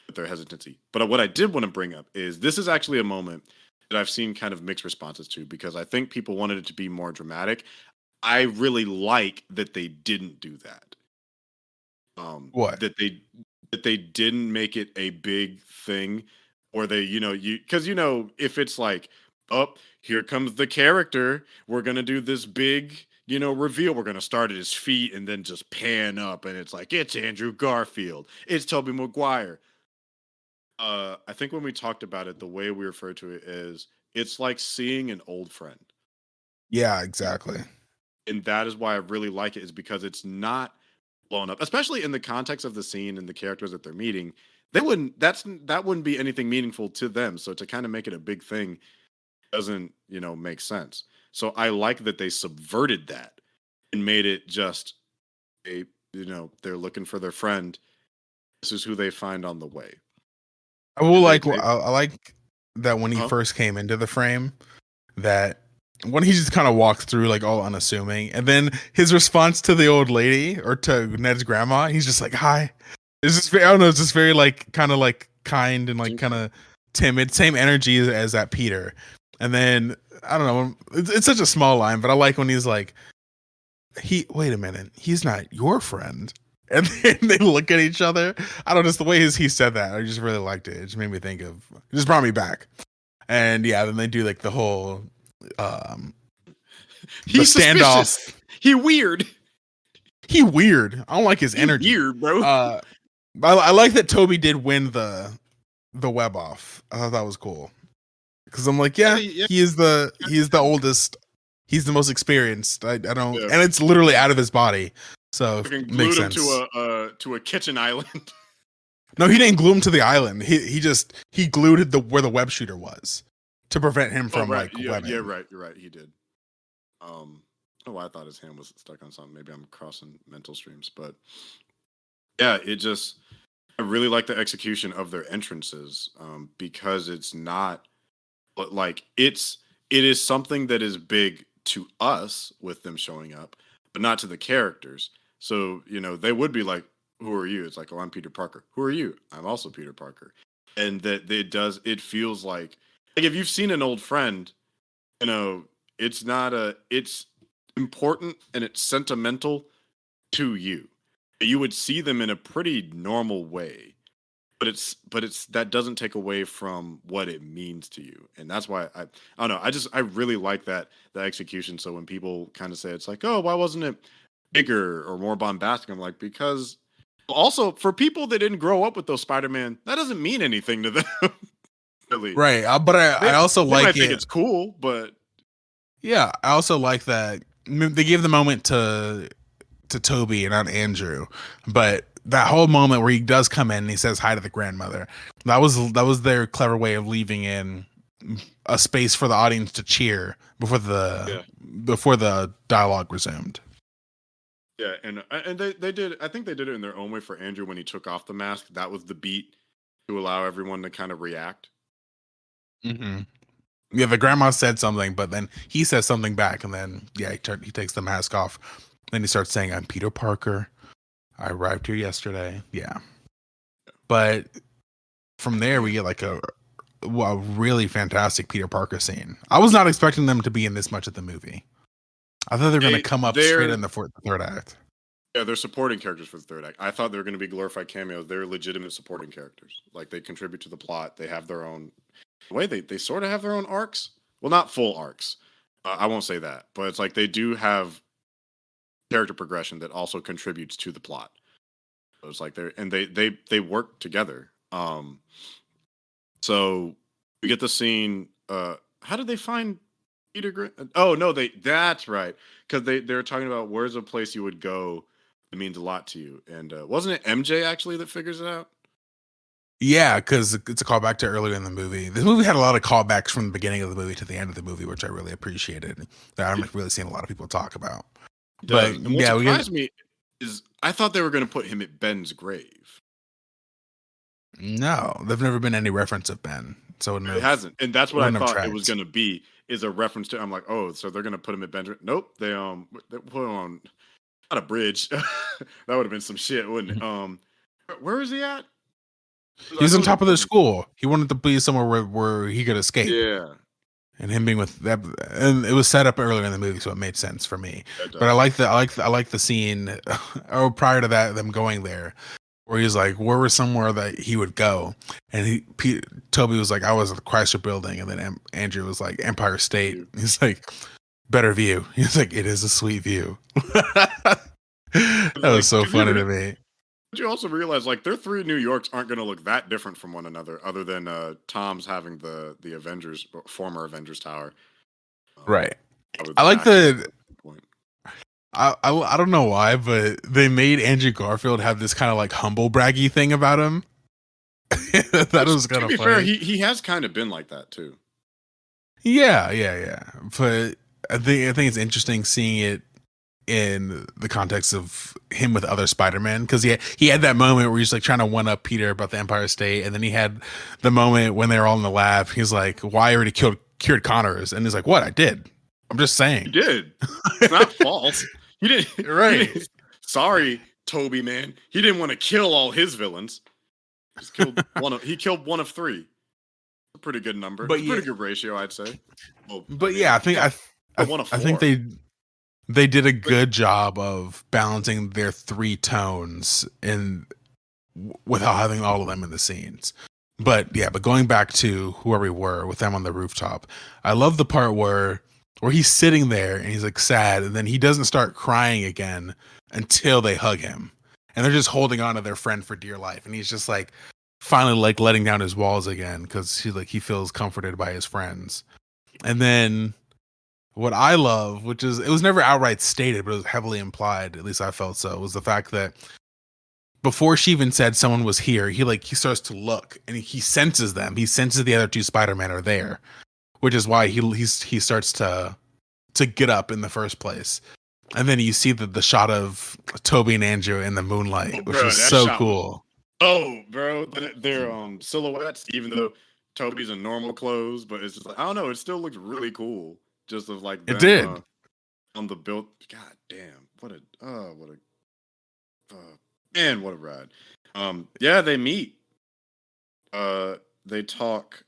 with their hesitancy. But what I did want to bring up is this is actually a moment that I've seen kind of mixed responses to because I think people wanted it to be more dramatic. I really like that they didn't do that. What? That they didn't make it a big thing, or they because if it's like, oh, here comes the character, we're gonna do this big reveal, we're gonna start at his feet and then just pan up and it's like it's Andrew Garfield, it's Tobey Maguire. I think when we talked about it, the way we refer to it is it's like seeing an old friend. Yeah, exactly. And that is why I really like it, is because it's not blown up, especially in the context of the scene and the characters that they're meeting. That wouldn't be anything meaningful to them. So to kind of make it a big thing doesn't, make sense. So I like that they subverted that and made it just they're looking for their friend. This is who they find on the way. I like that when he first came into the frame, that when he just kind of walked through like all unassuming, and then his response to the old lady or to Ned's grandma, he's just like, "Hi." It's just I don't know, it's just very like kind of like kind and like kind of timid, same energy as that Peter. And then I don't know, it's such a small line, but I like when he's like, wait a minute, he's not your friend. And then they look at each other. I don't know, just the way he said that, I just really liked it. It just made me think of, it just brought me back. And yeah, then they do like the whole he's the standoff. Suspicious. He weird. I don't like his energy. Weird, bro. I like that Toby did win the web off. I thought that was cool. Because I'm like, he is the oldest. He's the most experienced. I don't, and it's literally out of his body. So makes sense. To a kitchen island. No, he didn't glue him to the island. He glued where the web shooter was to prevent him from webbing. Yeah, right. You're right. He did. I thought his hand was stuck on something. Maybe I'm crossing mental streams, but yeah, I really like the execution of their entrances because it's not like it is something that is big to us with them showing up, but not to the characters. So, they would be like, who are you? It's like, oh, I'm Peter Parker. Who are you? I'm also Peter Parker. And that it feels like like if you've seen an old friend, you know, it's important and it's sentimental to you. You would see them in a pretty normal way, but it's that doesn't take away from what it means to you, and that's why I don't know. I really like the execution. So when people kind of say it's like, oh, why wasn't it bigger or more bombastic? I'm like, because also for people that didn't grow up with those Spider-Man, that doesn't mean anything to them. Really, Right. But I also they like might think it. it's cool, but Yeah, I also like that they gave the moment to Toby and not Andrew, but that whole moment where he does come in and he says hi to the grandmother, that was their clever way of leaving in a space for the audience to cheer yeah. before the dialogue resumed. Yeah, and they did. I think they did it in their own way for Andrew when he took off the mask. That was the beat to allow everyone to kind of react. Mm-hmm. Yeah, the grandma said something, but then he says something back, and then he takes the mask off. Then he starts saying, "I'm Peter Parker. I arrived here yesterday." Yeah, but from there we get like a really fantastic Peter Parker scene. I was not expecting them to be in this much of the movie. I thought they were going to come up straight in the third act. Yeah, they're supporting characters for the third act. I thought they were going to be glorified cameos. They're legitimate supporting characters. Like they contribute to the plot. They have their own way. They sort of have their own arcs. Well, not full arcs. I won't say that, but it's like they do have character progression that also contributes to the plot. So it's like they work together. So we get the scene. How did they find Peter? Oh no, that's right, because they're talking about where's a place you would go that means a lot to you, and wasn't it MJ actually that figures it out? Yeah, because it's a callback to earlier in the movie. This movie had a lot of callbacks from the beginning of the movie to the end of the movie, which I really appreciated. That I'm really seeing a lot of people talk about. It But does. And what yeah, surprised me is I thought they were going to put him at Ben's grave. no, there've never been any reference of Ben, so It hasn't, and that's what I thought it was tracked. going to be. Is a reference to. I'm like, oh, so they're going to put him at Ben's. Nope, they put him on not a bridge. That would have been some shit, wouldn't it? Where is he at? He was on top of the school. He wanted to be somewhere where he could escape. Yeah, And him being with that, and it was set up earlier in the movie, so it made sense for me. that But I does. like the scene, or prior to that, them going there, where he's like, where was somewhere that he would go? And Toby was like, I was at the Chrysler Building, and then Andrew was like, Empire State. He's like, better view. He's like, it is a sweet view. That was so funny to me. But you also realize, like, their three New Yorks aren't going to look that different from one another, other than Tom's having the Avengers, former Avengers Tower. Right. That was I like actually the. point. I don't know why, but they made Andrew Garfield have this kind of like humble braggy thing about him. That was kind of funny. To be fair, he has kind of been like that too. Yeah. But I think it's interesting seeing it in the context of him with other Spider-Man, because he had that moment where he's like trying to one up Peter about the Empire State, and then he had the moment when they were all in the lab. He's like, "Why already cured Connors?" And he's like, "What? I did. I'm just saying." He did. It's not false. He didn't. Right. He didn't, sorry, Toby, man. He didn't want to kill all his villains. He killed one of three. A pretty good number. But pretty good ratio, I'd say. Well, but yeah, I think I think they did a good job of balancing their three tones without having all of them in the scenes. But going back to where we were with them on the rooftop, I love the part where he's sitting there and he's like sad, and then he doesn't start crying again until they hug him, and they're just holding on to their friend for dear life, and he's just like finally like letting down his walls again because he feels comforted by his friends. And then what I love, which is, it was never outright stated, but it was heavily implied, at least I felt so, was the fact that before she even said someone was here, he starts to look and he senses them. He senses the other two Spider-Men are there, which is why he starts to get up in the first place. And then you see the shot of Toby and Andrew in the moonlight, which is so cool. Bro, they're silhouettes, even though Toby's in normal clothes, but it's just like, I don't know, it still looks really cool. Just of like them, it did on the build. God damn, what a man, what a ride. Yeah, they meet. They talk.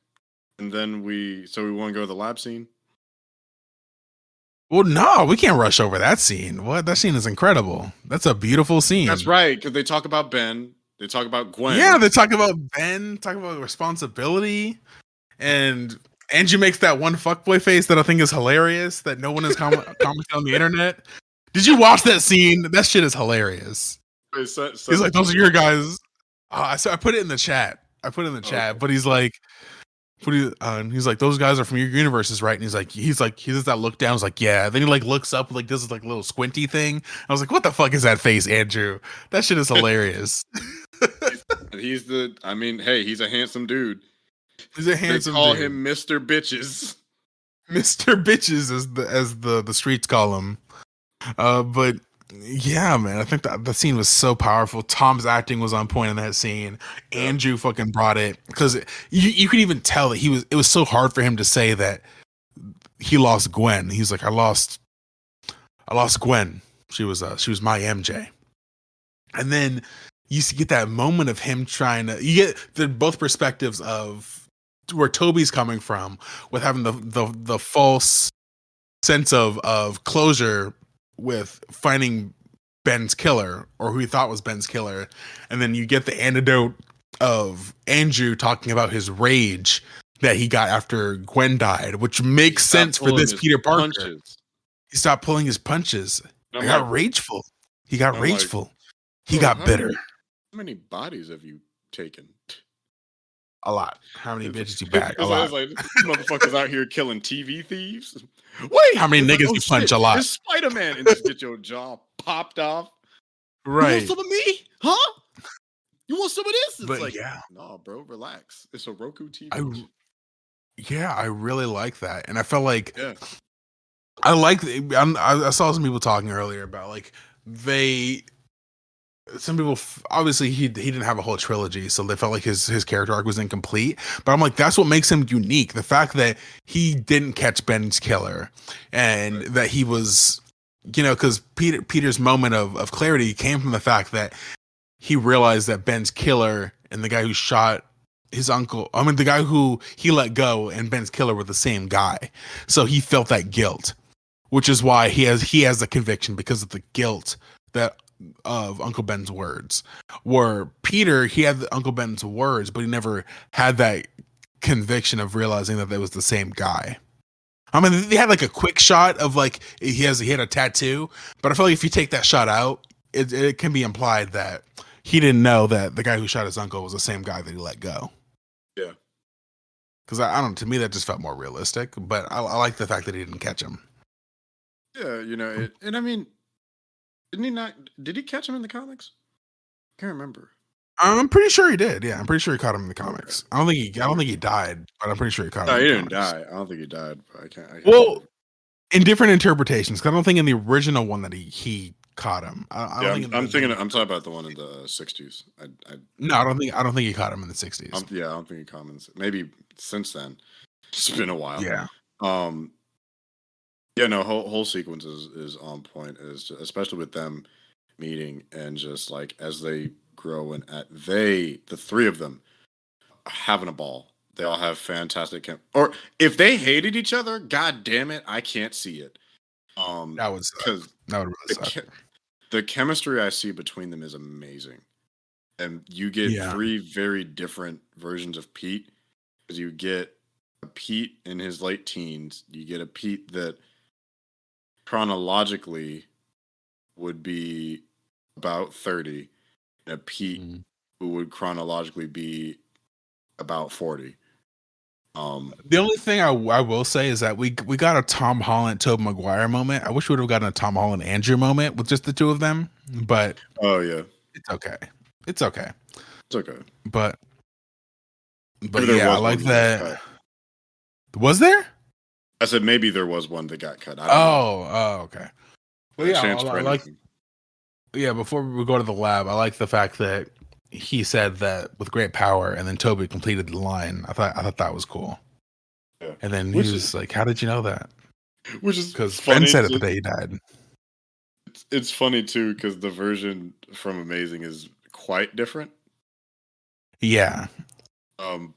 And then we want to go to the lab scene. Well, no, we can't rush over that scene. What? That scene is incredible. That's a beautiful scene. That's right, because they talk about Ben. They talk about Gwen. Yeah, they talk about Ben, talk about responsibility, and Angie makes that one fuckboy face that I think is hilarious that no one has commented on the internet. Did you watch that scene? That shit is hilarious. He's like, those are your guys. So I put it in the chat. But he's like, he's like, those guys are from your universes, right? And he does that look down. He's like, yeah. Then he like looks up, like this is like a little squinty thing. I was like, what the fuck is that face, Andrew? That shit is hilarious. He's a handsome dude. He's a handsome. They call him Mr. Bitches. Mr. Bitches as the streets call him. But yeah, man, I think that scene was so powerful. Tom's acting was on point in that scene. Yeah. Andrew fucking brought it because you could even tell that it was so hard for him to say that he lost Gwen. He's like, I lost Gwen. She was my MJ. And then you get that moment of him you get both perspectives of where Toby's coming from with having the false sense of closure with finding Ben's killer, or who he thought was Ben's killer. And then you get the antidote of Andrew talking about his rage that he got after Gwen died, which makes sense for this Peter Parker. Punches. He stopped pulling his punches. He got rageful. He got rageful. He got bitter. How many bodies have you taken? A lot. How many bitches you back? A lot. I was like, this motherfuckers out here killing TV thieves. Wait, how many niggas you punch? A lot. It's Spider-Man, and just get your jaw popped off. Right. You want some of me? Huh? You want some of this? It's but like, yeah. No, bro, relax. It's a Roku TV. I really like that, and I felt like I saw some people talking earlier about like some people obviously he didn't have a whole trilogy, so they felt like his character arc was incomplete. But I'm like, that's what makes him unique. The fact that he didn't catch Ben's killer, and that he was, because Peter's moment of clarity came from the fact that he realized that Ben's killer and the guy who shot his uncle, the guy who he let go, and Ben's killer were the same guy. So he felt that guilt, which is why he has the conviction, because of the guilt of Uncle Ben's words. Where Peter, he had Uncle Ben's words, but he never had that conviction of realizing that they was the same guy. They had like a quick shot of like he had a tattoo, but I feel like if you take that shot out, it can be implied that he didn't know that the guy who shot his uncle was the same guy that he let go. Yeah, because I don't know, to me that just felt more realistic. But I like the fact that he didn't catch him. Yeah, didn't he not? Did he catch him in the comics? I can't remember. I'm pretty sure he did. Yeah, I'm pretty sure he caught him in the comics. I don't think he died, but I'm pretty sure he caught him. No, he didn't die. I don't think he died. But I can't well, in different interpretations, because I don't think in the original one that he caught him. I'm talking about the one in the 60s. No, I don't think he caught him in the 60s. I don't think he caught him. Maybe since then. It's been a while. Yeah. Yeah, no, whole sequence is on point, especially with them meeting and just like as they grow and the three of them having a ball. They all have fantastic or if they hated each other, god damn it, I can't see it. That would really suck. The chemistry I see between them is amazing. And you get three very different versions of Pete, because you get a Pete in his late teens, you get a Pete that chronologically would be about 30, and a Pete who would chronologically be about 40. The only thing I will say is that we got a Tom Holland Tobey Maguire moment. I wish we would have gotten a Tom Holland Andrew moment with just the two of them, but it's okay. But yeah, I like that. Was there? I said maybe there was one that got cut. Okay. Well, yeah, before we go to the lab, I like the fact that he said that with great power, and then Toby completed the line. I thought that was cool. Yeah. And then he was like, "How did you know that?" Which is because Ben said it the day he died. It's funny too, because the version from Amazing is quite different. Yeah.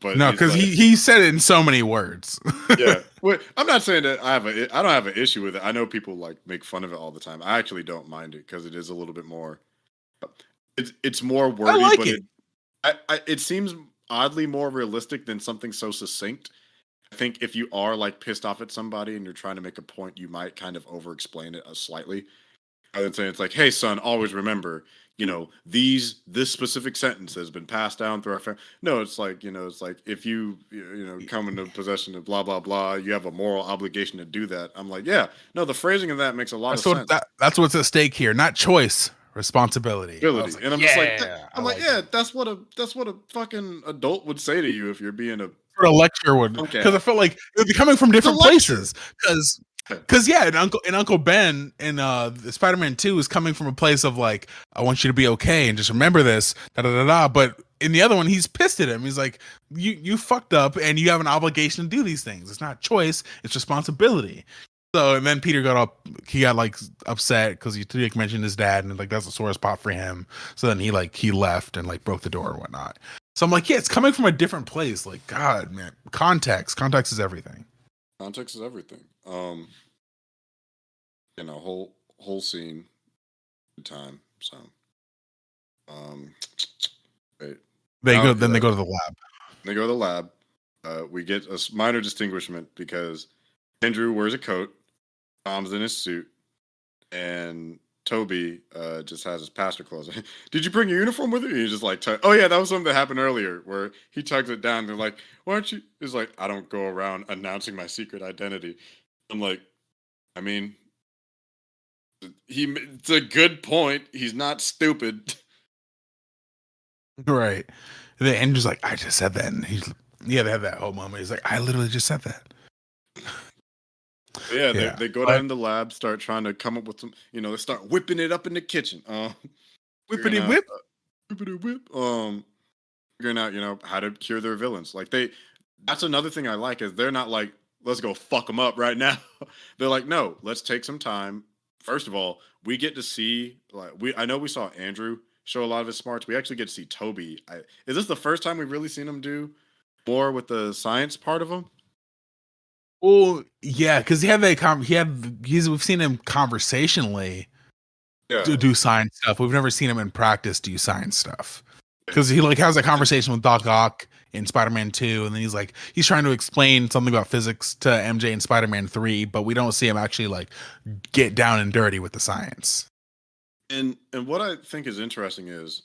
But No, he's because like, he said it in so many words. yeah. Well, I'm not saying that I don't have an issue with it. I know people like make fun of it all the time. I actually don't mind it because it is a little bit more. It's more I wordy, like but it. it seems oddly more realistic than something so succinct. I think if you are like pissed off at somebody and you're trying to make a point, you might kind of over explain it slightly. Rather than saying it's like, hey son, always remember, this specific sentence has been passed down through our family. No, it's like, it's like if you come into possession of blah blah blah, you have a moral obligation to do that. I'm like, yeah, no, the phrasing of that makes a lot of sense. That's what's at stake here, not choice, responsibility. I was Ability. like, And I'm just like, yeah, I I'm like, like yeah, it. that's what a fucking adult would say to you if you're being a For a lecture would, punk because I ass. felt like they'd be coming from It's a different lecture. places. Because yeah, and Uncle Ben in Spider-Man 2 is coming from a place of like, I want you to be okay and just remember this, da da da da. But in the other one, he's pissed at him. He's like, you fucked up and you have an obligation to do these things. It's not choice, it's responsibility. So and then Peter he got like upset because he like mentioned his dad and like that's a sore spot for him. So then he left and like broke the door and whatnot. So I'm like, yeah, it's coming from a different place. Like, God, man, context is everything. Context is everything. Whole scene, good time. So, wait. They Now, they go to the lab. they go to the lab. We get a minor distinguishment because Andrew wears a coat, Tom's in his suit, and Toby just has his pastor clothes. Did you bring your uniform with you? And he's just like, oh yeah, that was something that happened earlier where he tugs it down. They're like, why aren't you? He's like, I don't go around announcing my secret identity. I'm like, I mean, it's a good point. He's not stupid. Right. And then Andrew's like, I just said that. And they have that whole moment. He's like, I literally just said that. Yeah, Yeah. they go down in the lab, start trying to come up with some, they start whipping it up in the kitchen. Whippity whip. Whippity whip. Figuring out, how to cure their villains. Like that's another thing I like is they're not like, let's go fuck them up right now. They're like, no, let's take some time. First of all, we get to see I know we saw Andrew show a lot of his smarts. We actually get to see Toby. Is this the first time we've really seen him do more with the science part of him? Well, yeah, because we've seen him conversationally do science stuff. We've never seen him in practice do science stuff. Because he like has a conversation with Doc Ock in Spider-Man 2, and then he's trying to explain something about physics to MJ in Spider-Man 3, but we don't see him actually like get down and dirty with the science. And what I think is interesting is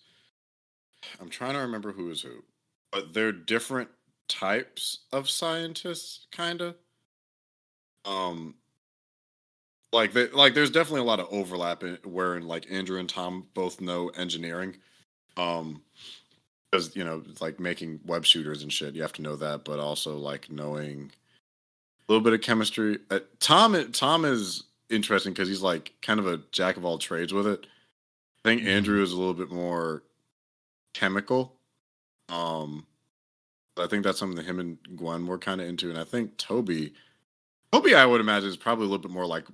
I'm trying to remember who is who, but they're different types of scientists, kind of. There's definitely a lot of overlap wherein like Andrew and Tom both know engineering. Because it's like making web shooters and shit, you have to know that, but also like knowing a little bit of chemistry. Tom is interesting because he's like kind of a jack of all trades with it. I think Andrew is a little bit more chemical. I think that's something that him and Gwen were kind of into, and I think Toby, I would imagine is probably a little bit more like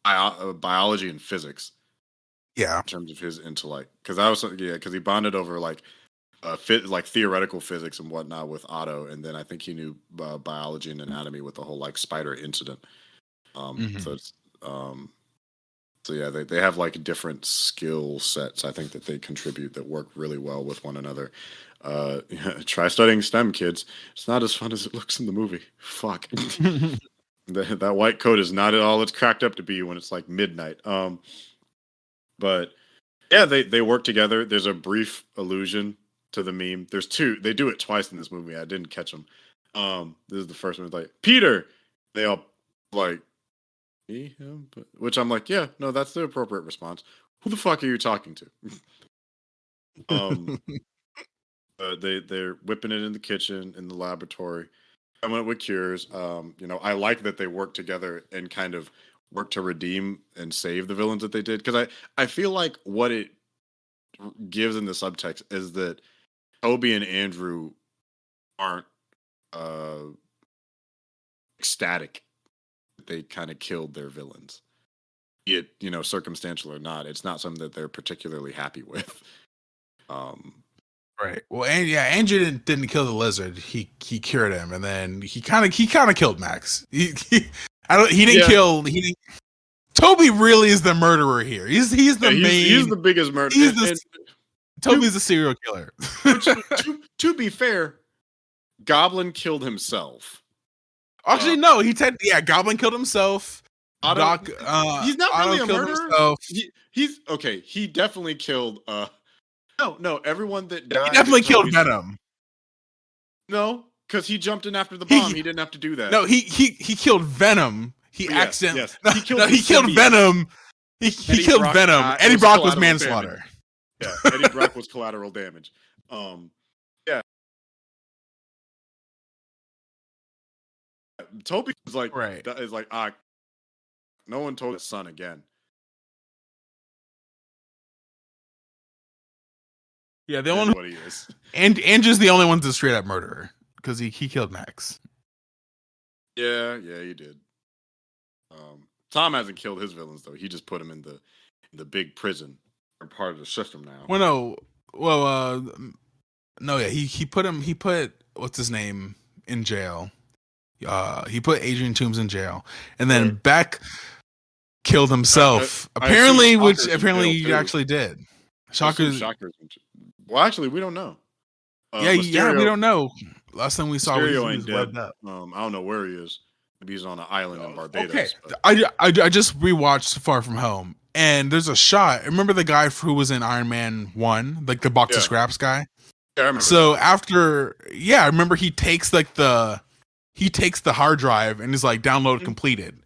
biology and physics. Yeah, in terms of his intellect, because he bonded over like theoretical physics and whatnot with Otto, and then I think he knew biology and anatomy with the whole like spider incident. So it's so yeah, they have like different skill sets. I think that they contribute that work really well with one another. Try studying STEM, kids. It's not as fun as it looks in the movie. Fuck. That white coat is not at all it's cracked up to be when it's like midnight. But yeah, they work together. There's a brief allusion to the meme. There's two. They do it twice in this movie. I didn't catch them. This is the first one. It's like, Peter. They all like me, him, which I'm like, yeah, no, that's the appropriate response. Who the fuck are you talking to? They're whipping it in the kitchen, in the laboratory. I went with cures. I like that they work together and kind of work to redeem and save the villains that they did, because I feel like what it gives in the subtext is that Toby and Andrew aren't ecstatic that they kind of killed their villains, be it circumstantial or not. It's not something that they're particularly happy with. Right. Well, and yeah, Andrew didn't kill the lizard. He cured him, and then he kind of killed Max. He didn't kill. He didn't. Toby really is the murderer here. He's the main. He's the biggest murderer. Toby's a serial killer. to be fair, Goblin killed himself. Actually, no. Goblin killed himself. He's not really a murderer. He's okay. He definitely killed. No. Everyone that died. He definitely killed Venom. No, because he jumped in after the bomb. He didn't have to do that. No, he killed Venom. He accidentally. Yes. He killed Venom. He killed Venom. Eddie Brock was manslaughter. Damage. Yeah, Eddie Brock was collateral damage. Yeah. Toby is like, no one told his son again. Yeah, the only what he is. And Andrew's the only one's a straight up murderer because he killed Max. Yeah, he did. Tom hasn't killed his villains though. He just put them in the big prison or part of the system now. He put what's his name in jail. He put Adrian Toomes in jail, and then Beck killed himself. Apparently he actually did. Shocker's. Well, actually, we don't know. We don't know. Last time we saw he was webbed up. I don't know where he is. Maybe he's on an island in Barbados. Okay. I just rewatched Far From Home, and there's a shot. Remember the guy who was in Iron Man 1, like the box of scraps guy? Yeah, I remember. So I remember he takes the hard drive and is like download completed,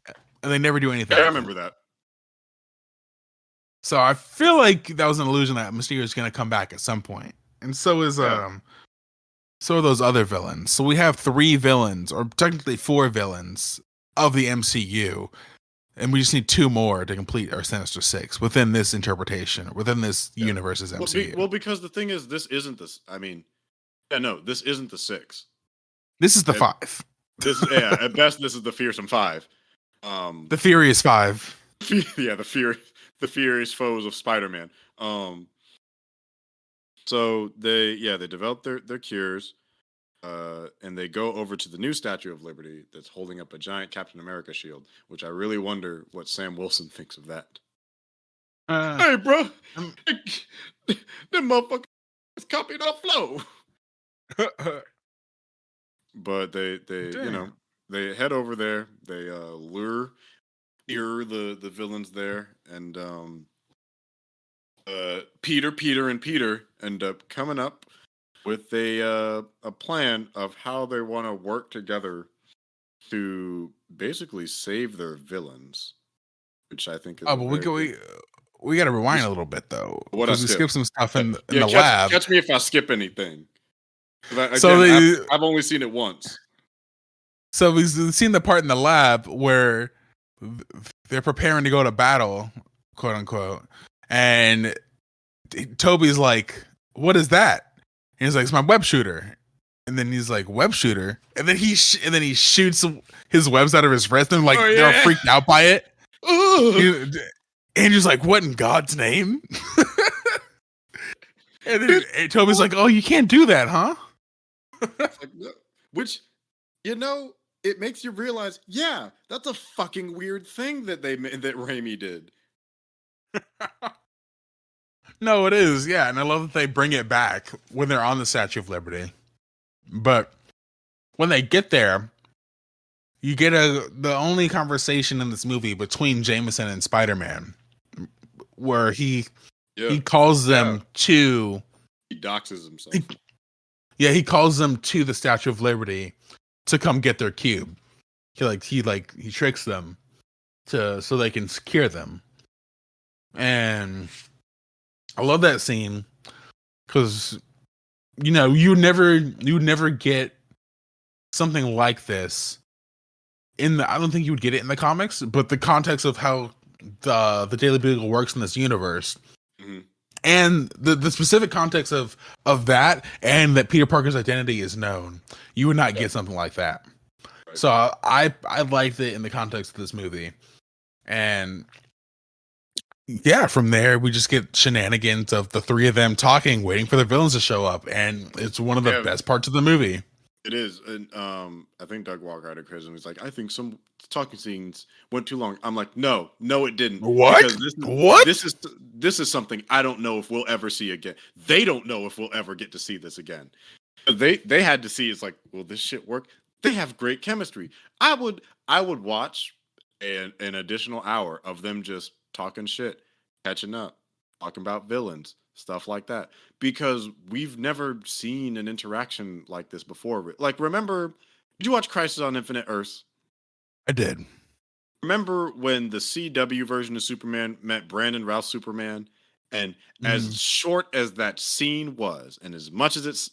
and they never do anything. Yeah, I remember that. So I feel like that was an illusion that Mysterio is going to come back at some point, and so are those other villains. So we have 3 villains, or technically 4 villains of the MCU, and we just need 2 more to complete our Sinister Six within this interpretation, within this universe's MCU. Because the thing is, this isn't this. I mean, this isn't the 6. This is the 5. At best, this is the fearsome 5. The Furious 5. Yeah, the furious foes of Spider-Man. So they develop their cures, and they go over to the new Statue of Liberty that's holding up a giant Captain America shield, which I really wonder what Sam Wilson thinks of that. Hey, bro, that motherfucker is copied off Flow. But they head over there. They lure the villains there, and Peter end up coming up with a plan of how they want to work together to basically save their villains, which I think is we got to rewind a little bit though, because we skipped some stuff in the lab. Catch me if I skip anything. I've only seen it once. So we've seen the part in the lab where they're preparing to go to battle, quote unquote, and Toby's like, "What is that?" And he's like, "It's my web shooter." And then he's like, "Web shooter," and then he shoots his webs out of his wrist, and they're all freaked out by it. And he's like, "What in God's name?" And then Toby's like, "Oh, you can't do that, huh?" Which, it makes you realize, that's a fucking weird thing that Raimi did. No, it is, and I love that they bring it back when they're on the Statue of Liberty. But when they get there, you get the only conversation in this movie between Jameson and Spider-Man, where he calls them to. He doxes himself. He calls them to the Statue of Liberty to come get their cube. He tricks them so they can secure them. And I love that scene because you would never get something like this I don't think you would get it in the comics, but the context of how the Daily Bugle works in this universe. Mm-hmm. And the specific context of that, and that Peter Parker's identity is known, you would not get something like that. Right. So I liked it in the context of this movie, and yeah, from there we just get shenanigans of the three of them talking, waiting for the villains to show up, and it's one of the best parts of the movie. It is, and I think Doug Walker had a criticism. He's like, I think some talking scenes went too long. I'm like, no, it didn't. What? Because this is something I don't know if we'll ever see again. They don't know if we'll ever get to see this again. They had to see. It's like, will this shit work? They have great chemistry. I would watch an additional hour of them just talking shit, catching up, talking about villains, stuff like that, because we've never seen an interaction like this before. Like, remember, did you watch Crisis on Infinite Earths? I did. Remember when the CW version of Superman met Brandon Routh Superman, and as short as that scene was, and as much as it's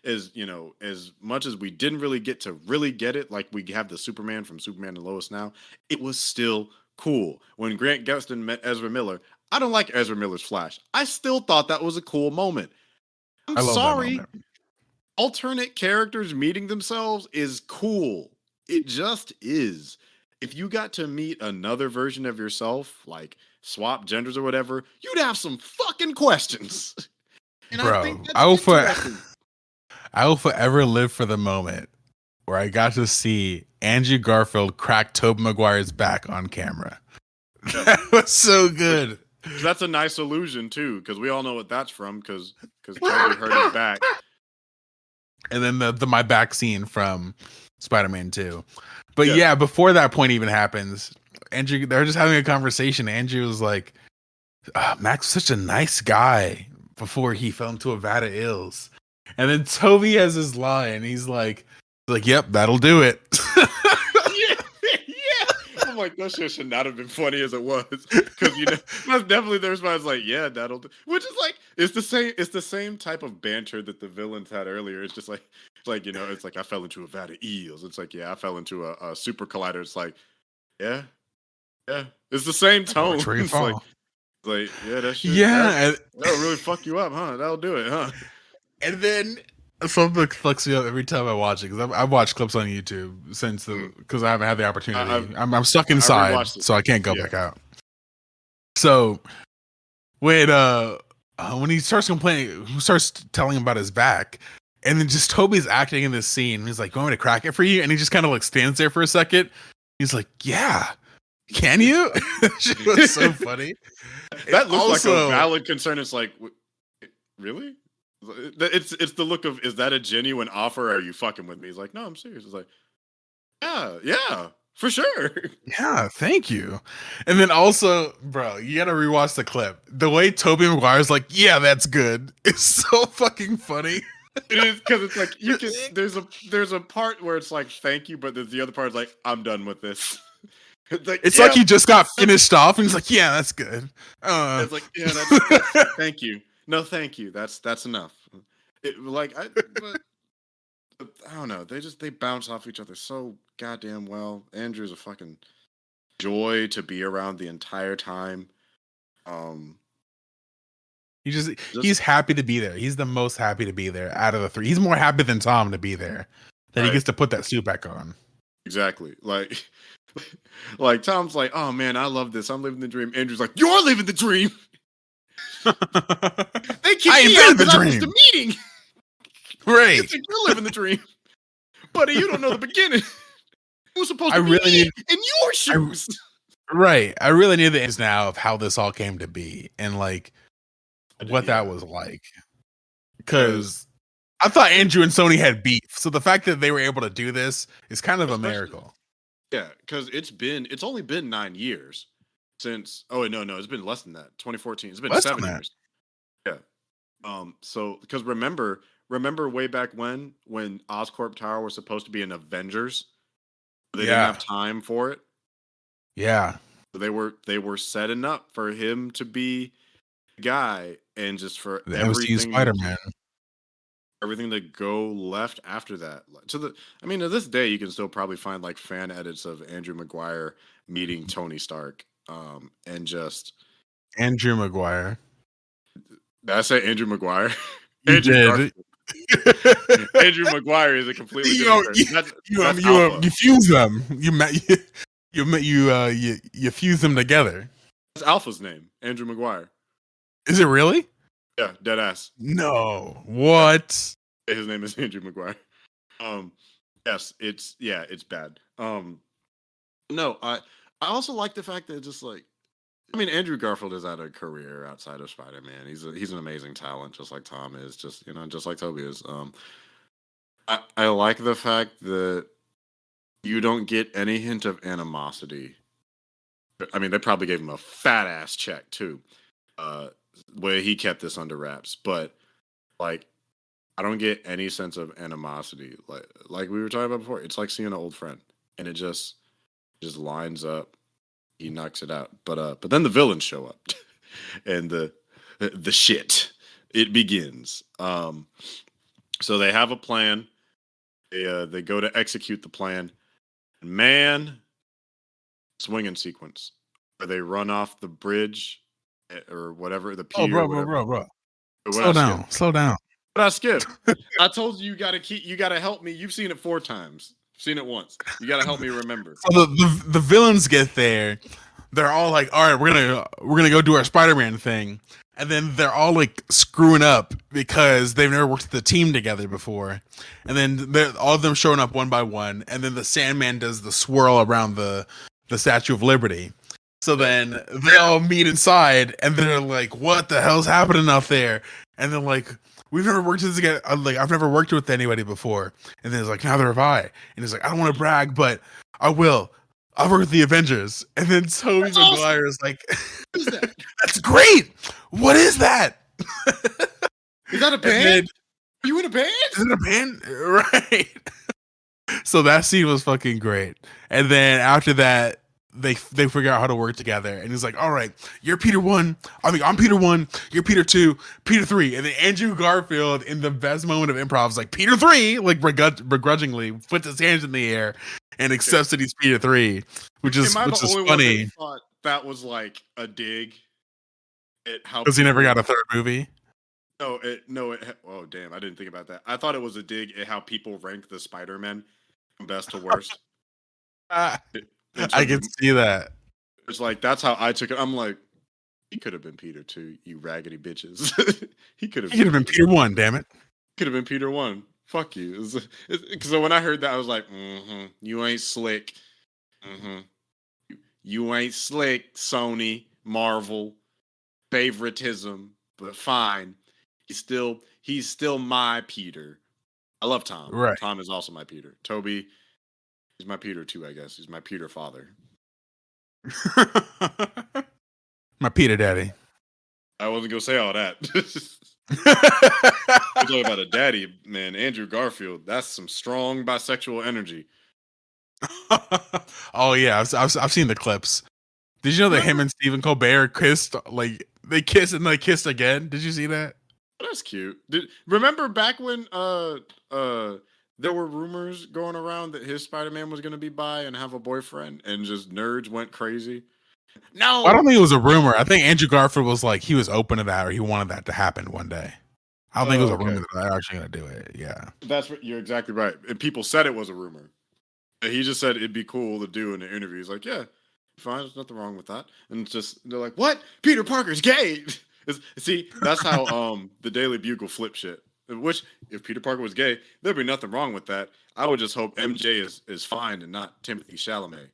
as much as we didn't really get to really get it, like we have the Superman from Superman and Lois now, it was still cool. When Grant Gustin met Ezra Miller, I don't like Ezra Miller's Flash. I still thought that was a cool moment. I'm sorry. Alternate characters meeting themselves is cool. It just is. If you got to meet another version of yourself, like swap genders or whatever, you'd have some fucking questions. And bro, I think that's I will forever live for the moment where I got to see Andrew Garfield crack Tobey Maguire's back on camera. That was so good. That's a nice illusion too, because we all know what that's from, because Tobey hurt his back. And then the my back scene from Spider-Man 2. But yeah, before that point even happens, Andrew, they're just having a conversation. Andrew was like, Max was such a nice guy before he fell into a vat of ills. And then Toby has his line. He's like, yep, that'll do it. I'm like, that shit should not have been funny as it was. Because that's definitely the response, like, yeah, that'll do. Which is like, it's the same type of banter that the villains had earlier. It's just like, it's like I fell into a vat of eels. It's like, yeah, I fell into a super collider. It's like, yeah. It's the same tone. It's like, yeah, that shit. Yeah. That'll really fuck you up, huh? That'll do it, huh? And then something fucks me up every time I watch it, because I've watched clips on YouTube since because I haven't had the opportunity. I'm stuck inside, so I can't go back out. So when he starts complaining, he starts telling him about his back, and then just Toby's acting in this scene. He's like, "You want me to crack it for you?" And he just kind of like stands there for a second. He's like, "Yeah, can you?" It was so funny. That looks like a valid concern. It's like, really? It's the look of, is that a genuine offer? Or are you fucking with me? He's like, no, I'm serious. It's like, yeah, for sure. Yeah, thank you. And then also, bro, you gotta rewatch the clip. The way Tobey Maguire's like, yeah, that's good. It's so fucking funny. It is, because it's like, you can. There's a part where it's like, thank you, but there's the other part is like, I'm done with this. It's like he just got finished off, and he's like, yeah, that's good. It's like, yeah, that's thank you. No, thank you. That's enough. I don't know. They bounce off each other so goddamn well. Andrew's a fucking joy to be around the entire time. He's happy to be there. He's the most happy to be there out of the three. He's more happy than Tom to be there. That he gets to put that suit back on. Exactly. Like Tom's like, oh man, I love this. I'm living the dream. Andrew's like, you're living the dream. They kicked me out because I missed the meeting. Right. Like, you're living the dream. Buddy, you don't know the beginning. It was supposed to be in your shoes. Right. I really need the ends now of how this all came to be and like what that was like. Because I thought Andrew and Sony had beef. So the fact that they were able to do this is kind of a miracle. Yeah, because it's only been 9 years since. Oh no, it's been less than that. 2014. It's been less 7 years. Yeah. So because remember way back when Oscorp Tower was supposed to be an Avengers, they didn't have time for it. Yeah. So they were setting up for him to be the guy, and just for the MCU Spider-Man. Everything to go left after that. To this day, you can still probably find like fan edits of Andrew Maguire meeting Tony Stark, and just Andrew Maguire. Did I say Andrew Maguire? Andrew Maguire is a completely different person. You fuse them. You fuse them together. That's Alpha's name. Andrew Maguire. Is it really? Yeah, dead ass. No. What? His name is Andrew Maguire. Yes, it's bad. No, I also like the fact that just like, I mean, Andrew Garfield has had a career outside of Spider-Man. He's an amazing talent, just like Tom is, just like Toby is. I like the fact that you don't get any hint of animosity. I mean, they probably gave him a fat ass check too, where he kept this under wraps. But like, I don't get any sense of animosity. Like we were talking about before, it's like seeing an old friend, and it just lines up. He knocks it out. But then the villains show up, and the shit it begins. So they have a plan. They go to execute the plan. Man, swinging sequence where they run off the bridge or whatever, the pier. Bro. Slow down. But I skipped. I told you you gotta help me. You've seen it 4 times. I've seen it once. You gotta help me remember. So the villains get there. They're all like, all right, we're gonna go do our Spider-Man thing. And then they're all like screwing up because they've never worked with the team together before. And then all of them showing up one by one. And then the Sandman does the swirl around the Statue of Liberty. So then they all meet inside and they're like, what the hell's happening out there? And they're like, we've never worked with this again. Like, I've never worked with anybody before. And then it's like, neither have I. And he's like, I don't want to brag, but I will. I've worked with the Avengers. And then Tobey Maguire is like, what is that? That's great. What is that? Is that a band? Are you in a band? Is it a band? Right. So that scene was fucking great. And then after that, they figure out how to work together. And he's like, all right, you're Peter 1. I mean, I'm Peter 1. You're Peter 2. Peter 3. And then Andrew Garfield, in the best moment of improv, is like, Peter 3, like begrudgingly puts his hands in the air and accepts that he's Peter 3, which is funny. Thought that was like a dig at how, because he never got a third movie. Oh damn, I didn't think about that. I thought it was a dig at how people rank the Spider-Man from best to worst. I can see that. It's like, that's how I took it. I'm like, he could have been Peter 2, you raggedy bitches. He could have been Peter 1, damn it. Could have been Peter 1. Fuck you. So when I heard that, I was like, you ain't slick. You ain't slick, Sony, Marvel, favoritism, but fine. He's still my Peter. I love Tom. Right. Tom is also my Peter. Toby, he's my Peter too, I guess. He's my Peter father. My Peter daddy. I wasn't gonna say all that. I'm talking about a daddy, man. Andrew Garfield. That's some strong bisexual energy. Oh yeah, I've seen the clips. Did you know that him and Stephen Colbert kissed? Like, they kissed and they kissed again. Did you see that? That's cute. Remember back when there were rumors going around that his Spider-Man was gonna be bi and have a boyfriend, and just nerds went crazy? No, I don't think it was a rumor. I think Andrew Garfield was like, he was open to that, or he wanted that to happen one day. I don't think it was a rumor that they're actually gonna do it. Yeah, you're exactly right. And people said it was a rumor. And he just said it'd be cool to do in the interview. He's like, yeah, fine, there's nothing wrong with that. And it's just, they're like, what? Peter Parker's gay. See, that's how the Daily Bugle flip shit. Which, if Peter Parker was gay, there'd be nothing wrong with that. I would just hope MJ is fine and not Timothy Chalamet.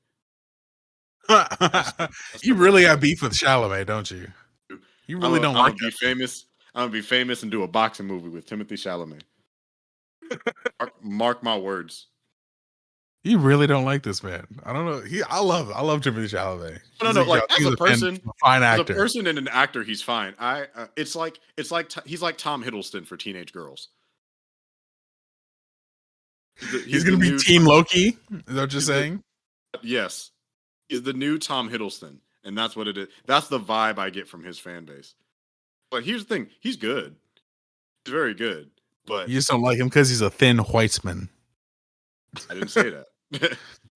You really got beef with Chalamet, don't you? You really don't like to be famous. I'm gonna be famous and do a boxing movie with Timothy Chalamet. Mark my words. You really don't like this man. I don't know. I love Timothy Chalamet. No, like as a person, fine actor. As a person and an actor, he's fine. It's like he's like Tom Hiddleston for teenage girls. He's gonna be Teen Loki. Is that what you're saying? Yes, he's the new Tom Hiddleston, and that's what it is. That's the vibe I get from his fan base. But here's the thing: he's good. He's very good. But you just don't like him because he's a thin Whitesman. I didn't say that.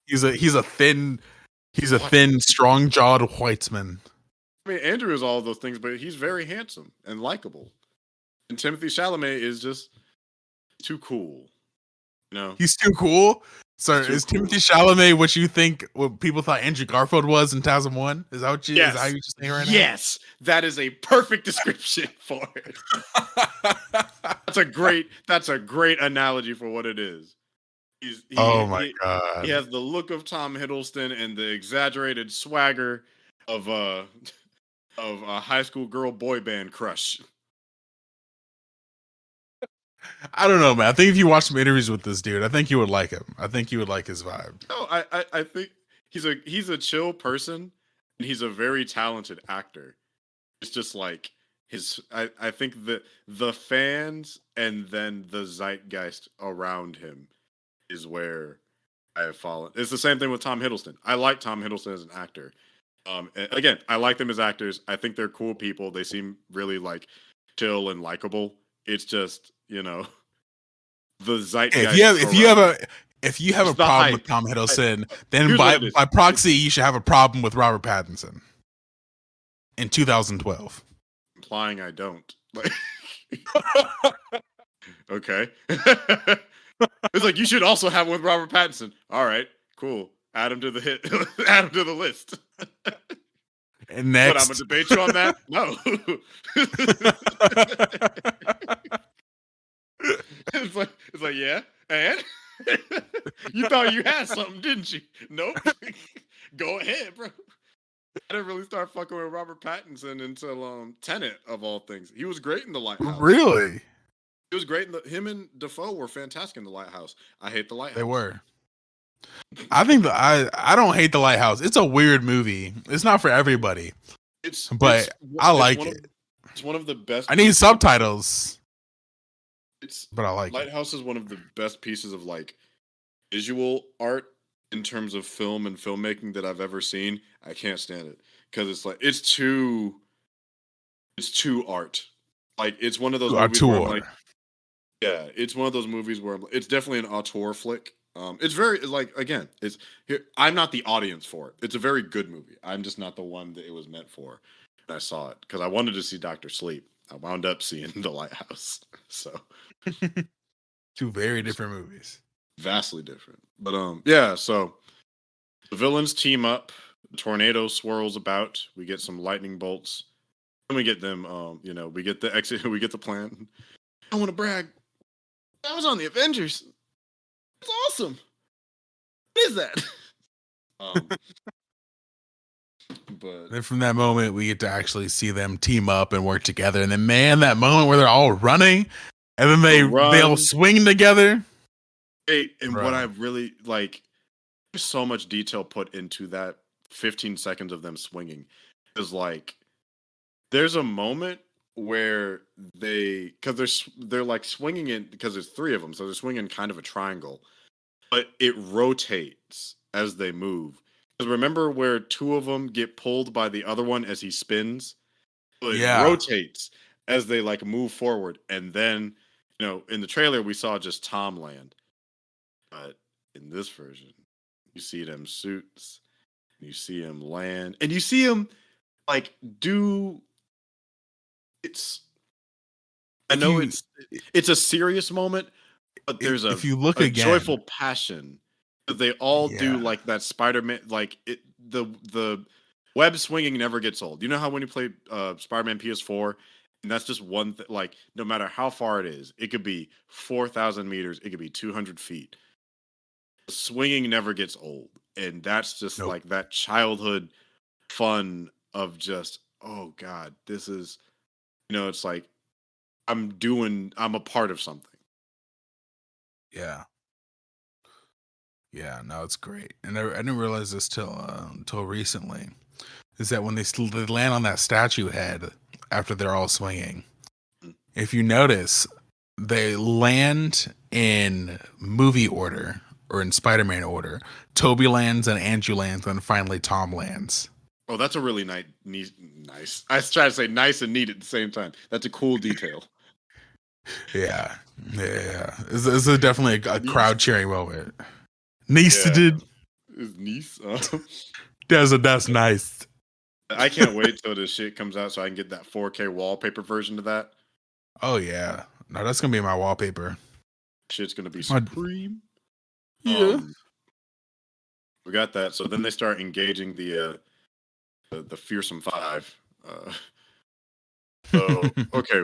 he's a thin, strong-jawed Whitesman. I mean, Andrew is all of those things, but he's very handsome and likable. And Timothy Chalamet is just too cool. You know, he's too cool. So is Timothy Chalamet what you think? What people thought Andrew Garfield was in 2001? Is that what you? Yes. Is that you just saying right now? Yes, that is a perfect description for it. That's a great analogy for what it is. Oh my god! He has the look of Tom Hiddleston and the exaggerated swagger of a high school girl boy band crush. I don't know, man. I think if you watch some interviews with this dude, I think you would like him. I think you would like his vibe. No, I think he's a chill person and he's a very talented actor. It's just like I think the fans and then the zeitgeist around him is where I have fallen. It's the same thing with Tom Hiddleston. I like Tom Hiddleston as an actor. Again, I like them as actors. I think they're cool people. They seem really like chill and likable. It's just, the zeitgeist. If you have a problem with Tom Hiddleston, then Here's by proxy you should have a problem with Robert Pattinson in 2012. Implying I don't. Like, okay. It's like you should also have one with Robert Pattinson. All right, cool. Add him to the add him to the list. And next, What, I'm gonna debate you on that? No. It's like yeah, and you thought you had something, didn't you? Nope. Go ahead, bro. I didn't really start fucking with Robert Pattinson until Tenet, of all things. He was great in The Lighthouse. Really? He was great. Him and Defoe were fantastic in The Lighthouse. I hate The Lighthouse. They were. I think I don't hate The Lighthouse. It's a weird movie. It's not for everybody. I like it. It's one of the best. I need subtitles. But I like Lighthouse is one of the best pieces of like visual art in terms of film and filmmaking that I've ever seen. I can't stand it because it's like it's too art. Like it's one of those movies where I'm like, yeah, it's one of those movies where it's definitely an auteur flick. It's very like again, it's here. I'm not the audience for it. It's a very good movie. I'm just not the one that it was meant for. And I saw it because I wanted to see Dr. Sleep. I wound up seeing The Lighthouse. So two very different movies. Vastly different. But yeah, so the villains team up, the tornado swirls about, we get some lightning bolts, and we get them we get the exit, we get the plan. I want to brag. I was on the Avengers. It's awesome. What is that? But then from that moment we get to actually see them team up and work together, and then man, that moment where they're all running and then they all swing together. What I really like, there's so much detail put into that 15 seconds of them swinging. Is like there's a moment where because they're like swinging it because there's three of them, so they're swinging kind of a triangle, but it rotates as they move. Because remember where two of them get pulled by the other one as he spins? It rotates as they like move forward, and then in the trailer we saw just Tom land, but in this version you see them suits, you see him land, and you see him like do. I know it's a serious moment, but there's if you look again, joyful passion. They all do like that Spider-Man, like the web swinging never gets old. You know how when you play Spider-Man PS4, and that's just one thing. Like no matter how far it is, it could be 4,000 meters, it could be 200 feet. Swinging never gets old, and that's just like that childhood fun of just oh god, this is it's like I'm a part of something. Yeah, no, it's great, and I didn't realize this till recently. Is that when they land on that statue head after they're all swinging? If you notice, they land in movie order or in Spider-Man order. Toby lands, and Andrew lands, and finally Tom lands. Oh, that's a really nice. I was trying to say nice and neat at the same time. That's a cool detail. Yeah. This is definitely a crowd cheering moment. Nice did. Is nice? That's nice. I can't wait till this shit comes out so I can get that 4K wallpaper version of that. Oh yeah, no, that's gonna be my wallpaper. Shit's gonna be supreme. Yeah. we got that. So then they start engaging the fearsome five. So okay,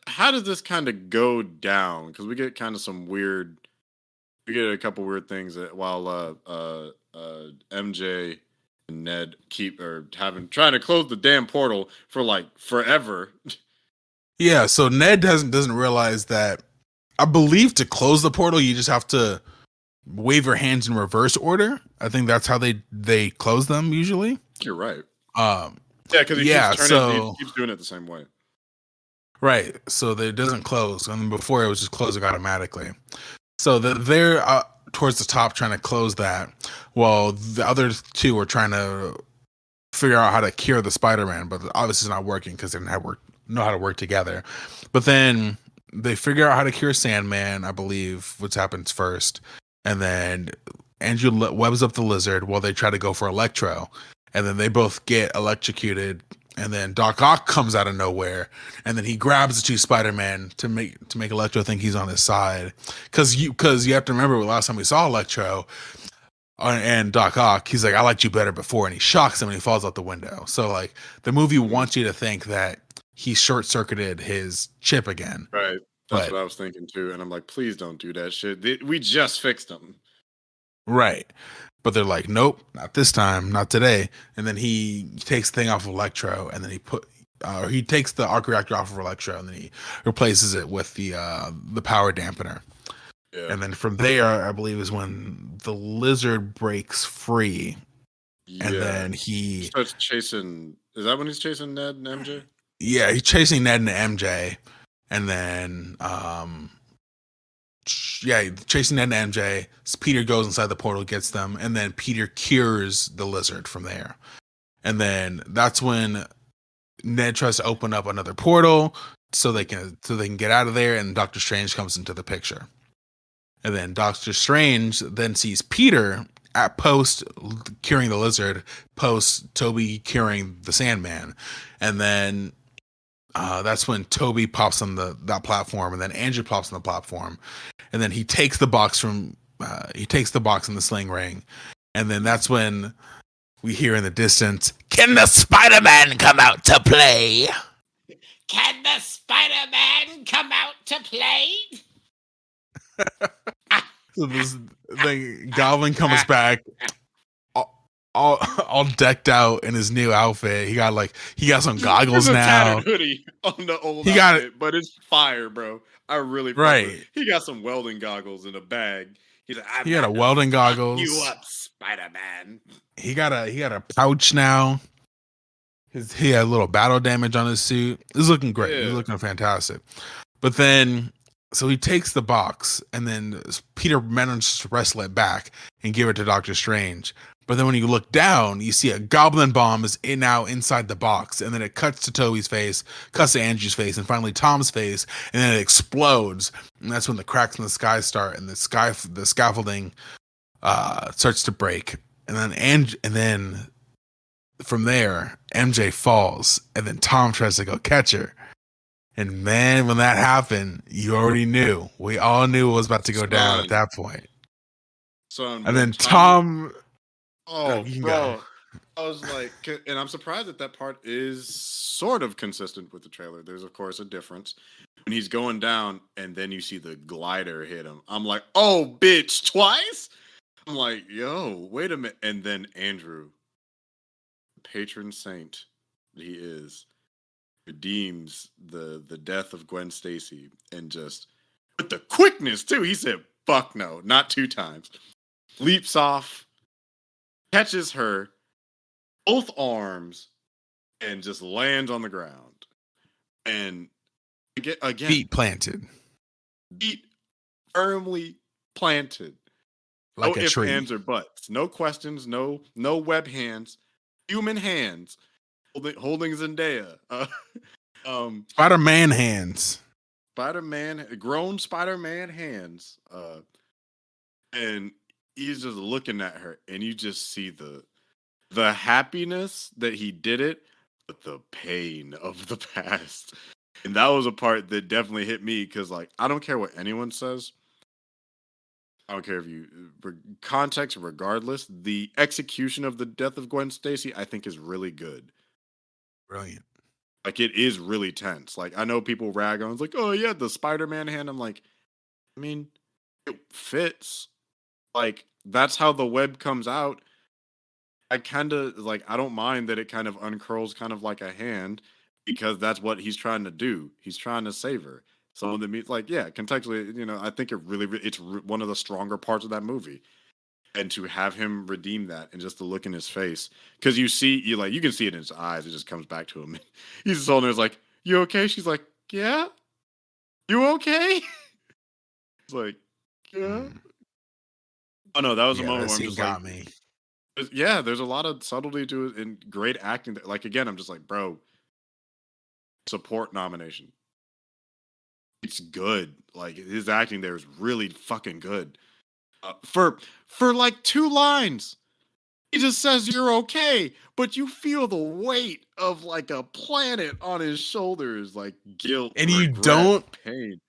how does this kind of go down? Because we get kind of we get a couple weird things that while MJ and Ned trying to close the damn portal for like forever. Yeah, so Ned doesn't realize that. I believe to close the portal, you just have to wave your hands in reverse order. I think that's how they close them usually. You're right. Um, Yeah, because so he keeps doing it the same way. right, so it doesn't close. I mean, before it was just closing automatically. So they're towards the top trying to close that, while the other two are trying to figure out how to cure the Spider-Man, but obviously it's not working because they didn't know how to work together. But then they figure out how to cure Sandman, I believe, which happens first, and then Andrew webs up the Lizard while they try to go for Electro, and then they both get electrocuted. And then Doc Ock comes out of nowhere, and then he grabs the two Spider-Man to make Electro think he's on his side. Because you have to remember, last time we saw Electro and Doc Ock, he's like, "I liked you better before," and he shocks him and he falls out the window. So like the movie wants you to think that he short-circuited his chip again. Right. That's what I was thinking too, and I'm like, please don't do that shit. We just fixed him. Right. But they're like, nope, not this time, not today. And then he takes the thing off of Electro, and then he takes the arc reactor off of Electro, and then he replaces it with the power dampener. Yeah. And then from there, I believe is when the Lizard breaks free, and then he starts chasing. Is that when he's chasing Ned and MJ? Yeah, he's chasing Ned and MJ, and then chasing Ned and MJ. So Peter goes inside the portal, gets them, and then Peter cures the Lizard from there. And then that's when Ned tries to open up another portal so they can get out of there, and Doctor Strange comes into the picture. And then Doctor Strange then sees Peter at post curing the Lizard, post Toby curing the Sandman, and then that's when Toby pops on that platform, and then Andrew pops on the platform, and then he takes the box in the sling ring, and then that's when we hear in the distance, "Can the Spider-Man come out to play? Can the Spider-Man come out to play?" So the Goblin comes back, all decked out in his new outfit. He got some goggles now. Tattered hoodie on the old outfit, but it's fire, bro. I really right. He got some welding goggles in a bag. He's like, he got a welding goggles. You up, Spider-Man? He got a pouch now. He had a little battle damage on his suit. He's looking great. Yeah. He's looking fantastic. But then, so he takes the box, and then Peter manages to wrestle it back and give it to Doctor Strange. But then when you look down, you see a goblin bomb is now inside the box, and then it cuts to Toby's face, cuts to Andrew's face, and finally Tom's face, and then it explodes. And that's when the cracks in the sky start, and the scaffolding starts to break. And then from there, MJ falls, and then Tom tries to go catch her. And man, when that happened, you already knew. We all knew what was about to go down at that point. And then Tom. Oh, bro. I was like, and I'm surprised that part is sort of consistent with the trailer. There's, of course, a difference. When he's going down, and then you see the glider hit him. I'm like, oh, bitch, twice? I'm like, yo, wait a minute. And then Andrew, patron saint that he is, redeems the death of Gwen Stacy, and just with the quickness too. He said, "Fuck no, not 2 times." Leaps off, catches her, both arms, and just lands on the ground. And again, feet planted, feet firmly planted, like no a ifs, tree. ands, or buts, no questions, no web hands, human hands. Holding Zendaya. Spider-Man hands. Grown Spider-Man hands. And he's just looking at her, and you just see the happiness that he did it, but the pain of the past. And that was a part that definitely hit me, because like, I don't care what anyone says. I don't care if you context regardless. The execution of the death of Gwen Stacy, I think, is really good. Brilliant. Like it is really tense. Like I know people rag on, it's like, oh yeah, the Spider-Man hand. I'm like, I mean, it fits. Like that's how the web comes out. I kind of like. I don't mind that it kind of uncurls, kind of like a hand, because that's what he's trying to do. He's trying to save her. So that means, like, yeah, contextually, I think it's one of the stronger parts of that movie, and to have him redeem that and just the look in his face, because you can see it in his eyes. It just comes back to him. He's just holding there, like, you okay? She's like, yeah, you okay? It's like, yeah. Oh no, that was a moment where I'm just got like, me. yeah, there's a lot of subtlety to it and great acting. Like again, I'm just like, bro, support nomination. It's good. Like his acting there is really fucking good. For like 2 lines, he just says you're okay, but you feel the weight of like a planet on his shoulders, like guilt, And regret, you don't. pain.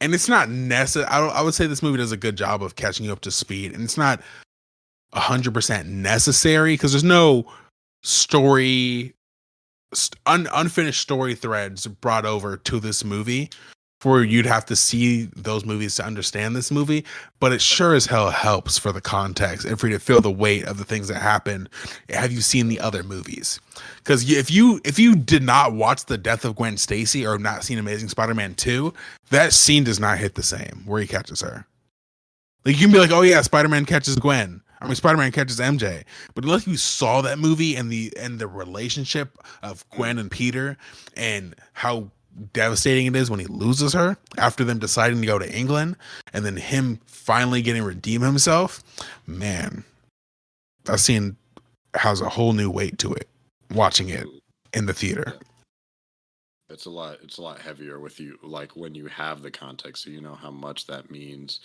And it's not necessary. I would say this movie does a good job of catching you up to speed, and it's not 100% necessary because there's no unfinished story threads brought over to this movie for you'd have to see those movies to understand this movie, but it sure as hell helps for the context and for you to feel the weight of the things that happen. Have you seen the other movies? Because if you did not watch the death of Gwen Stacy or not seen Amazing Spider-Man 2, that scene does not hit the same where he catches her. Like you can be like, oh yeah, Spider-Man catches Gwen. I mean, Spider-Man catches MJ, but unless you saw that movie and the relationship of Gwen and Peter and how devastating it is when he loses her after them deciding to go to England and then him finally getting redeem himself, man, that scene has a whole new weight to it. Watching it in the theater, it's a lot heavier with you, like when you have the context, so you know how much that means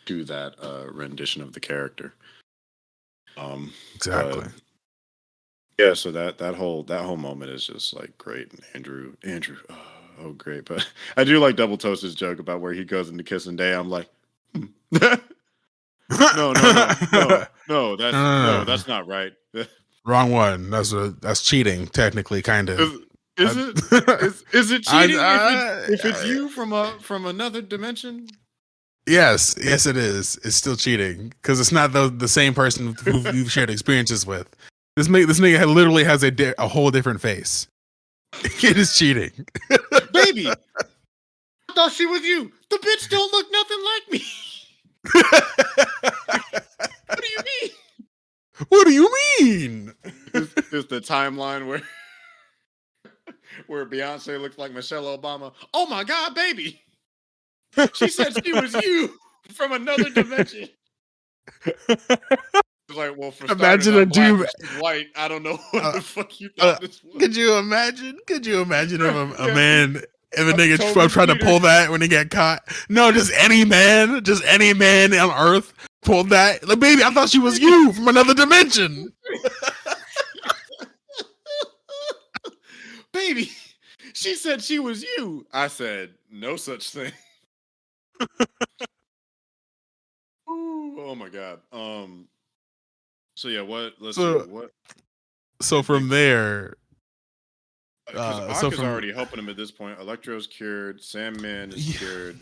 to that rendition of the character. Exactly. Yeah, so that whole moment is just like great. And Andrew, oh great. But I do like Double Toast's joke about where he goes into Kissing Day. I'm like, no, that's not right. Wrong one. That's cheating, technically, kind of. Is it cheating if it's you from another dimension? Yes, it is. It's still cheating because it's not the same person who you've shared experiences with. This nigga literally has a whole different face. It is cheating. Baby, I thought she was you. The bitch don't look nothing like me. What do you mean? What do you mean? It's the timeline where Beyonce looks like Michelle Obama. Oh my God, baby. She said she was you from another dimension. Like, well, for imagine a dude white. I don't know what the fuck you thought this was. Could you imagine if a man, if a nigga tried to pull that when he got caught? No, just any man on Earth pulled that. Like, baby, I thought she was you from another dimension. Baby, she said she was you. I said no such thing. Ooh, oh my God. So yeah, let's see what. So from there, Aka's already helping him at this point. Electro's cured. Sandman is cured.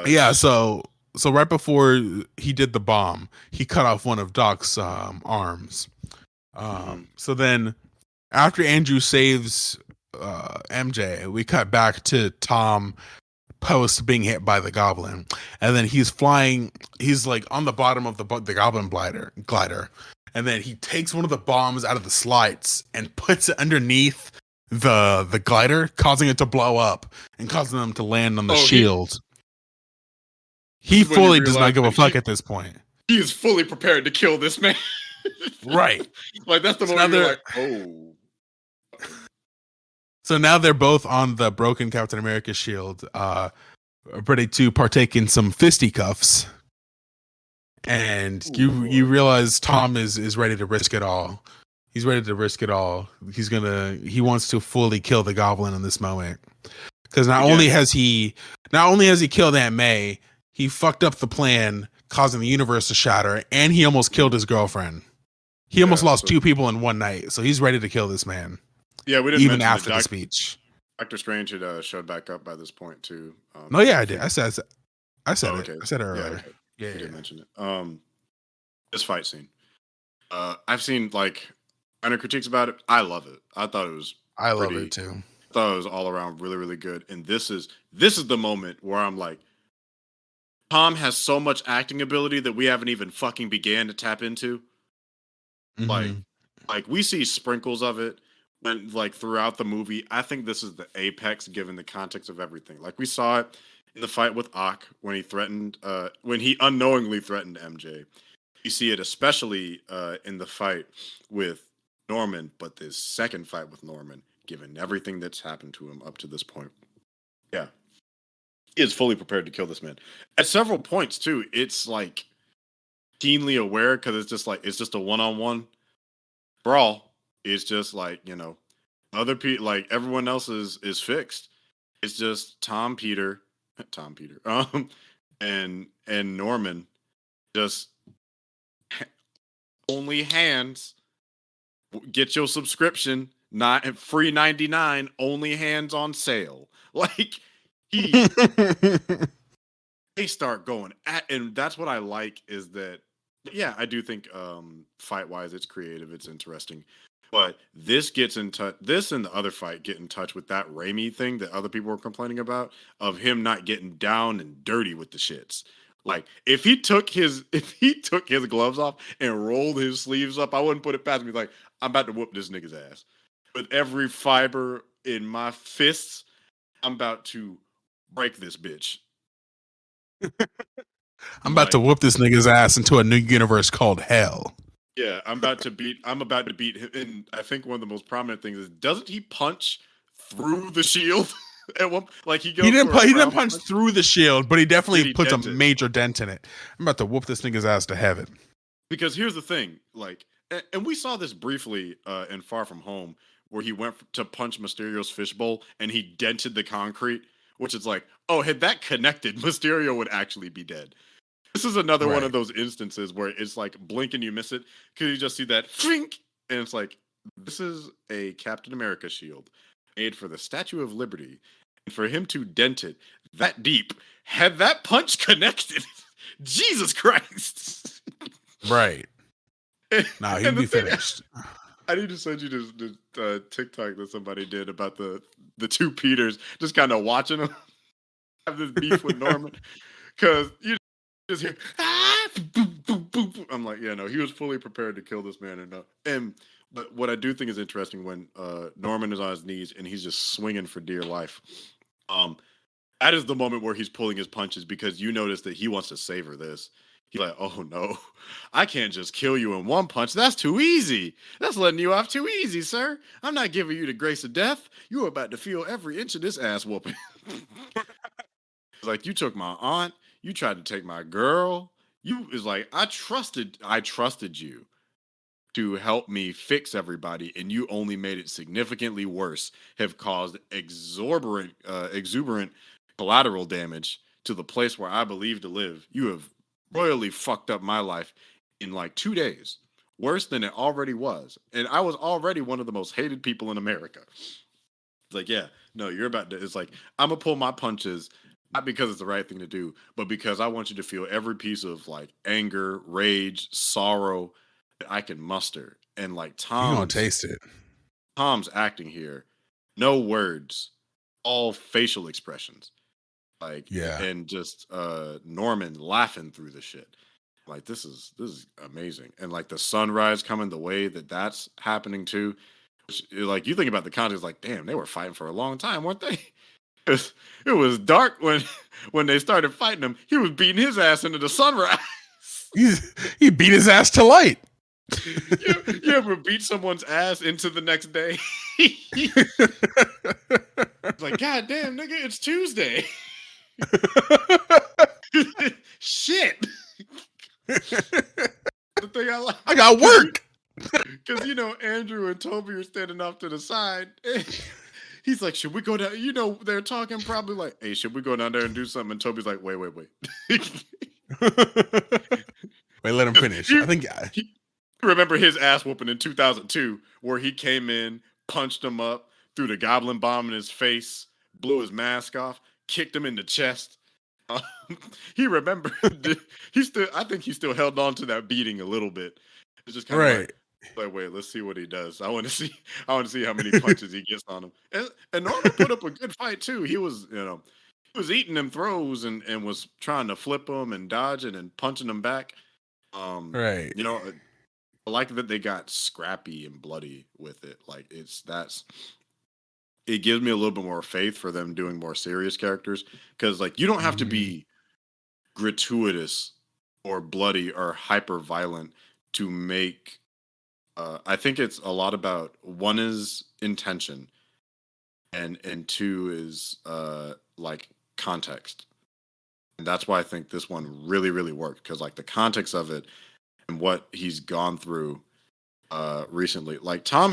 Yeah. So right before he did the bomb, he cut off one of Doc's arms. So then, after Andrew saves MJ, we cut back to Tom post being hit by the goblin, and then he's flying. He's like on the bottom of the goblin glider, and then he takes one of the bombs out of the slides and puts it underneath the glider, causing it to blow up and causing them to land on the shield. He fully does not give a fuck at this point. He is fully prepared to kill this man. Right. Like that's the moment you're like, oh. So now they're both on the broken Captain America shield, ready to partake in some fisticuffs. And you realize Tom is ready to risk it all. He's ready to risk it all. He wants to fully kill the goblin in this moment. Because not only has he killed Aunt May, he fucked up the plan, causing the universe to shatter, and he almost killed his girlfriend. He almost lost 2 people in one night, so he's ready to kill this man. Yeah, we didn't even mention after the speech. Doctor Strange had showed back up by this point too. No, yeah, I did. I said it. I said it earlier. Yeah, okay. Yeah, you did mention it. This fight scene. I've seen like minor critiques about it. I love it. I thought it was. I love it too. I thought it was all around really, really good. And this is the moment where I'm like, Tom has so much acting ability that we haven't even fucking began to tap into. Mm-hmm. Like we see sprinkles of it when like throughout the movie. I think this is the apex given the context of everything. Like we saw it in the fight with Ock when he unknowingly threatened MJ. You see it especially in the fight with Norman, but this second fight with Norman, given everything that's happened to him up to this point. Yeah. He is fully prepared to kill this man. At several points too, it's like keenly aware because it's just a one-on-one brawl. It's just like, other people, like everyone else is fixed. It's just Tom Peter, and Norman, just only hands. Get your subscription, not free 99, only hands on sale. Like they start going at, and that's what I like is that. Yeah, I do think fight wise it's creative, it's interesting. But this gets in touch. This and the other fight get in touch with that Raimi thing that other people were complaining about of him not getting down and dirty with the shits. Like if he took his gloves off and rolled his sleeves up, I wouldn't put it past me. Like I'm about to whoop this nigga's ass with every fiber in my fists. I'm about to break this bitch. I'm about to whoop this nigga's ass into a new universe called hell. Yeah, I'm about to beat him. And I think one of the most prominent things is, doesn't he punch through the shield? At one, like he didn't punch through the shield, but he definitely puts a major dent in it. I'm about to whoop this nigga's ass to heaven. Because here's the thing, like, and we saw this briefly in Far From Home, where he went to punch Mysterio's fishbowl and he dented the concrete, which is like, oh, had that connected, Mysterio would actually be dead. This is another one of those instances where it's like blink and you miss it because you just see that flink, and it's like, this is a Captain America shield made for the Statue of Liberty, and for him to dent it that deep, had that punch connected, Jesus Christ! Right. Nah, he'd be finished. I need to send you this TikTok that somebody did about the two Peters just kind of watching him have this beef with Norman because you just hear boom, boom, boom, boom. I'm like, yeah, no, he was fully prepared to kill this man, but what I do think is interesting when Norman is on his knees and he's just swinging for dear life. That is the moment where he's pulling his punches because you notice that he wants to savor this. He's like, oh no, I can't just kill you in one punch. That's too easy. That's letting you off too easy, sir. I'm not giving you the grace of death. You're about to feel every inch of this ass whooping. It's like, you took my aunt. You tried to take my girl. I trusted you to help me fix everybody, and you only made it significantly worse, have caused exuberant collateral damage to the place where I believe to live. You have royally fucked up my life in like 2 days, worse than it already was. And I was already one of the most hated people in America. It's like, yeah, no, you're about to, it's like, I'm gonna pull my punches, not because it's the right thing to do, but because I want you to feel every piece of like anger, rage, sorrow that I can muster. And like You're gonna taste it. Tom's acting here, no words, all facial expressions. Like, yeah, and just Norman laughing through the shit. Like, this is amazing. And like the sunrise coming, the way that's happening too. Which, like, you think about the context, like, damn, they were fighting for a long time, weren't they? It was dark when they started fighting him. He was beating his ass into the sunrise. He beat his ass to light. You ever beat someone's ass into the next day? It's like, God damn, nigga, it's Tuesday. Shit. The thing I got work. Because Andrew and Toby are standing off to the side. he's like, should we go down? You know, they're talking probably like, hey, should we go down there and do something? And Toby's like, wait. Wait, let him finish. I think he remember his ass whooping in 2002, where he came in, punched him up, threw the goblin bomb in his face, blew his mask off, kicked him in the chest. Um, he remembered. I think he still held on to that beating a little bit. It's just kind of like, wait, let's see what he does. I want to see how many punches he gets on him. And Norman put up a good fight too. He was, he was eating them throws and was trying to flip them and dodging and punching them back. Right. You know, I like that they got scrappy and bloody with it. Like it gives me a little bit more faith for them doing more serious characters, because like you don't have to be gratuitous or bloody or hyper violent to make. I think it's a lot about, one is intention, and two is like context, and that's why I think this one really really worked, because like the context of it and what he's gone through recently. Like Tom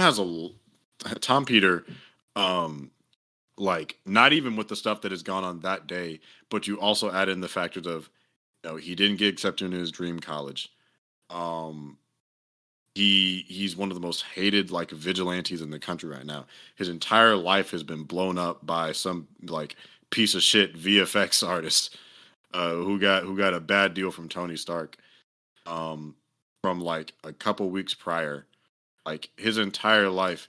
Peter, like not even with the stuff that has gone on that day, but you also add in the factors of, he didn't get accepted into his dream college. He's one of the most hated like vigilantes in the country right now. His entire life has been blown up by some like piece of shit VFX artist who got a bad deal from Tony Stark from like a couple weeks prior. Like his entire life,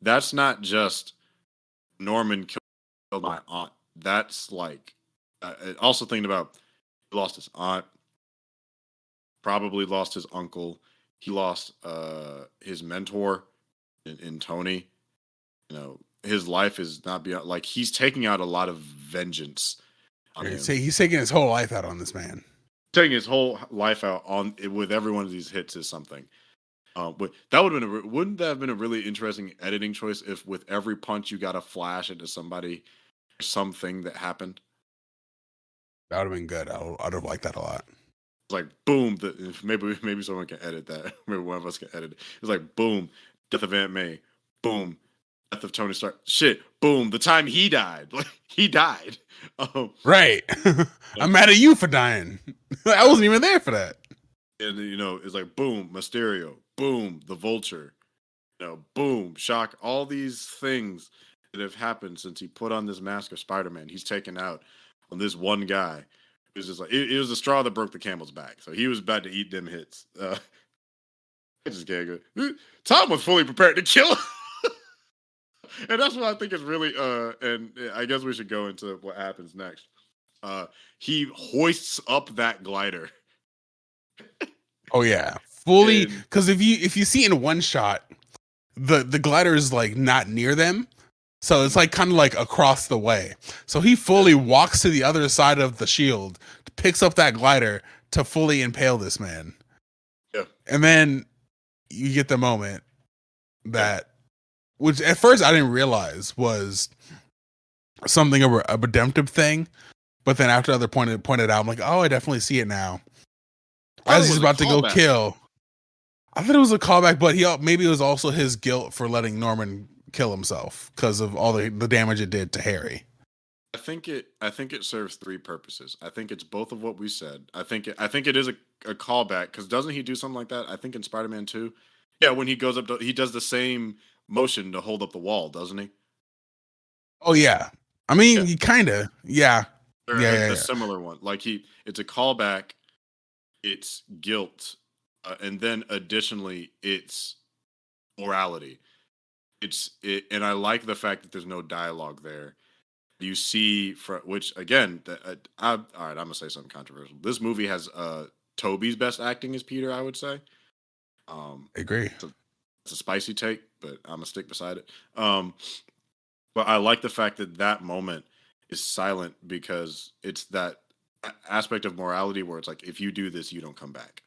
that's not just Norman killed my aunt. That's like also thinking about, he lost his aunt, probably lost his uncle. He lost his mentor in Tony. His life is not beyond, like he's taking out a lot of vengeance on him. He's taking his whole life out on this man. Taking his whole life out on with every one of these hits is something. But that wouldn't that have been a really interesting editing choice if with every punch you got a flash into somebody, something that happened? That would have been good. I'd have liked that a lot. It's like boom. Maybe someone can edit that. Maybe one of us can edit it. It's like boom, death of Aunt May. Boom, death of Tony Stark. Shit. Boom, the time he died. Like he died. Right. I'm mad at you for dying. I wasn't even there for that. And it's like boom, Mysterio. Boom, the Vulture. Boom, Shock. All these things that have happened since he put on this mask of Spider-Man, he's taken out on this one guy. It was just like it was the straw that broke the camel's back. So he was about to eat them hits. I just can't go. Tom was fully prepared to kill him. And that's what I think is really and I guess we should go into what happens next. He hoists up that glider. Oh yeah, fully. Because if you see in one shot, the glider is like not near them, so it's like kind of like across the way. So he fully walks to the other side of the shield, picks up that glider to fully impale this man. Yeah, and then you get the moment that, which at first I didn't realize was something of a redemptive thing, but then after other pointed out, I'm like, oh, I definitely see it now. As he's about to go kill, I thought it was a callback, but maybe it was also his guilt for letting Norman kill himself because of all the damage it did to Harry. I think it serves three purposes. I think it's both of what we said. I think it is a callback, because doesn't he do something like that? I think in Spider-Man 2, yeah, when he goes up, he does the same motion to hold up the wall, doesn't he? Oh yeah, I mean, he kind of, yeah, a similar one. Like it's a callback. It's guilt, and then additionally, it's morality. And I like the fact that there's no dialogue there. You see, which again, all right, I'm gonna say something controversial. This movie has Toby's best acting as Peter, I would say. I agree. It's a spicy take, but I'm gonna stick beside it. But I like the fact that moment is silent, because it's that aspect of morality where it's like, if you do this, you don't come back.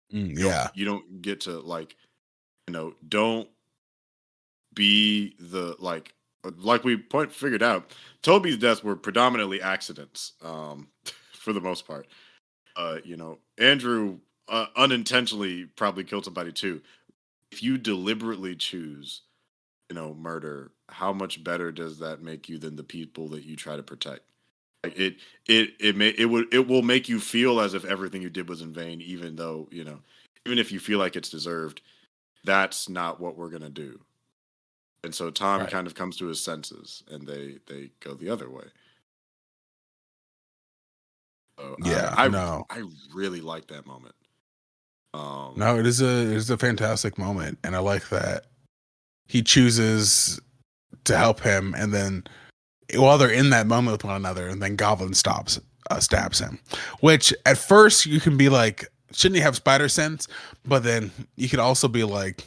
Yeah, you don't get to don't be the like we figured out. Toby's deaths were predominantly accidents, for the most part. Andrew unintentionally probably killed somebody too. If you deliberately choose, murder, how much better does that make you than the people that you try to protect? Like it will make you feel as if everything you did was in vain, even though, even if you feel like it's deserved, that's not what we're gonna do. And so Tom Right. kind of comes to his senses, and they go the other way. So Yeah, I really like that moment. no, it is a fantastic moment, and I like that he chooses to help him, and then while they're in that moment with one another, and then Goblin stabs him. Which at first you can be like, shouldn't he have spider sense? But then you could also be like,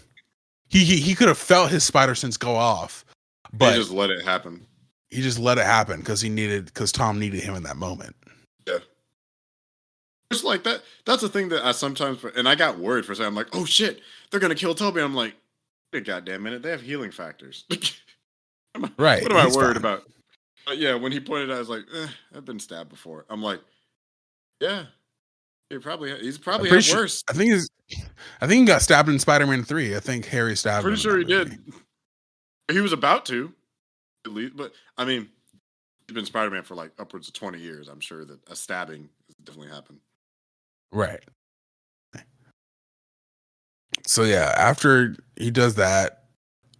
he could have felt his spider sense go off, but he just let it happen. He just let it happen because Tom needed him in that moment. Yeah. It's like that. That's the thing that I sometimes, and I got worried for a second. I'm like, oh shit, they're gonna kill Toby. I'm like, wait a goddamn minute, they have healing factors. Right. What am I worried about? But yeah, when he pointed out, I was like, I've been stabbed before. I'm like, yeah, he's probably had worse. I think he got stabbed in Spider-Man 3. I think Harry stabbed him. Pretty sure he did. He was about to, at least. But I mean, he's been Spider-Man for like upwards of 20 years. I'm sure that a stabbing has definitely happened. Right. So yeah, after he does that,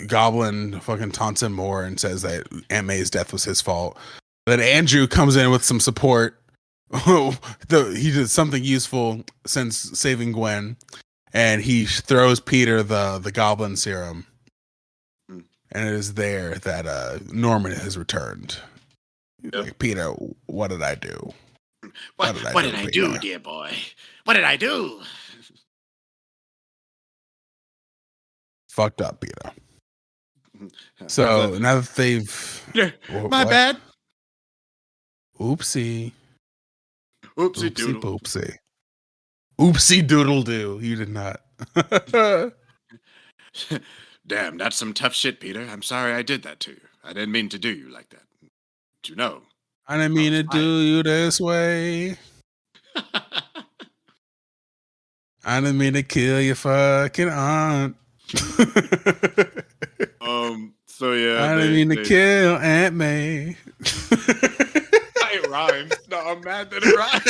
Goblin fucking taunts him more and says that Aunt May's death was his fault. Then Andrew comes in with some support. He did something useful since saving Gwen, and he throws Peter the Goblin serum. And it is there that Norman has returned. Yep. Like, Peter, what did I do? What did I do, dear boy? What did I do? Fucked up, Peter. So now that they've... Yeah, my bad. Oopsie. Oopsie doodle. Poopsie. Oopsie doodle do. You did not. Damn, that's some tough shit, Peter. I'm sorry I did that to you. I didn't mean to do you like that. But you know. I didn't mean to do you this way. I didn't mean to kill your fucking aunt. So yeah. I didn't mean to kill Aunt May. It rhymes. No, I'm mad that it rhymes.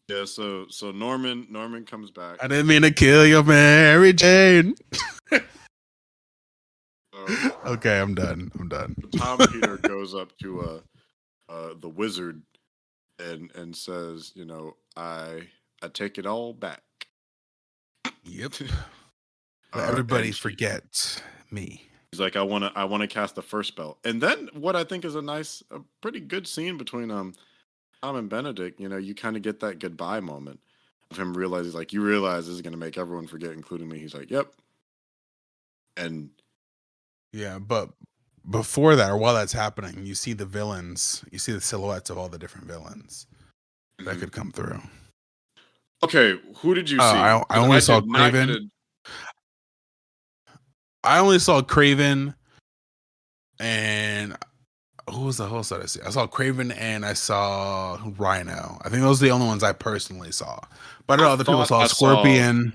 Yeah, so Norman comes back. I didn't mean to kill your Mary Jane. Okay, I'm done. Tom Peter goes up to the wizard and says, I take it all back. Yep. Everybody forgets me. He's like, I wanna cast the first spell. And then what I think is a pretty good scene between Tom and Benedict, you kind of get that goodbye moment of him realizing, like, you realize this is gonna make everyone forget, including me. He's like, yep. And yeah, but before that, or while that's happening, you see the villains, you see the silhouettes of all the different villains that could come through. Okay, who did you see? I only saw Craven. I only saw Craven, and who was the host that I see? I saw Craven and I saw Rhino. I think those are the only ones I personally saw. But I know other people saw Scorpion.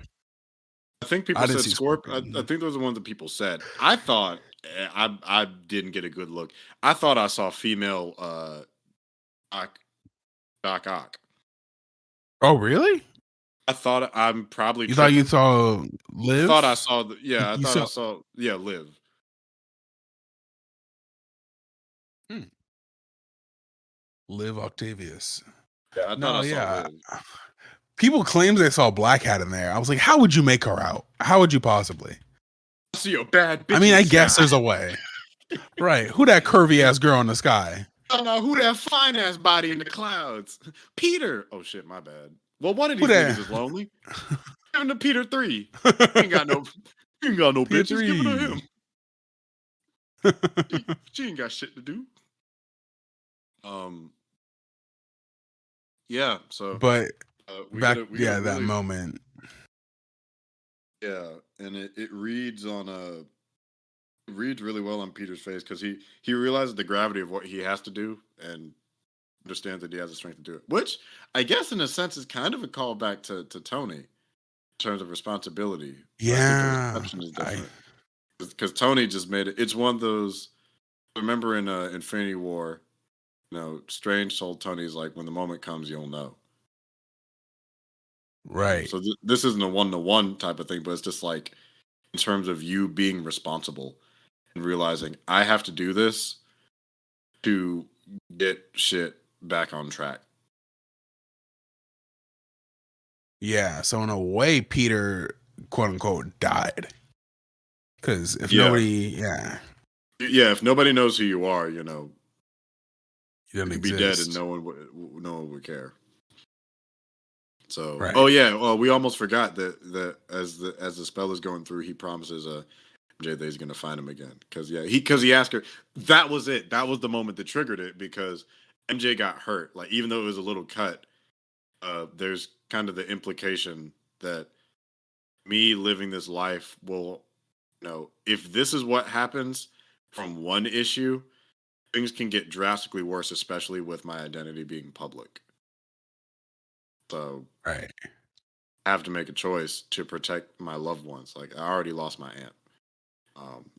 I think people said Scorpion. I think those are the ones that people said. I thought I didn't get a good look. I thought I saw female Doc Ock. Oh, really? I thought I'm probably. You thought you saw Liv? I thought I saw I saw Liv. Liv Octavius. Yeah, I thought I saw Liv. People claim they saw Black Hat in there. I was like, how would you make her out? How would you possibly? I see a bad bitch. I mean, I guess there's a way. Right. Who that curvy ass girl in the sky? I don't know who that fine ass body in the clouds. Peter. Oh shit, my bad. Well, one of these niggas is lonely. Give him to Peter 3. He ain't got no bitches. Give it to him. She ain't got shit to do. Yeah. So, but that really, moment. Yeah, and it reads really well on Peter's face because he realizes the gravity of what he has to do and understands that he has the strength to do it. Which I guess in a sense is kind of a callback to Tony in terms of responsibility. Yeah, because Tony just made it. It's one of those. Remember in Infinity War, Strange told Tony's like, when the moment comes, you'll know. Right. So this isn't a 1-to-1 type of thing, but it's just like in terms of you being responsible and realizing I have to do this to get shit back on track. Yeah. So in a way, Peter, quote unquote, died. Because if if nobody knows who you are, you don't could be dead and exist. no one would care. So, Right. oh yeah, well, we almost forgot that as the spell is going through, he promises MJ that he's gonna find him again. Because he asked her. That was it. That was the moment that triggered it because MJ got hurt. Like even though it was a little cut, there's kind of the implication that me living this life will, if this is what happens from one issue, things can get drastically worse, especially with my identity being public. So Right. I have to make a choice to protect my loved ones. Like I already lost my aunt.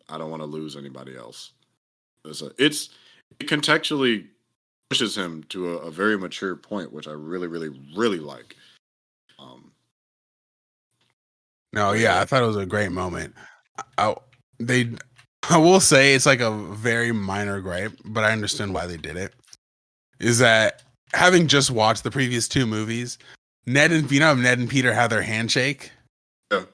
I don't want to lose anybody else. It contextually pushes him to a very mature point, which I really, really, really like. No, yeah, I thought it was a great moment. I will say it's like a very minor gripe, but I understand why they did it. Is that having just watched the previous two movies, Ned and Peter had their handshake. Yeah.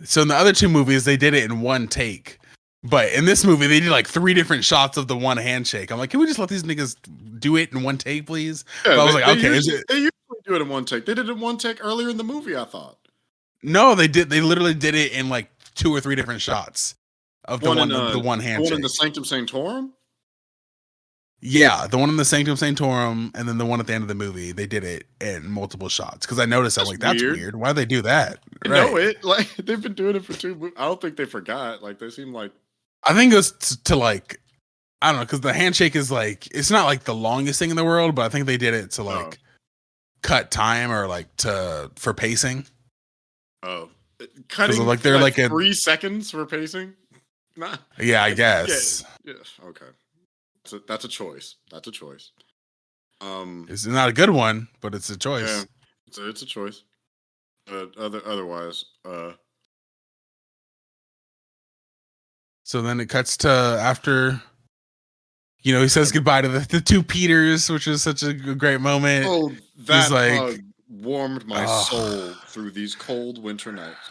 So in the other two movies, they did it in one take. But in this movie, they did like 3 different shots of the one handshake. I'm like, can we just let these niggas do it in one take, please? Yeah, I was like, okay. They usually do it in one take. They did it in one take earlier in the movie, I thought. No, they did. They literally did it in like 2 or 3 different shots of the one handshake. The one in the Sanctum Sanctorum? Yeah, the one in the Sanctum Sanctorum, and then the one at the end of the movie. They did it in multiple shots because I noticed. I'm like, that's weird. Why do they do that? I know it. Like they've been doing it for 2 movies. I don't think they forgot. Like they seem like. I think it was to like, I don't know, because the handshake is like it's not like the longest thing in the world, but I think they did it to like cut time or like for pacing. Oh, cutting like they're like 3 seconds for pacing. Nah. Yeah, I guess. Yeah. Okay. So that's a choice. That's a choice. It's not a good one, but it's a choice. Yeah, it's a choice. Otherwise. So then it cuts to after. He says goodbye to the 2 Peters, which is such a great moment. Oh, that hug warmed my soul through these cold winter nights.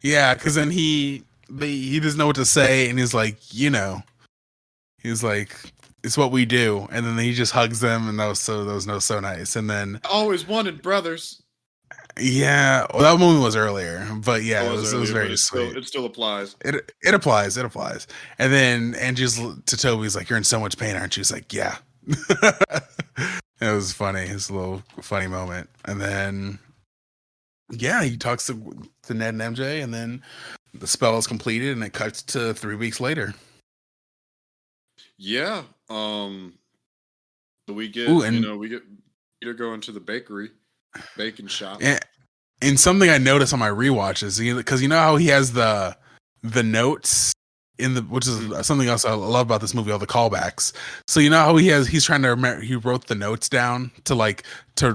Yeah, because then he doesn't know what to say, and he's like, he's like, it's what we do, and then he just hugs them, and that was so nice. And then I always wanted brothers. Yeah, well, that movie was earlier, but yeah, it was very sweet. It still applies. It applies. And then Angie's to Toby's like, "You're in so much pain, aren't you?" He's like, "Yeah." It was funny. It's a little funny moment. And then, yeah, he talks to Ned and MJ, and then the spell is completed, and it cuts to 3 weeks later. Yeah. So we get we get Peter going to the bacon shop. And something I noticed on my rewatch is because how he has the notes which is something else I love about this movie, all the callbacks. So how he's trying to remember, he wrote the notes down to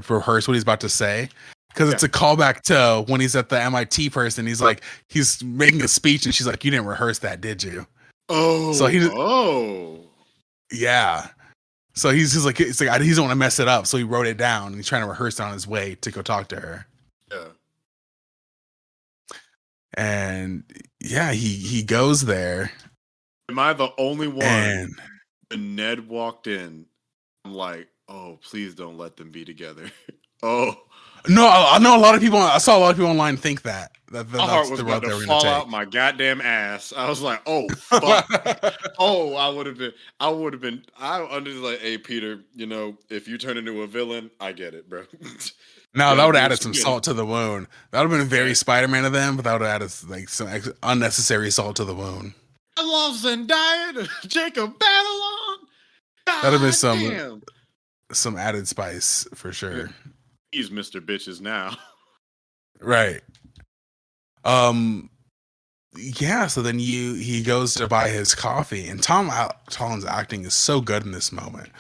rehearse what he's about to say. Because it's a callback to when he's at the MIT person. He's like, he's making a speech and she's like, "You didn't rehearse that, did you?" Oh, so yeah. So he's just like, he doesn't want to mess it up. So he wrote it down and he's trying to rehearse it on his way to go talk to her. Yeah. And yeah, he goes there. Am I the only one? And when Ned walked in, I'm like, oh, please don't let them be together. Oh. No, I know a lot of people. I saw a lot of people online think that. My heart was about to fall out my goddamn ass. I was like, oh, fuck. I would have been, under like, hey, Peter, if you turn into a villain, I get it, bro. No, that would have added some salt to the wound. That would have been very Spider-Man of them, but that would have added like some unnecessary salt to the wound. I love Zendaya, Jacob Babylon. That would have been some added spice for sure. He's Mr. Bitches now. Right. Yeah, so then he goes to buy his coffee, and Tom Holland's acting is so good in this moment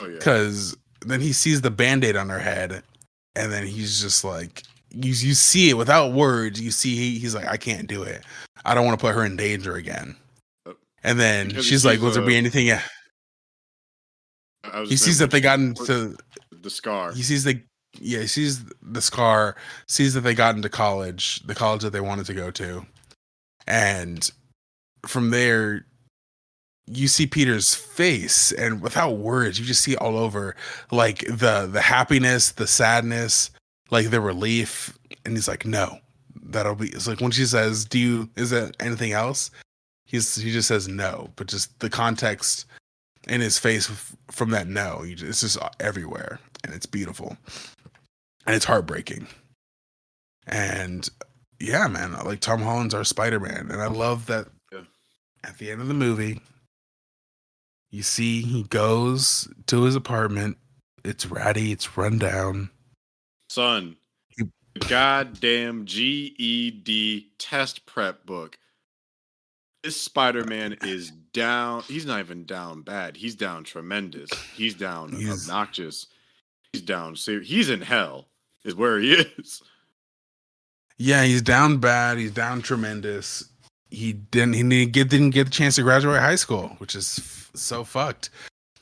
Oh yeah. because then he sees the Band-Aid on her head, and then he's just like, you see it without words. You see he's like, I can't do it. I don't want to put her in danger again. And then Because she's like, "Was there be anything?" Yeah. I was He just sees saying, that they got into the scar. he sees he sees the scar, sees that they got into college, the college that they wanted to go to. And from there, you see Peter's face, and without words, you just see it all over, like the happiness, the sadness, like the relief. And he's like, "No, that'll be." It's like when she says, is there anything else?" He just says no, but just the context in his face from that no, it's just everywhere, and it's beautiful, and it's heartbreaking. And yeah, man, like Tom Holland's our Spider-Man, and I love that. Yeah. At the end of the movie, you see he goes to his apartment. It's ratty, it's run down. Son, goddamn GED test prep book. This Spider-Man is down. He's not even down bad. He's down tremendous. He's down obnoxious. He's down serious. He's in hell is where he is. Yeah, he's down bad. He's down tremendous. He didn't get the chance to graduate high school, which is so fucked.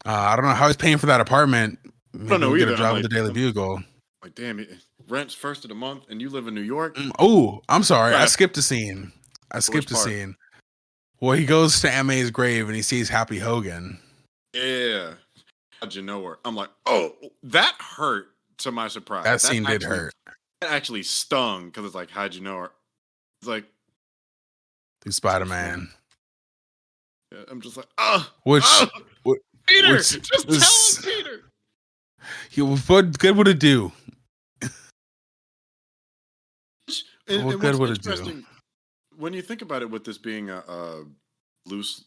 I don't know how he's paying for that apartment. Maybe I don't know he'll get either. a job with the Daily Bugle. Like, damn, rent's first of the month, and you live in New York. Oh, I'm sorry. I Right. skipped a scene. Well, he goes to MA's grave and he sees Happy Hogan. Yeah. How'd you know her? I'm like, oh, that hurt to my surprise. That scene did hurt. That actually stung because it's like, how'd you know her? It's like, through Spider-Man. Yeah, I'm just like, Peter, just tell him, Peter. What good would it do? What good would it do? When you think about it, with this being a loose,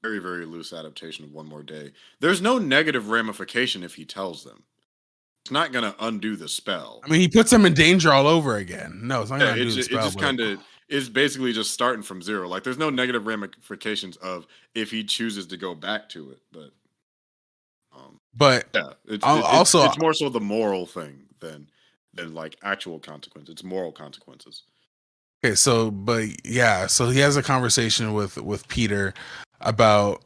very, very loose adaptation of One More Day, there's no negative ramification if he tells them. It's not going to undo the spell. I mean, he puts them in danger all over again. No, it's not going to undo the spell. It just kind of is basically just starting from zero. Like, there's no negative ramifications of if he chooses to go back to it. But yeah, it's more so the moral thing than like actual consequence. It's moral consequences. Okay, so he has a conversation with Peter about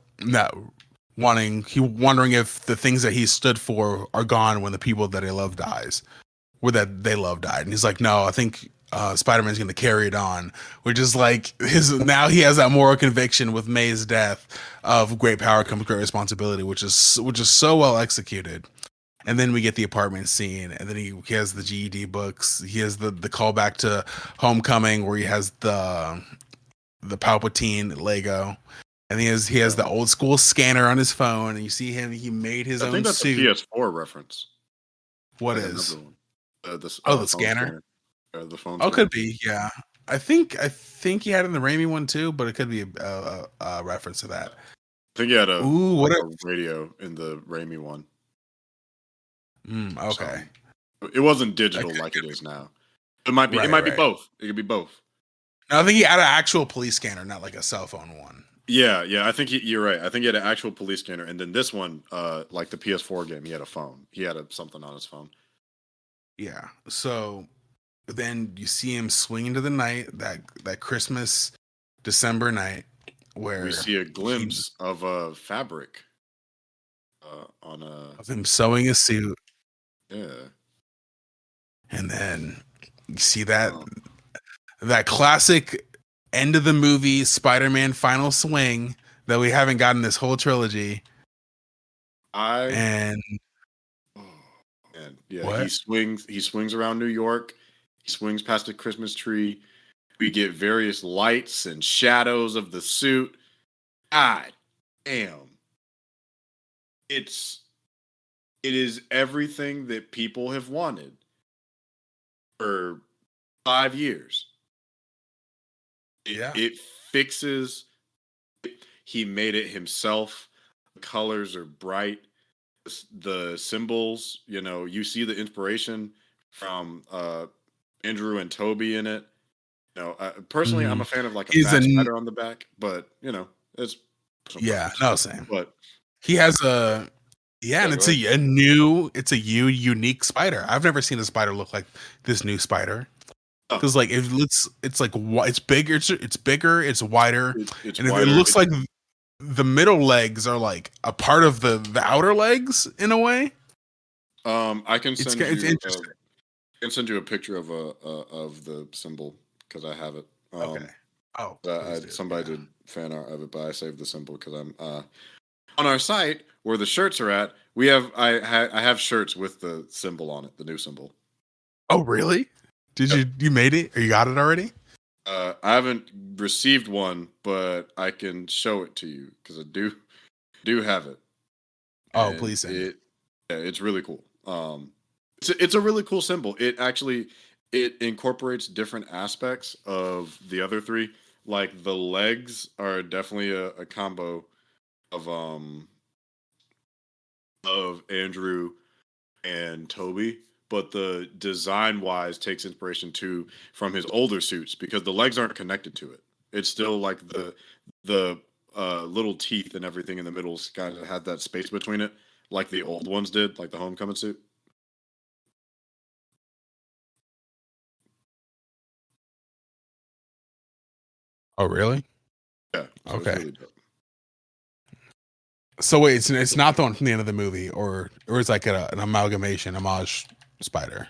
wondering if the things that he stood for are gone when the people that he love dies, or that they love died. And he's like, no, I think Spider-Man's going to carry it on, which is like now he has that moral conviction with May's death of great power comes great responsibility, which is so well executed. And then we get the apartment scene, and then he has the GED books. He has the callback to Homecoming where he has the Palpatine Lego, and he has the old school scanner on his phone. And you see him; he made his own suit. I think that's a PS4 reference. What is? The scanner. The phone. Oh, could be. Yeah, I think he had it in the Raimi one too, but it could be a reference to that. I think he had a radio in the Raimi one. Okay. So, it wasn't digital like it is now. It might be. It might be both. It could be both. No, I think he had an actual police scanner, not like a cell phone one. Yeah. I think you're right. I think he had an actual police scanner, and then this one, like the PS4 game, he had a phone. He had something on his phone. Yeah. So then you see him swing into the night, that Christmas December night, where we see a glimpse of a fabric of him sewing a suit. Yeah. And then you see that classic end of the movie Spider-Man final swing that we haven't gotten this whole trilogy. What? He swings around New York. He swings past the Christmas tree. We get various lights and shadows of the suit. God damn. It is everything that people have wanted for 5 years. It fixes. He made it himself. The colors are bright. The symbols, you see the inspiration from Andrew and Toby in it. Personally, I'm a fan of like a He's fat spider on the back, but it's yeah, no, same. But He has and it's go a unique spider. I've never seen a spider look like this new spider. Because like it's like it's bigger, it's bigger, it's wider, it's and wider. it looks like the middle legs are like a part of the outer legs in a way. I can send It's you. interesting. I can send you a picture of the symbol because I have it. Okay. Oh, somebody did fan art of it, but I saved the symbol because I'm on our site where the shirts are at. We have I have shirts with the symbol on it, the new symbol. Oh, really? Did you made it or you got it already? I haven't received one, but I can show it to you because I do have it. Oh, And please send it. Yeah, it's really cool. It's a really cool symbol. It incorporates different aspects of the other three. Like the legs are definitely a combo of Andrew and Toby, but the design wise takes inspiration too from his older suits because the legs aren't connected to it. It's still like the little teeth and everything in the middle kind of had that space between it, like the old ones did, like the Homecoming suit. Oh, really? Yeah. So Okay. It's really dope. So wait, it's not the one from the end of the movie, or it's like an amalgamation, homage spider.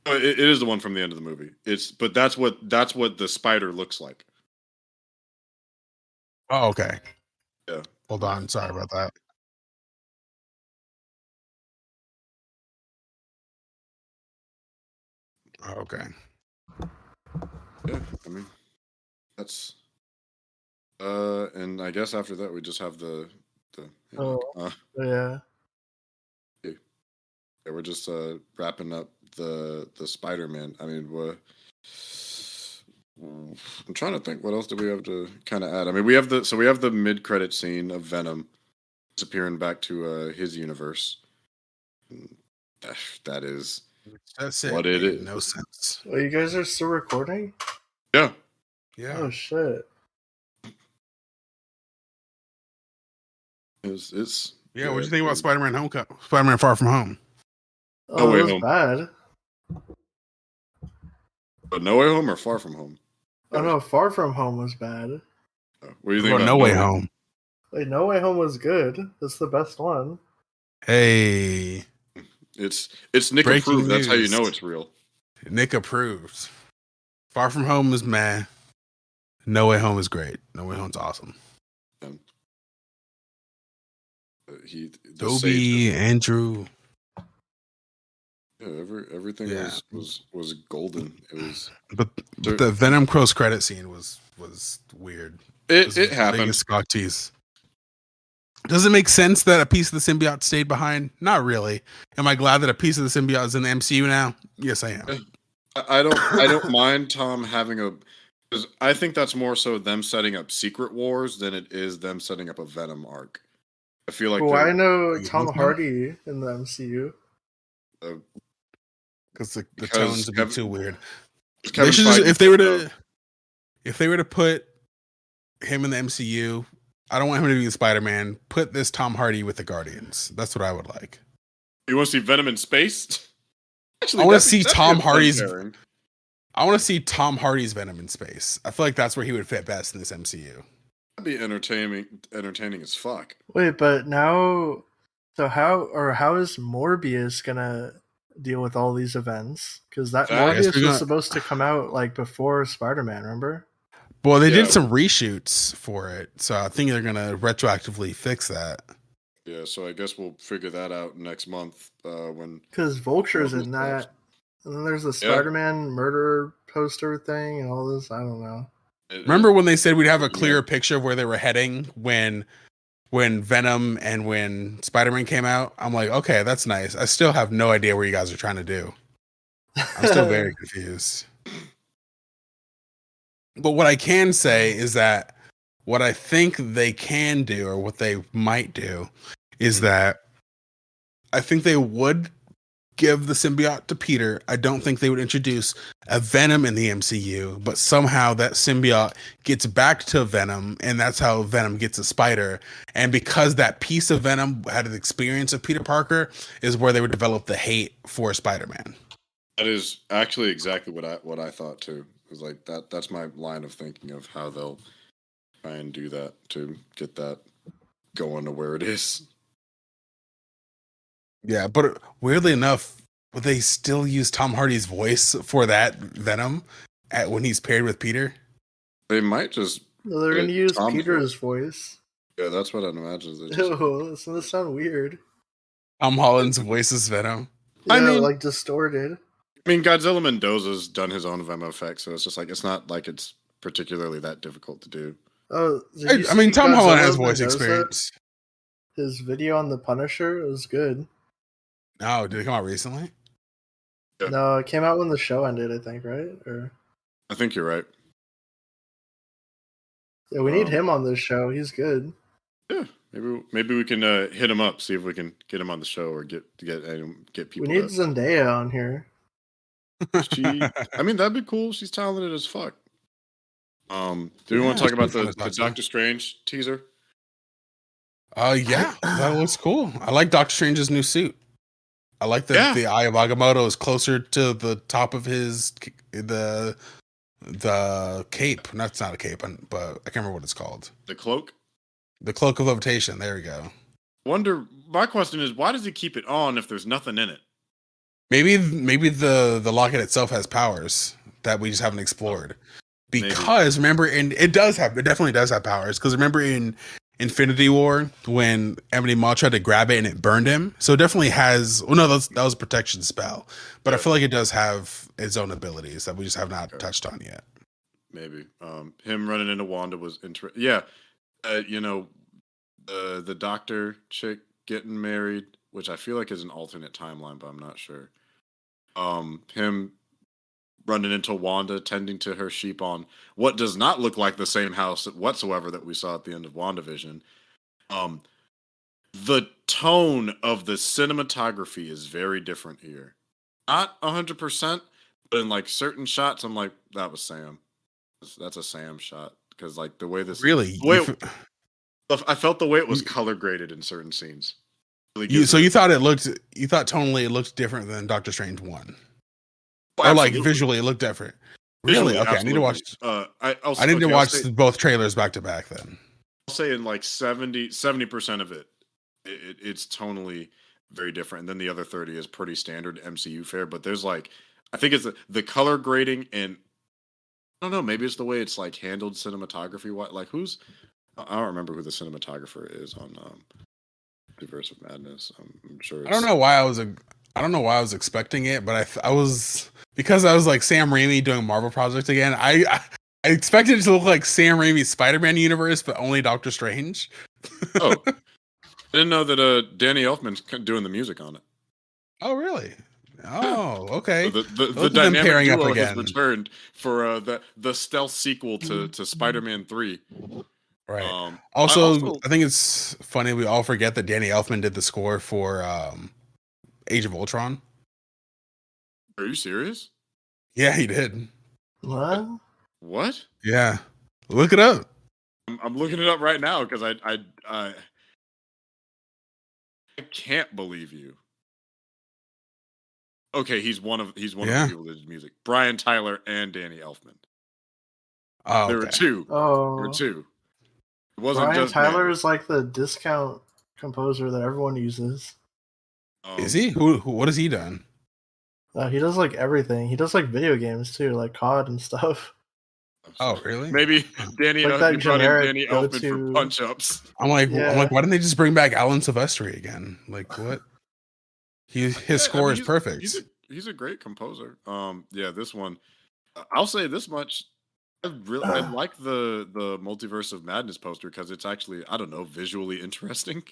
It is the one from the end of the movie. But that's what the spider looks like. Oh, okay. Yeah. Hold on, sorry about that. Oh, okay. Yeah, I mean, that's and I guess after that we just have the Yeah. yeah, we're just wrapping up the Spider-Man. I mean, I'm trying to think what else do we have to kind of add. I mean, we have the mid-credit scene of Venom disappearing back to his universe. That is That's it. what it Made is. no sense. Well, you guys are still recording? Yeah. Yeah. Oh shit. It's Yeah, what do you think about Spider-Man Far From Home? No Oh, Way it was Home. bad. But No Way Home or Far From Home? Oh no, Far From Home was bad. What do you What think about about No Way Home? Wait, No Way Home was good. That's the best one. Hey, It's Nick Breaking approved. That's how you news. know it's real. Nick approves. Far From Home is meh. No Way Home is great. No Way Home's awesome. Toby, Andrew. Yeah, everything was golden. It was, but the Venom Crow's credit scene was weird. It happened. Biggest cock tease. Does it make sense that a piece of the symbiote stayed behind? Not really. Am I glad that a piece of the symbiote is in the MCU now? Yes, I am. I don't mind Tom having a, because I think that's more so them setting up Secret Wars than it is them setting up a Venom arc. I feel like. Well, I know Tom Hardy in the MCU. Because the tones would be too weird. They should just, if they were to put him in the MCU, I don't want him to be the Spider-Man. Put this Tom Hardy with the Guardians. That's what I would like. You want to see Venom in space? Actually, I want to see Tom Hardy's. Pairing. I want to see Tom Hardy's Venom in space. I feel like that's where he would fit best in this MCU. That'd be entertaining as fuck. Wait, but now, so how is Morbius gonna deal with all these events? Because Morbius was supposed to come out like before Spider-Man, remember? Well, they did some reshoots for it, so I think they're gonna retroactively fix that. Yeah, so I guess we'll figure that out next month when. Because Vulture's in that, and then there's the Spider-Man murder poster thing and all this. I don't know. Remember when they said we'd have a clearer picture of where they were heading when Venom and when Spider-Man came out? I'm like, okay, that's nice. I still have no idea what you guys are trying to do. I'm still very confused. But what I can say is that what I think they can do, or what they might do, is that I think they would give the symbiote to Peter, I don't think they would introduce a Venom in the MCU, but somehow that symbiote gets back to Venom, and that's how Venom gets a spider. And because that piece of Venom had an experience of Peter Parker, is where they would develop the hate for Spider-Man. That is actually exactly what I thought too. It was like that's my line of thinking of how they'll try and do that to get that going to where it is. Yeah, but weirdly enough, would they still use Tom Hardy's voice for that Venom when he's paired with Peter? They might just. No, they're going to use Peter's voice. Yeah, that's what I'd imagine. Ew, it's going to sound weird. Tom Holland's voice is Venom. Yeah, I mean, like distorted. I mean, Godzilla Mendoza's done his own Venom effect, so it's just like it's not like it's particularly that difficult to do. Oh, I mean, Tom Holland has voice experience. His video on the Punisher was good. Oh, did it come out recently? Yeah. No, it came out when the show ended, I think, right? Or I think you're right. Yeah, we need him on this show. He's good. Yeah, maybe we can hit him up, see if we can get him on the show or get people. We need Zendaya on here. I mean, that'd be cool. She's talented as fuck. Do we want to talk about the Doctor Strange teaser? Yeah, that looks cool. I like Doctor Strange's new suit. I like that the Eye of Agamotto is closer to the top of his the cape. That's not a cape, but I can't remember what it's called. The cloak. The cloak of levitation. There we go. My question is, why does he keep it on if there's nothing in it? Maybe the locket itself has powers that we just haven't explored. Because remember, it definitely does have powers. Because remember in Infinity War when Ebony Maw tried to grab it and it burned him, so it definitely has. Well, no, that was a protection spell, but I feel like it does have its own abilities that we just have not touched on yet. Maybe him running into Wanda was interesting. Yeah, the doctor chick getting married, which I feel like is an alternate timeline, but I'm not sure. Him running into Wanda, tending to her sheep on what does not look like the same house whatsoever that we saw at the end of WandaVision. The tone of the cinematography is very different here. Not 100%, but in like certain shots, I'm like, that was Sam. That's a Sam shot. Because like the way this I felt the way it was color graded in certain scenes. You thought tonally it looked different than Doctor Strange 1. Or like visually it looked different. Really? Okay, absolutely. I need to watch. I need to watch both trailers back to back. Then I'll say in like 70% of it's tonally very different, and then the other 30 is pretty standard MCU fare. But there's like, I think it's the color grading, and I don't know, maybe it's the way it's like handled cinematography. Like I don't remember who the cinematographer is on Multiverse of Madness. I'm sure. I don't know why I was expecting it, but I was, because I was like Sam Raimi doing Marvel project again. I expected it to look like Sam Raimi's Spider-Man universe, but only Doctor Strange. Oh, I didn't know that Danny Elfman's doing the music on it. Oh, really? Oh, okay. So the dynamic duo has returned for the stealth sequel to Spider-Man 3. Right. Also, I think it's funny we all forget that Danny Elfman did the score for Age of Ultron. Are you serious? Yeah, he did. What? Yeah, look it up. I'm looking it up right now because I can't believe you. Okay, he's one of the people that did music. Brian Tyler and Danny Elfman. Oh, there were two. Oh, there were two. It wasn't Brian just Tyler is like the discount composer that everyone uses. Is he? What has he done? He does like everything. He does like video games too, like COD and stuff. Oh, really? Maybe Danny brought in Danny Elfman for punch-ups. I'm like, why didn't they just bring back Alan Silvestri again? Like, what? His score is perfect. He's a great composer. Yeah, this one, I'll say this much. I like the Multiverse of Madness poster because it's actually, I don't know, visually interesting.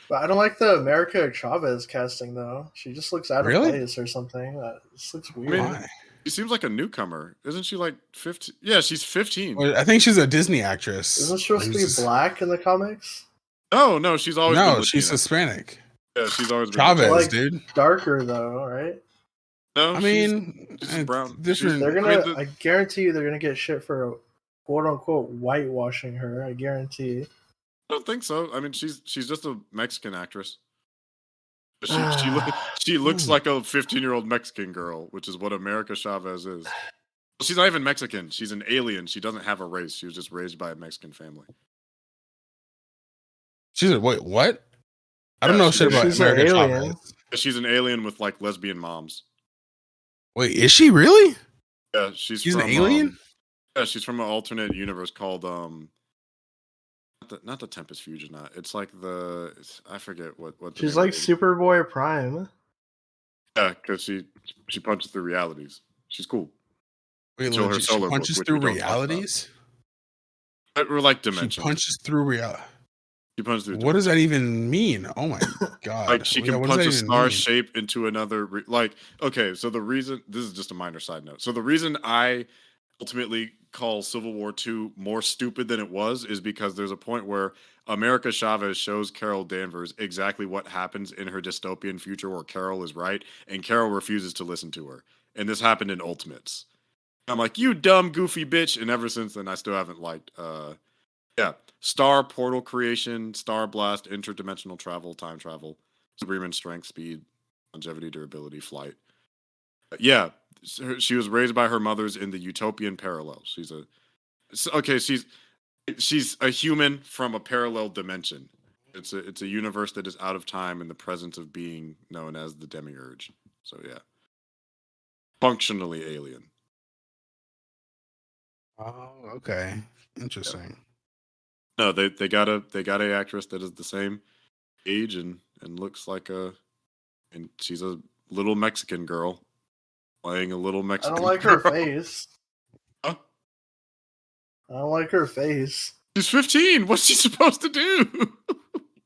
But I don't like the America Chavez casting though. She just looks out of place or something. This looks weird. I mean, she seems like a newcomer. Isn't she like 15? Yeah, she's 15. I think she's a Disney actress. Isn't she supposed to be black in the comics? No, she's always she's Hispanic. Yeah, she's always been Chavez, like, dude. Darker though, right? No, I mean, she's brown. different. They're I gonna. mean, I guarantee you, they're gonna get shit for quote unquote whitewashing her. I guarantee. I don't think so. I mean, she's just a Mexican actress. She looks like a 15-year-old Mexican girl, which is what America Chavez is. She's not even Mexican. She's an alien. She doesn't have a race. She was just raised by a Mexican family. She's a wait, what? I don't know shit about she's America an alien. Chavez. She's an alien with like lesbian moms. Wait, is she really? Yeah, she's She's from, an alien? yeah, she's from an alternate universe called not the Tempest Fusion. It's like I forget what. She's like Superboy Prime. Yeah, because she punches through realities. She's cool. Wait, Until legit, she punches through realities? Or like dimensions. She punches through reality. She punches through. What does that even mean? Oh my god! Like she can punch a star shape into another. Okay, so the reason this is just a minor side note. So the reason I ultimately call Civil War II more stupid than it was is because there's a point where America Chavez shows Carol Danvers exactly what happens in her dystopian future where Carol is right and Carol refuses to listen to her. And this happened in Ultimates. I'm like, you dumb goofy bitch, and ever since then I still haven't liked star portal creation, star blast, interdimensional travel, time travel, superhuman strength, speed, longevity, durability, flight. Yeah, she was raised by her mothers in the utopian parallel. She's a human from a parallel dimension. It's a universe that is out of time in the presence of being known as the demiurge. So yeah, functionally alien. Oh, okay, interesting. Yeah. No, they got a actress that is the same age and looks like and she's a little Mexican girl playing a little Mexican. I don't like girl. her face. Huh? I don't like her face. She's 15. What's she supposed to do?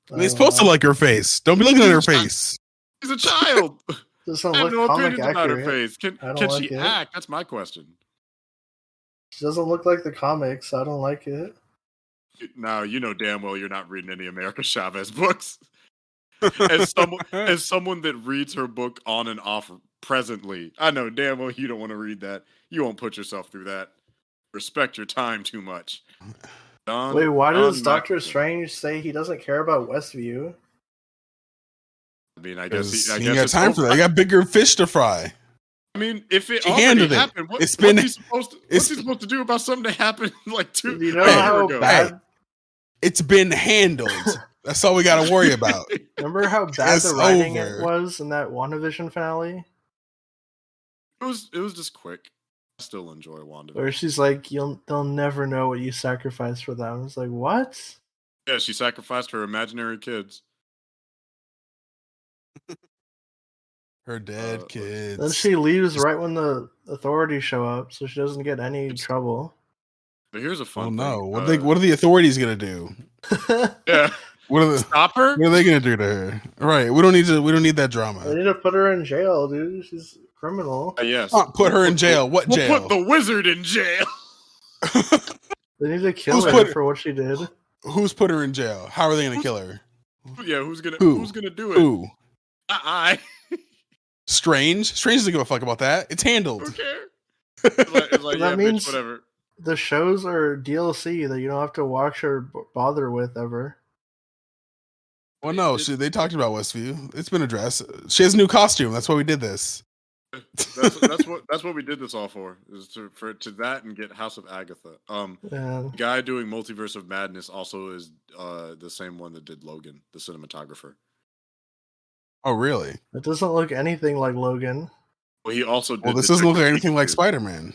They're supposed to like her face. Don't be looking at her face. She's a child. Doesn't I have no look opinions comic about her accurate. face. Can like she it. act? That's my question. She doesn't look like the comics. I don't like it. Now you know damn well you're not reading any America Chavez books. As someone that reads her book on and off presently, I know damn well you don't want to read that. You won't put yourself through that. Respect your time too much. Wait, why does Doctor Strange say he doesn't care about Westview? I mean, I guess he got time for that. I got bigger fish to fry. I mean, if it she already happened, what's he supposed to do about something that happened like 2 years ago? Bad? It's been handled. That's all we got to worry about. Remember how bad the writing it was in that WandaVision finale? It was just quick. I still enjoy WandaVision. Where she's like, they'll never know what you sacrificed for them. It's like, what? Yeah, she sacrificed her imaginary kids. Her dead kids. Then she leaves right when the authorities show up, so she doesn't get any trouble. But here's a fun thing. No, what are the authorities gonna do? Yeah, stop her? What are they gonna do to her? Right, we don't need that drama. They need to put her in jail, dude. She's a criminal. Yes, put her in jail. What jail? We'll put the wizard in jail. They need to kill her for what she did. Who's put her in jail? How are they gonna kill her? Yeah, who's gonna do it? Who? I. Strange doesn't give a fuck about that. It's handled. Who cares? It's like that yeah, means bitch, whatever. The shows are DLC that you don't have to watch or bother with ever. Well, no, they talked about Westview. It's been addressed. She has a new costume. That's why we did this. That's what we did this all for. Is to that and get House of Agatha. The guy doing Multiverse of Madness also is the same one that did Logan, the cinematographer. Oh, really? It doesn't look anything like Logan. Well, he also did. Well, this doesn't look anything like Spider-Man.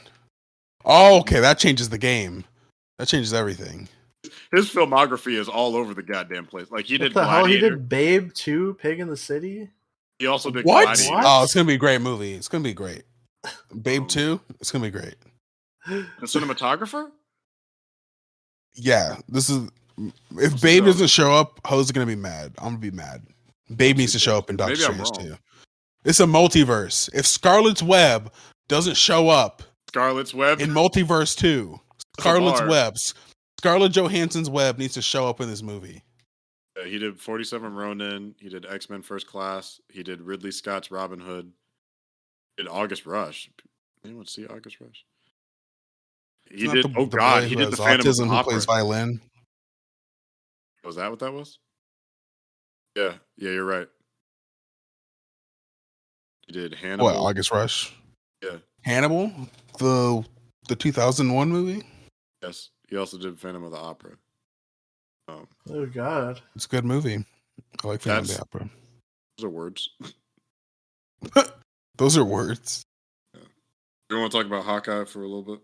Oh, okay, that changes the game. That changes everything. His filmography is all over the goddamn place. Like he did. What the hell? He did Babe 2, Pig in the City. He also did what? Gladiator. Oh, it's gonna be a great movie. It's gonna be great. Babe 2, it's gonna be great. The cinematographer? Yeah, this is. If Babe doesn't show up, Ho's gonna be mad. I'm gonna be mad. Babe needs to show up in Doctor Strange too. It's a multiverse. If Scarlet's Web doesn't show up, Scarlet's Web in Multiverse 2, Scarlet's Web, Scarlett Johansson's web needs to show up in this movie. He did 47 Ronin. He did X-Men First Class. He did Ridley Scott's Robin Hood. He did August Rush. Anyone see August Rush? He did. The boy He who did has the Phantom of the autism who plays Opera. violin. Was that what that was? Yeah, you're right. He did Hannibal. What, August Rush? Yeah. Hannibal, the 2001 movie. Yes, he also did Phantom of the Opera. Oh God, it's a good movie. I like Phantom of the Opera. Those are words. Those are words. Yeah. You want to talk about Hawkeye for a little bit?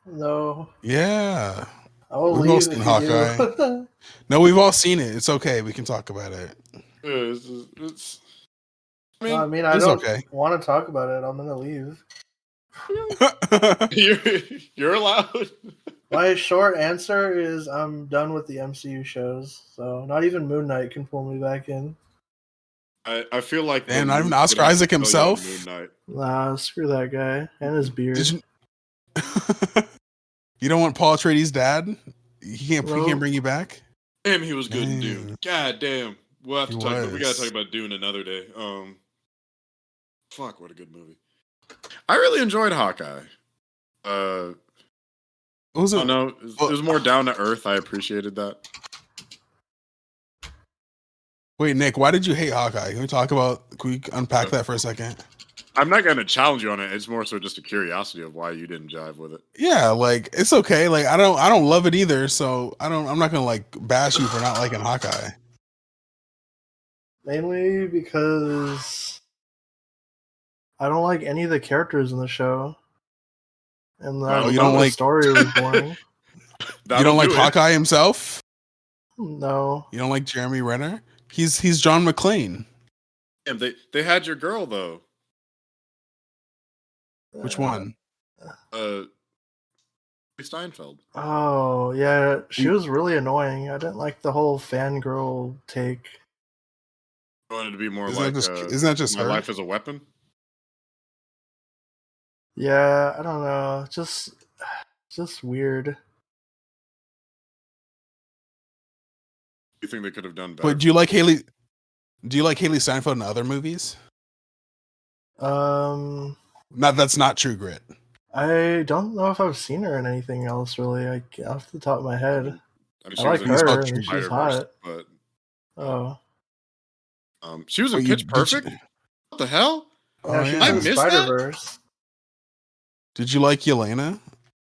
No. Yeah. I'll We've all leave seen if Hawkeye. you do. No, we've all seen it. It's okay. We can talk about it. It's I mean, I it's don't okay. want to talk about it. I'm gonna leave. You're allowed. My short answer is I'm done with the MCU shows. So not even Moon Knight can pull me back in. I feel like and not even Oscar Isaac himself. Moon Knight. Nah, screw that guy and his beard. You don't want Paul Atreides' dad? He can't bring you back? Damn, he was good in Dune. God damn. We'll have to talk about, we gotta talk about Dune another day. Fuck, what a good movie. I really enjoyed Hawkeye. It was more down to earth. I appreciated that. Wait, Nick, why did you hate Hawkeye? Can we unpack that for a second? I'm not gonna challenge you on it. It's more so just a curiosity of why you didn't jive with it. Yeah, like it's okay. Like I don't love it either, so I'm not gonna like bash you for not liking Hawkeye. Mainly because I don't like any of the characters in the show. And you don't like the story was boring. You don't like Hawkeye himself? No. You don't like Jeremy Renner? He's John McClane. And they had your girl though. Which one? Steinfeld. Oh yeah, she was really annoying. I didn't like the whole fangirl take. I wanted to be more isn't that just my her? life as a weapon? Yeah, I don't know. Just weird. You think they could have done better? But do you like Haley Steinfeld in other movies? That's not True Grit. I don't know if I've seen her in anything else really. Like off the top of my head. I like her. I mean, she's hot. But she was in Pitch Perfect. What the hell? Oh, yeah. I missed Spider-Verse. Did you like Yelena?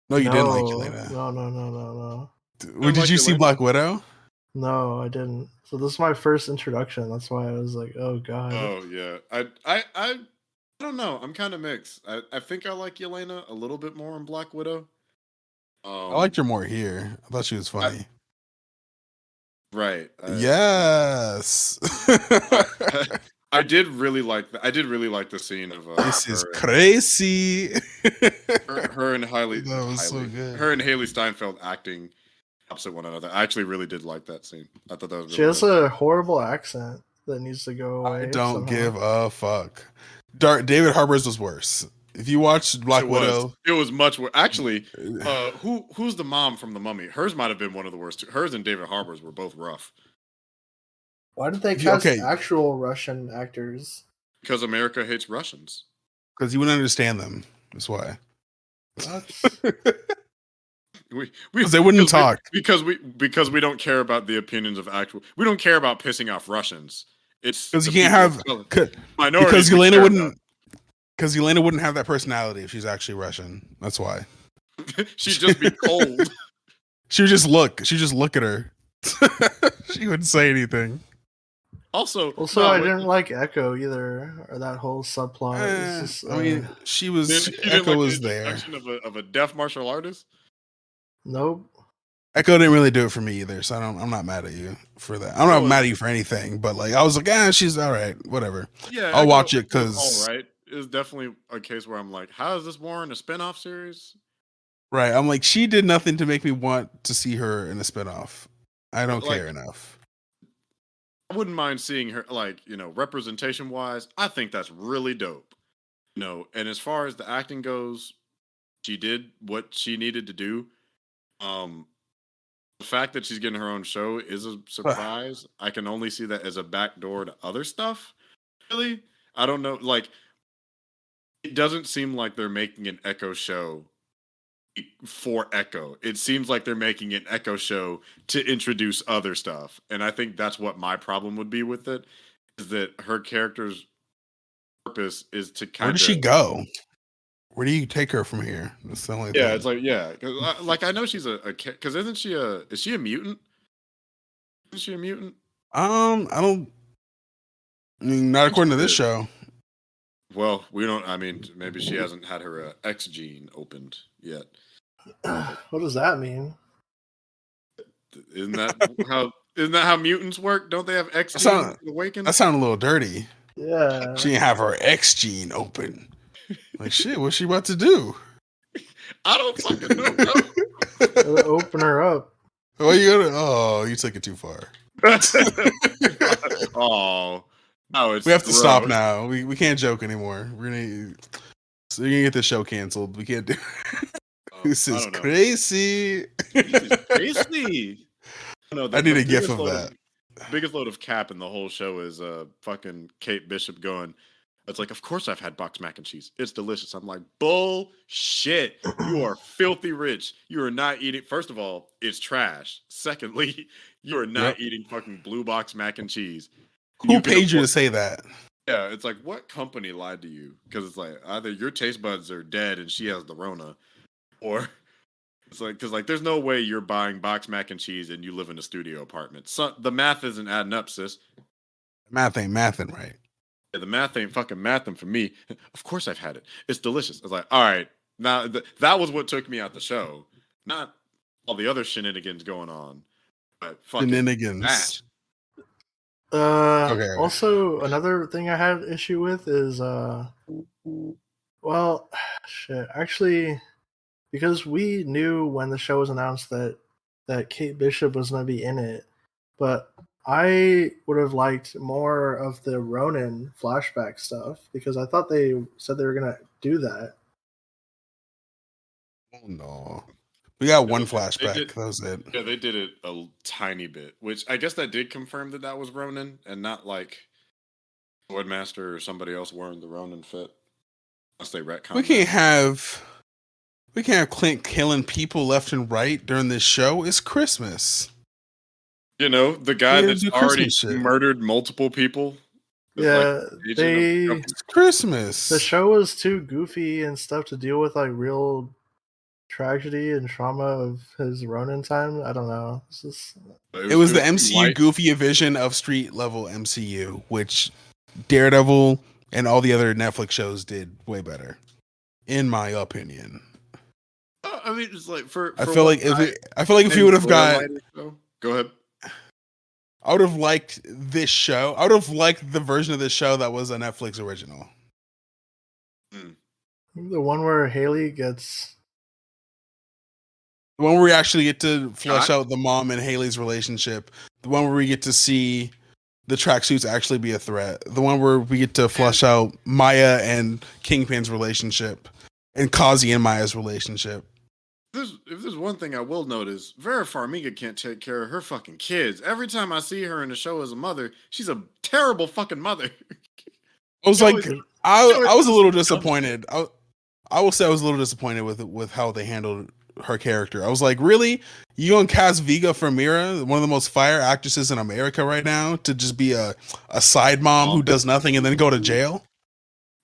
No, you didn't like Yelena. No. Did you see Black Widow? No, I didn't. So this is my first introduction. That's why I was like, "Oh God." Oh yeah, I don't know. I'm kind of mixed. I think I like Yelena a little bit more in Black Widow. I liked her more here. I thought she was funny. Right. Yes. I did really like the scene of this is crazy. her and so good. Her and Haley Steinfeld acting opposite one another. I actually really did like that scene. I thought that was. She has a horrible accent that needs to go away. I don't give a fuck. David Harbour's was worse. If you watched Black Widow, it was much worse. Actually, who's the mom from The Mummy? Hers might have been one of the worst. Hers and David Harbour's were both rough. Why did they cast actual Russian actors? Because America hates Russians. Because you wouldn't understand them. That's why. They wouldn't talk. Because we don't care about the opinions of actual. We don't care about pissing off Russians. It's because you can't have minorities. Because Yelena wouldn't. Because Yelena wouldn't have that personality if she's actually Russian. That's why. She'd just be cold. She would just look. She'd just look at her. She wouldn't say anything. Also, I didn't like Echo either, or that whole subplot. Just, I mean, she was. Echo was there. Of a deaf martial artist. Nope. Echo didn't really do it for me either, so I'm not mad at you for that. I'm not mad at you for anything, but like I was like, she's all right, whatever. Yeah, I'll watch it because all right. It's definitely a case where I'm like, how is this warrant a spinoff series? Right. I'm like, she did nothing to make me want to see her in a spinoff. I don't care enough. I wouldn't mind seeing her, representation wise. I think that's really dope. And as far as the acting goes, she did what she needed to do. The fact that she's getting her own show is a surprise. I can only see that as a backdoor to other stuff. Really, I don't know. Like, it doesn't seem like they're making an Echo show for Echo. It seems like they're making an Echo show to introduce other stuff, and I think that's what my problem would be with it. Is that her character's purpose is to kind of. Where does she go? Where do you take her from here? That's the only Yeah, thing. it's like, yeah, like I know she's because is she a mutant? Is she a mutant? I mean, not according to this show. Well, we don't. I mean, maybe she hasn't had her X gene opened yet. What does that mean? Isn't that how mutants work? Don't they have X gene awakened? That sounded a little dirty. Yeah. She didn't have her X gene open. Like, shit, what's she about to do? I don't fucking know. Open her up. You took it too far. Oh, no, we have to stop now. We can't joke anymore. We're gonna get the show canceled. We can't do. This is crazy. This is crazy. I need a gif of that. Biggest load of cap in the whole show is fucking Kate Bishop going. It's like, of course I've had boxed mac and cheese. It's delicious. I'm like, bullshit. You are filthy rich. You are not eating. First of all, it's trash. Secondly, you are not eating fucking blue box mac and cheese. Who paid you to say that? Yeah, it's like, what company lied to you? Because it's like, either your taste buds are dead and she has the Rona, or it's like, because like, there's no way you're buying boxed mac and cheese and you live in a studio apartment. So the math isn't adding up, sis. Math ain't mathing, right? The math ain't fucking mathing for me. Of course I've had it. It's delicious. I was like, all right. Now, that was what took me out the show. Not all the other shenanigans going on. But fucking shenanigans. That. Okay. Also, another thing I had issue with is, well, shit. Actually, because we knew when the show was announced that Kate Bishop was going to be in it, but I would have liked more of the Ronin flashback stuff because I thought they said they were going to do that. Oh, no. We got one flashback. That was it. Yeah, they did it a tiny bit, which I guess that did confirm that was Ronin and not like Swordmaster or somebody else wearing the Ronin fit. Unless they retcon. We can't have Clint killing people left and right during this show. It's Christmas. You know, the guy that's already murdered multiple people. Yeah, it's Christmas. The show was too goofy and stuff to deal with like real tragedy and trauma of his Ronin time. I don't know. It was the MCU goofy vision of street level MCU, which Daredevil and all the other Netflix shows did way better, in my opinion. I mean, it's like I feel like if you would have got. Go ahead. I would have liked this show. I would have liked the version of this show that was a Netflix original. The one where Haley gets. The one where we actually get to flesh out the mom and Haley's relationship. The one where we get to see the tracksuits actually be a threat. The one where we get to flesh out Maya and Kingpin's relationship. And Kazi and Maya's relationship. If there's one thing I will notice, Vera Farmiga can't take care of her fucking kids. Every time I see her in the show as a mother, she's a terrible fucking mother. I was like, I was a little disappointed. I will say I was a little disappointed with how they handled her character. I was like, really? You gonna cast Viga Farmiga, one of the most fire actresses in America right now, to just be a side mom who does nothing and then go to jail?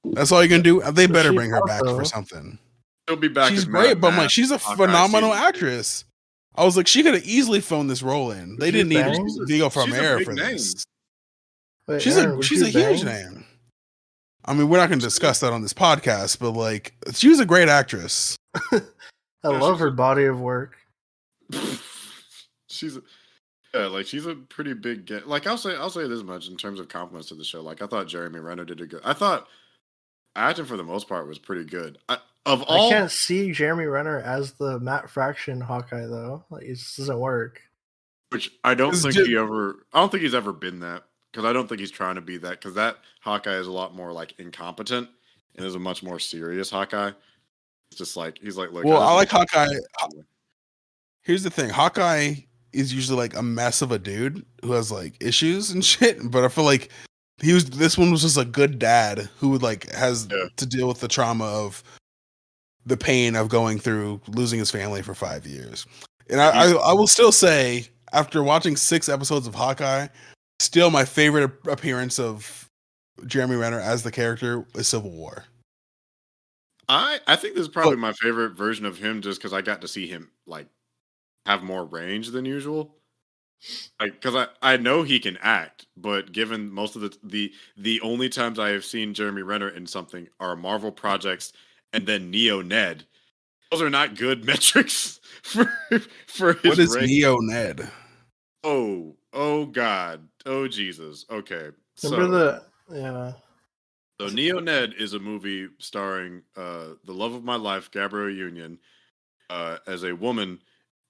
That's all you're gonna do? They better bring her back for something. She'll be back. She's great, but I'm like, she's a phenomenal actress. I was like, she could have easily phoned this role in. They didn't need Vigo Farmiga for this. Wait, she's a huge name. I mean, we're not going to discuss that on this podcast, but like, she was a great actress. I love her body of work. She's a pretty big get. Like, I'll say this much in terms of compliments to the show. Like, I thought Jeremy Renner did a good. I thought acting for the most part was pretty good. I can't see Jeremy Renner as the Matt Fraction Hawkeye though. Like, it just doesn't work. Which I don't think he's ever been that, because I don't think he's trying to be that, because that Hawkeye is a lot more like incompetent and is a much more serious Hawkeye. It's just like he's like, look. Well, I like Hawkeye. Here's the thing: Hawkeye is usually like a mess of a dude who has like issues and shit. But I feel like this one was just a good dad who like has to deal with the trauma of the pain of going through losing his family for 5 years. And I will still say, after watching 6 episodes of Hawkeye, still my favorite appearance of Jeremy Renner as the character is Civil War. I think this is probably my favorite version of him, just because I got to see him like have more range than usual. Like, because I know he can act, but given most of the only times I have seen Jeremy Renner in something are Marvel projects and then Neo Ned. Those are not good metrics for his What is range. Neo Ned? Oh God. Oh Jesus. Okay. Remember yeah. So Neo Ned is a movie starring the love of my life, Gabrielle Union, as a woman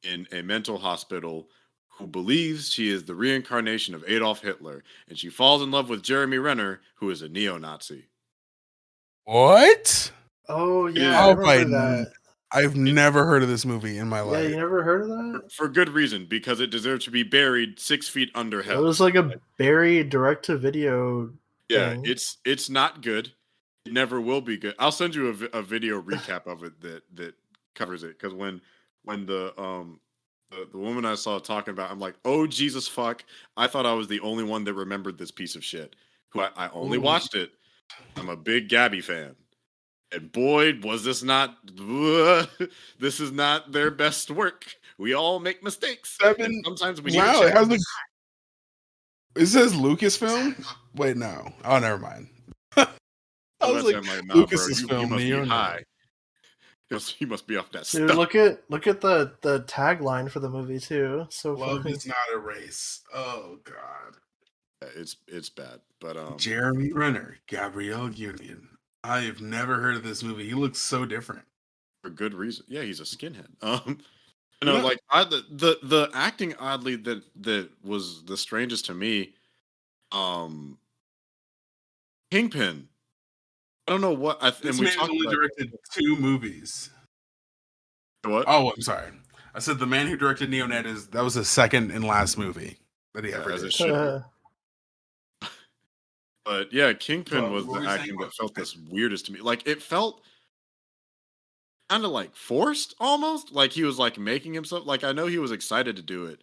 in a mental hospital who believes she is the reincarnation of Adolf Hitler, and she falls in love with Jeremy Renner, who is a neo-Nazi. What? Oh yeah, I remember that. I've never heard of this movie in my life. Yeah, you never heard of that? For good reason, because it deserves to be buried 6 feet under hell. It was like a buried direct-to-video Yeah, thing. it's not good. It never will be good. I'll send you a video recap of it that covers it, because when the woman I saw talking about, I'm like, oh Jesus fuck! I thought I was the only one that remembered this piece of shit. Who I only watched it. I'm a big Gabby fan, and boy, was this not. This is not their best work. We all make mistakes. Sometimes we need to check. It says Lucasfilm. Wait, no. Oh, never mind. I was like, nah, Lucas's bro, you film. must be high. You must be off that Dude, stuff. look at the tagline for the movie too. So Love funny. is not a race. Oh God. It's bad, but Jeremy Renner, Gabrielle Union. I have never heard of this movie. He looks so different for good reason. Yeah, he's a skinhead. Like the acting oddly that was the strangest to me. Kingpin. I don't know what. This man only directed 2 movies. What? Oh, I'm sorry. I said the man who directed Neo Ned that was his second and last movie that he ever did. But yeah, Kingpin was the acting that felt this weirdest to me. Like it felt kind of like forced almost. Like he was like making himself. Like I know he was excited to do it,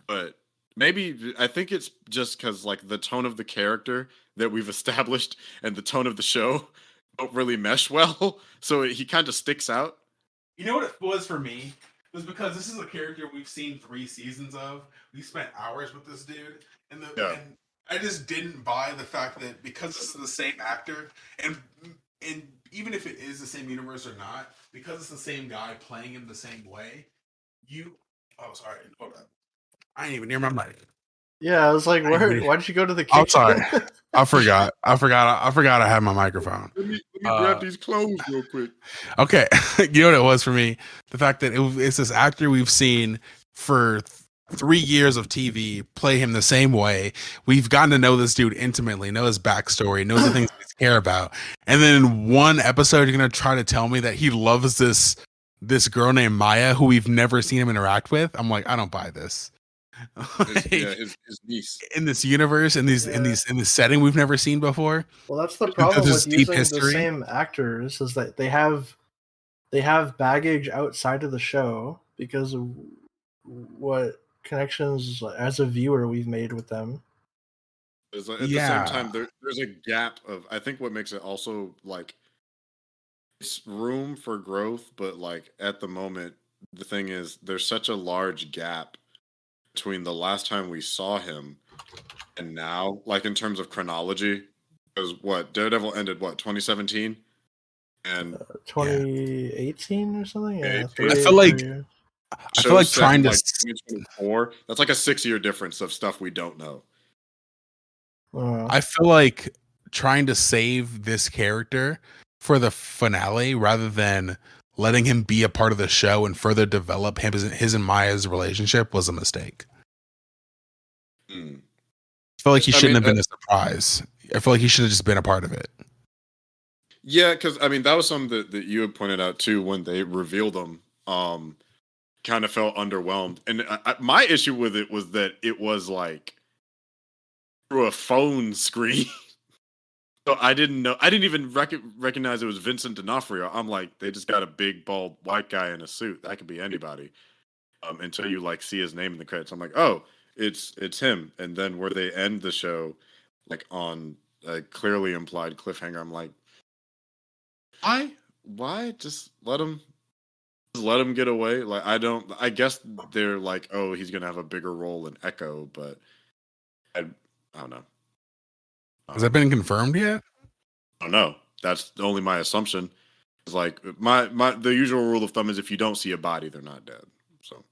but maybe I think it's just because like the tone of the character that we've established and the tone of the show don't really mesh well. So he kind of sticks out. You know what it was for me? It was because this is a character we've seen 3 seasons of. We spent hours with this dude, and I just didn't buy the fact that because this is the same actor, and even if it is the same universe or not, because it's the same guy playing in the same way, sorry, hold up. I ain't even near my mic. Yeah, I was like, why'd you go to the kitchen? I'm sorry. I forgot I had my microphone. Let me grab these clothes real quick. Okay. You know what it was for me? The fact that it's this actor we've seen for 3 years of TV play him the same way. We've gotten to know this dude intimately, know his backstory, know the things we care about. And then in one episode, you're going to try to tell me that he loves this girl named Maya who we've never seen him interact with. I'm like, I don't buy this. His niece in this universe, in this setting we've never seen before. Well, that's the problem with using the same actors, is that they have baggage outside of the show because of what connections as a viewer we've made with them. At the same time, there's a gap of, I think what makes it also like it's room for growth, but like at the moment, the thing is there's such a large gap between the last time we saw him and now, like in terms of chronology, because Daredevil ended 2017 and 2018 or something. Yeah, I feel like trying to 2024. That's like a 6-year difference of stuff we don't know. I feel like trying to save this character for the finale rather than letting him be a part of the show and further develop his and Maya's relationship was a mistake. I feel like he shouldn't have been a surprise. I feel like he should have just been a part of it. Yeah, because I mean that was something that you had pointed out too when they revealed him. kind of felt underwhelmed. And my issue with it was that it was like through a phone screen. So I didn't know. I didn't even recognize it was Vincent D'Onofrio. I'm like, they just got a big bald white guy in a suit. That could be anybody. Until you like see his name in the credits, I'm like, oh, it's him. And then where they end the show, like on a clearly implied cliffhanger, I'm like, why? Just let him get away. Like I guess they're like, oh, he's gonna have a bigger role in Echo, but I don't know. Has that been confirmed yet? I don't know. That's only my assumption. It's like the usual rule of thumb is if you don't see a body, they're not dead. So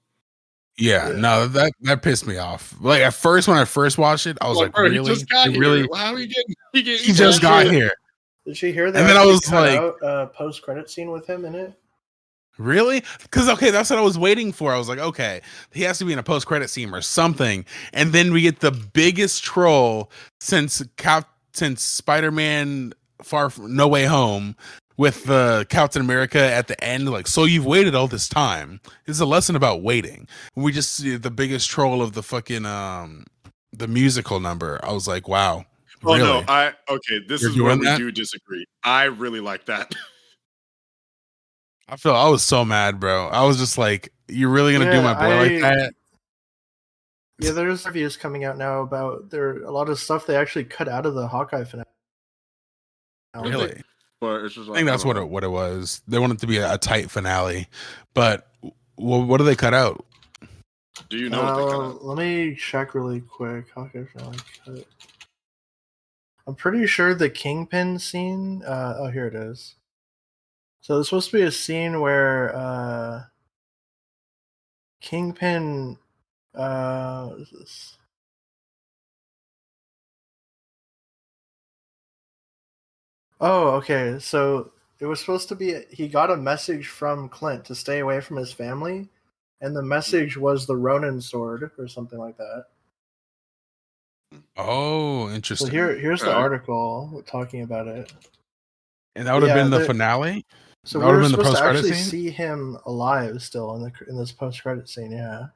yeah. No, that pissed me off. Like at first, when I first watched it, I was like, bro, really? He just got here. Really? How are you getting? He just got here. Did you hear that? And then I was cut like, out a post-credit scene with him in it. Really? Because okay, that's what I was waiting for. I was like, okay, he has to be in a post-credit scene or something, and then we get the biggest troll since Spider-Man No Way Home with the Captain America at the end. Like, so you've waited all this time. This is a lesson about waiting. We just see the biggest troll of the fucking the musical number. I was like, wow. Oh really? no, this You're is where doing we that? do disagree. I really like that. I was so mad, bro. I was just like, you're really gonna do my boy like that? Yeah, there's reviews coming out now about a lot of stuff they actually cut out of the Hawkeye finale. Really? But it's just like, I think that's what it was. They wanted it to be a tight finale, but what do they cut out? Do you know what they cut out? Let me check really quick. Hawkeye finale cut. I'm pretty sure the Kingpin scene. Oh, here it is. So there's supposed to be a scene where Kingpin. What is this? Oh, okay. So it was supposed to be he got a message from Clint to stay away from his family, and the message was the Ronin sword or something like that. Oh, interesting. So here's the article talking about it. And that would have been the finale? So we were supposed to actually see him alive still in this post-credit scene, yeah.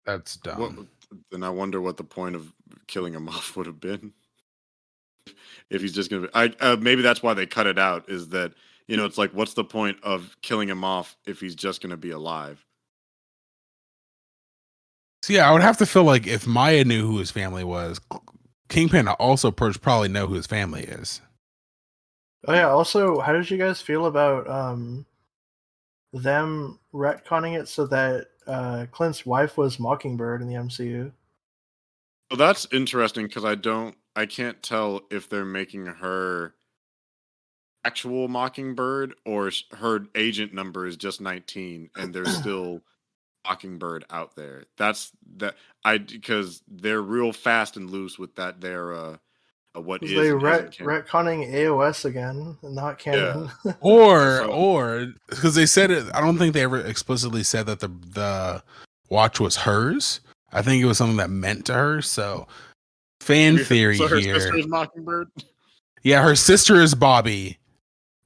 That's dumb. Then I wonder what the point of killing him off would have been. If he's just going to be... maybe that's why they cut it out, is that, it's like, what's the point of killing him off if he's just going to be alive? So yeah, I would have to feel like if Maya knew who his family was, Kingpin also probably know who his family is. Oh yeah, also, how did you guys feel about them retconning it so that Clint's wife was Mockingbird in the MCU? Well, that's interesting because I can't tell if they're making her actual Mockingbird or her agent number is just 19 and there's still Mockingbird out there. Because they're real fast and loose with that. They're what is they retconning AOS again, not canon. Yeah. or because they said it. I don't think they ever explicitly said that the watch was hers. I think it was something that meant to her. So fan theory so her here. Sister is Mockingbird. Yeah, her sister is Bobby.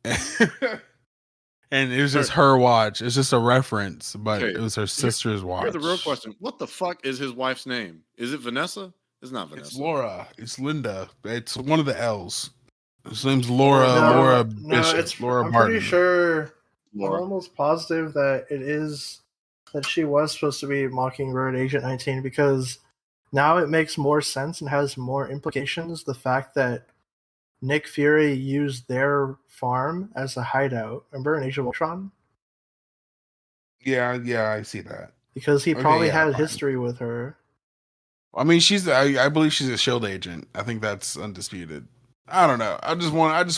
And it was just her watch. It's just a reference, but it was her sister's watch. Here's the real question: what the fuck is his wife's name? Is it Vanessa? It's not Vanessa. It's Laura. It's Linda. It's one of the L's. His name's Laura. Laura Bishop. Laura I'm Barton. pretty sure. Laura. I'm almost positive that it is that she was supposed to be Mockingbird Agent 19 because now it makes more sense and has more implications. The fact that Nick Fury used their farm as a hideout. Remember in Age of Ultron? Yeah, I see that. Because he probably had history with her. I mean, I believe she's a SHIELD agent. I think that's undisputed. I don't know. I just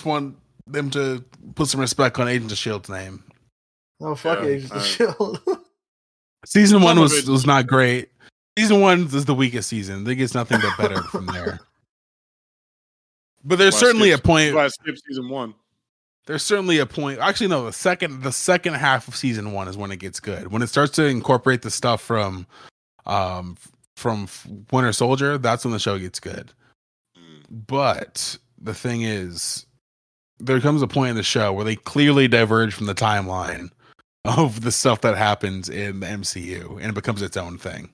want them to put some respect on Agents of SHIELD's name. Oh, fuck Agents of SHIELD. Season 1 was not great. Season 1 is the weakest season. They get nothing but better from there. But there's certainly a point. I skipped season 1. There's certainly a point. Actually, no. The second half of season 1 is when it gets good. When it starts to incorporate the stuff from Winter Soldier, that's when the show gets good. But the thing is, there comes a point in the show where they clearly diverge from the timeline of the stuff that happens in the MCU, and it becomes its own thing.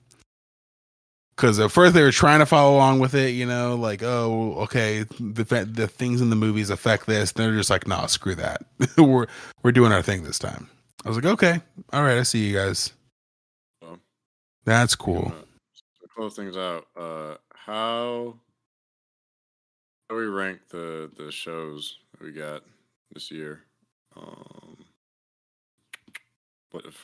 Because at first they were trying to follow along with it, like, oh, okay, the things in the movies affect this. They're just like, nah, screw that. we're doing our thing this time. I was like, okay, all right, I see you guys. So, That's cool. to close things out, how do we rank the shows that we got this year?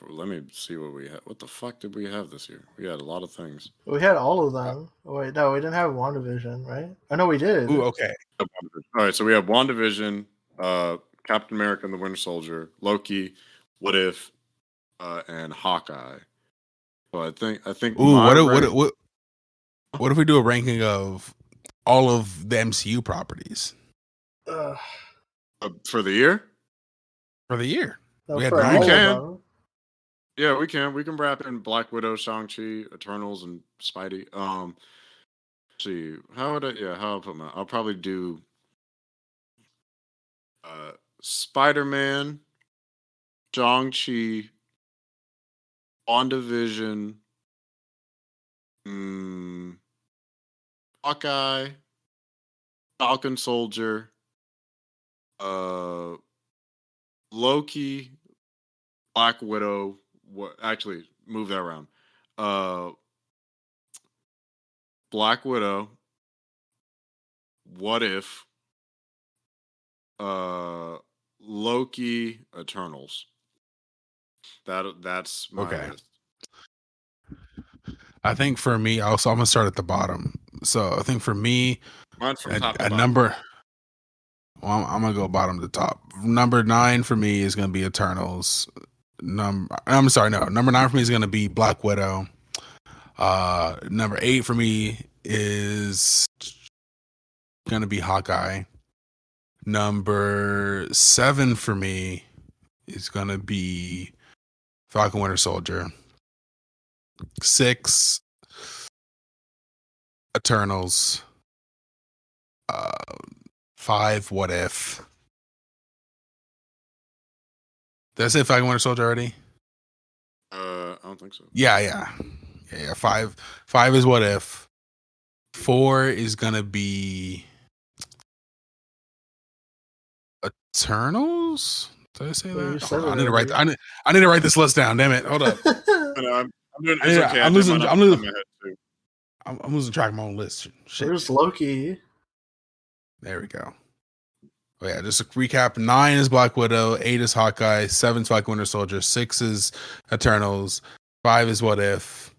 Let me see what we had. What the fuck did we have this year? We had a lot of things. We had all of them. Wait, no, we didn't have WandaVision, right? I know we did. Ooh, okay. All right, so we have WandaVision, Captain America and the Winter Soldier, Loki, What If, and Hawkeye. So I think. Ooh, what if we do a ranking of all of the MCU properties for the year? For the year, No, we had for nine. all of can. them. Yeah, we can. We can wrap in Black Widow, Shang-Chi, Eternals, and Spidey. See, how would I? Yeah, how I'll put my? I'll probably do Spider-Man, Shang-Chi, WandaVision, Hawkeye, Falcon Soldier, Loki, Black Widow. Actually, move that around. Black Widow. What If? Loki, Eternals. That's my Okay. list. I think for me, I'm gonna start at the bottom. So I think for me, Mine's from top to a bottom. number. Well, I'm gonna go bottom to top. Number 9 for me is gonna be Eternals. Number 9 for me is gonna be Black Widow. Number 8 for me is gonna be Hawkeye. Number 7 for me is gonna be Falcon Winter Soldier. 6, Eternals. 5, What If. Did I say Falcon Winter Soldier already? I don't think so. Yeah. 5 is What If. 4 is gonna be Eternals. Did I say Well, you that? said Hold on, it I need to write. already. I need to write this list down. Damn it! Hold up. I'm doing. It's okay. I'm I did losing. mine off I'm the top losing. of my head, too. I'm losing track of my own list. Shit. Where's Loki? There we go. Oh yeah, just a recap. 9 is Black Widow. 8 is Hawkeye. 7 is Falcon Winter Soldier. 6 is Eternals. 5 is What If.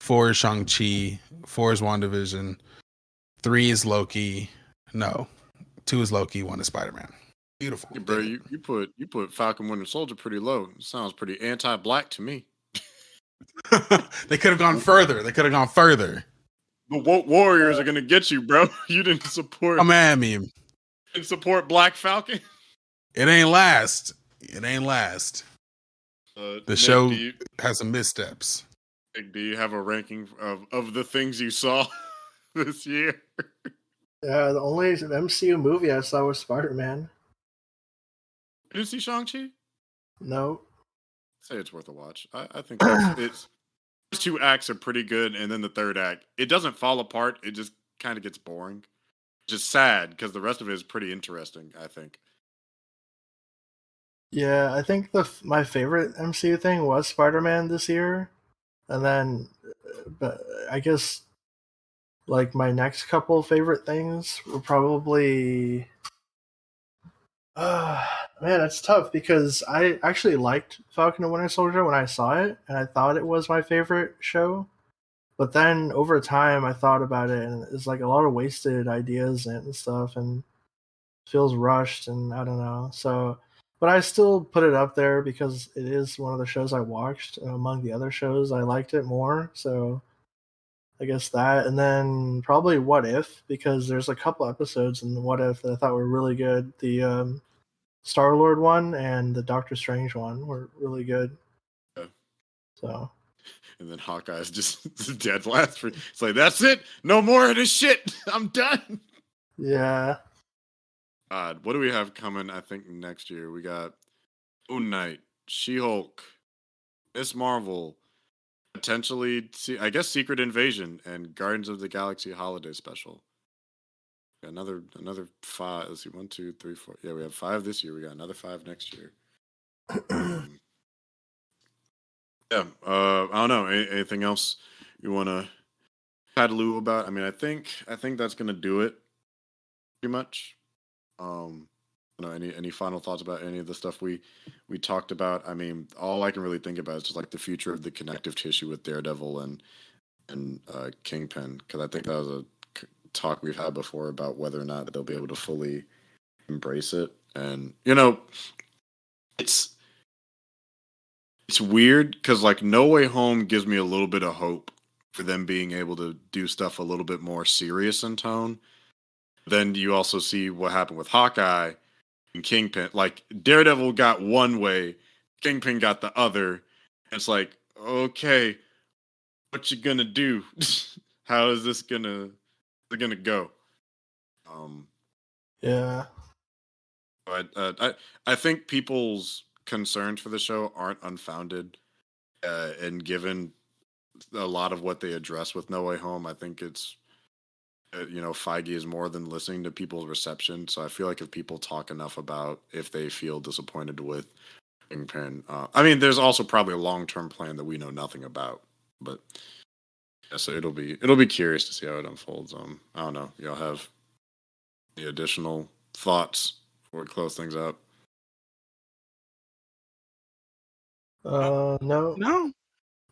4 is Shang-Chi. 4 is WandaVision. 3 is Loki. No. 2 is Loki. 1 is Spider-Man. Beautiful. Hey, bro, you put Falcon Winter Soldier pretty low. Sounds pretty anti-black to me. They could have gone further. The woke warriors are gonna get you, bro. You didn't support. Come at me. Didn't support Black Falcon. It ain't last. The Nick, show has some missteps. Nick, do you have a ranking of the things you saw this year? Yeah, the only MCU movie I saw was Spider-Man. You didn't see Shang-Chi? No. Say it's worth a watch. I think it's first 2 acts are pretty good, and then the third act, it doesn't fall apart. It just kind of gets boring. Just sad because the rest of it is pretty interesting, I think. Yeah, I think my favorite MCU thing was Spider-Man this year, and then, but I guess like my next couple favorite things were probably. Man, it's tough because I actually liked Falcon and Winter Soldier when I saw it, and I thought it was my favorite show. But then over time, I thought about it, and it's like a lot of wasted ideas and stuff, and feels rushed, and I don't know. So, but I still put it up there because it is one of the shows I watched. And among the other shows, I liked it more. So, I guess that, and then probably What If, because there's a couple episodes in What If that I thought were really good. The Star-Lord one and the Doctor Strange one were really good. Yeah. So. And then Hawkeye's just dead last. It's like, that's it. No more of this shit. I'm done. Yeah. What do we have coming? I think next year we got Moon Knight, She-Hulk, Miss Marvel, potentially, I guess, Secret Invasion and Guardians of the Galaxy Holiday Special. Another 5. Let's see, 1, 2, 3, 4. Yeah, we have 5 this year. We got another 5 next year. Yeah. I don't know. Anything else you want to paddle about? I mean, I think that's gonna do it. Pretty much. Any final thoughts about any of the stuff we talked about? I mean, all I can really think about is just like the future of the connective tissue with Daredevil and Kingpin, because I think that was a talk we've had before about whether or not they'll be able to fully embrace it. And it's weird because like No Way Home gives me a little bit of hope for them being able to do stuff a little bit more serious in tone. Then you also see what happened with Hawkeye and Kingpin. Like Daredevil got one way, Kingpin got the other. It's like, okay, what you gonna do? How is this gonna go? Yeah. But I think people's concerns for the show aren't unfounded, and given a lot of what they address with No Way Home, I think it's Feige is more than listening to people's reception. So I feel like if people talk enough about if they feel disappointed with Kingpin, I mean, there's also probably a long-term plan that we know nothing about. But yeah, so it'll be curious to see how it unfolds. I don't know. Y'all have any additional thoughts before we close things up? No. No.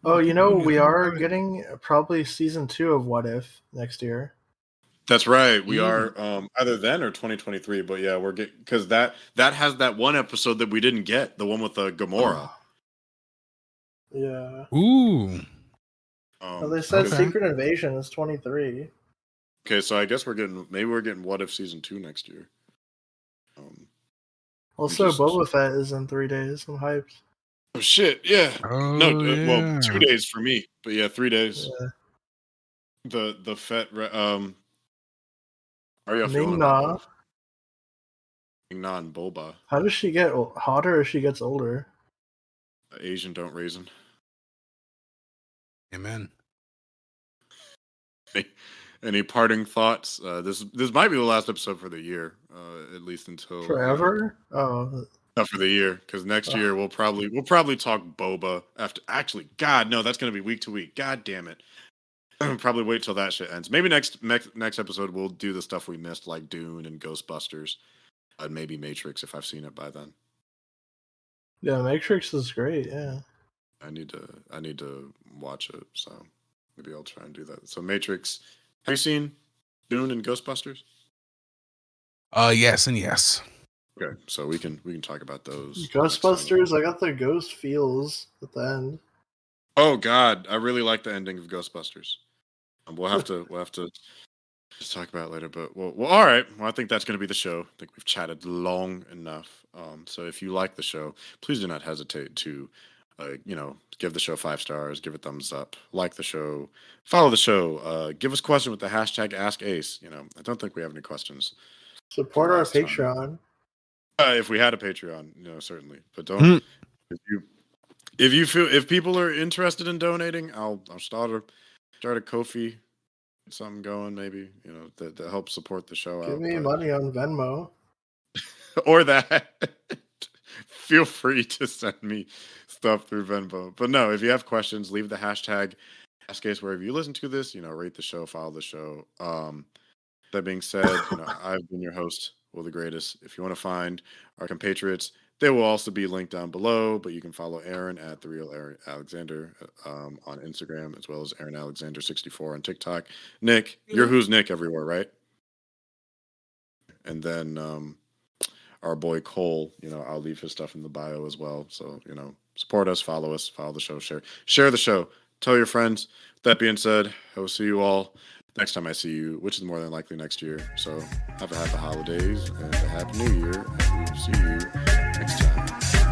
Oh, we are getting probably season 2 of What If next year. That's right. We are either then or 2023. But yeah, we're getting, because that has that one episode that we didn't get, the one with Gamora. Yeah. Ooh. Well, they said okay. Secret Invasion is 23. Okay, so I guess we're getting What If season 2 next year. Also, Boba Fett is in 3 days. I'm hyped. Oh shit! Yeah. Oh, No, yeah. well, 2 days for me, but yeah, 3 days. Yeah. The Fett. How are you feeling Ming-Na. about Ming-Na and Boba? How does she get hotter as she gets older? Asian don't raisin. Amen. Any parting thoughts? This might be the last episode for the year, at least until Forever? Oh. Not for the year, because next year we'll probably talk Boba after. Actually, God, no, that's going to be week to week. God damn it! Probably wait till that shit ends. Maybe next episode we'll do the stuff we missed, like Dune and Ghostbusters, and maybe Matrix if I've seen it by then. Yeah, Matrix is great. Yeah. I need to watch it, so maybe I'll try and do that. So Matrix. Have you seen Dune and Ghostbusters? Yes and yes. Okay, so we can talk about those. Ghostbusters, I got the ghost feels at the end. Oh God, I really like the ending of Ghostbusters. We'll have to just talk about it later. But well, all right. Well, I think that's going to be the show. I think we've chatted long enough. So if you like the show, please do not hesitate to, give the show 5 stars, give it thumbs up, like the show, follow the show, give us a question with the hashtag AskAce. I don't think we have any questions. Support our Patreon. If we had a Patreon, certainly. But don't. If people are interested in donating, I'll start a Ko-fi, get something going, maybe that helps support the show. Give me money on Venmo, or that. Feel free to send me stuff through Venmo. But no, if you have questions, leave the hashtag AskAce wherever you listen to this. Rate the show, follow the show. That being said, I've been your host, Will the Greatest. If you want to find our compatriots, they will also be linked down below, but you can follow Aaron at The Real Aaron Alexander on Instagram, as well as Aaron Alexander 64 on TikTok. Nick, you're Who's Nick everywhere, right? And then our boy Cole, I'll leave his stuff in the bio as well. So, support us, follow the show, share the show, tell your friends. That being said, I will see you all next time I see you, which is more than likely next year. So have a happy holidays and a happy new year, and we will see you next time.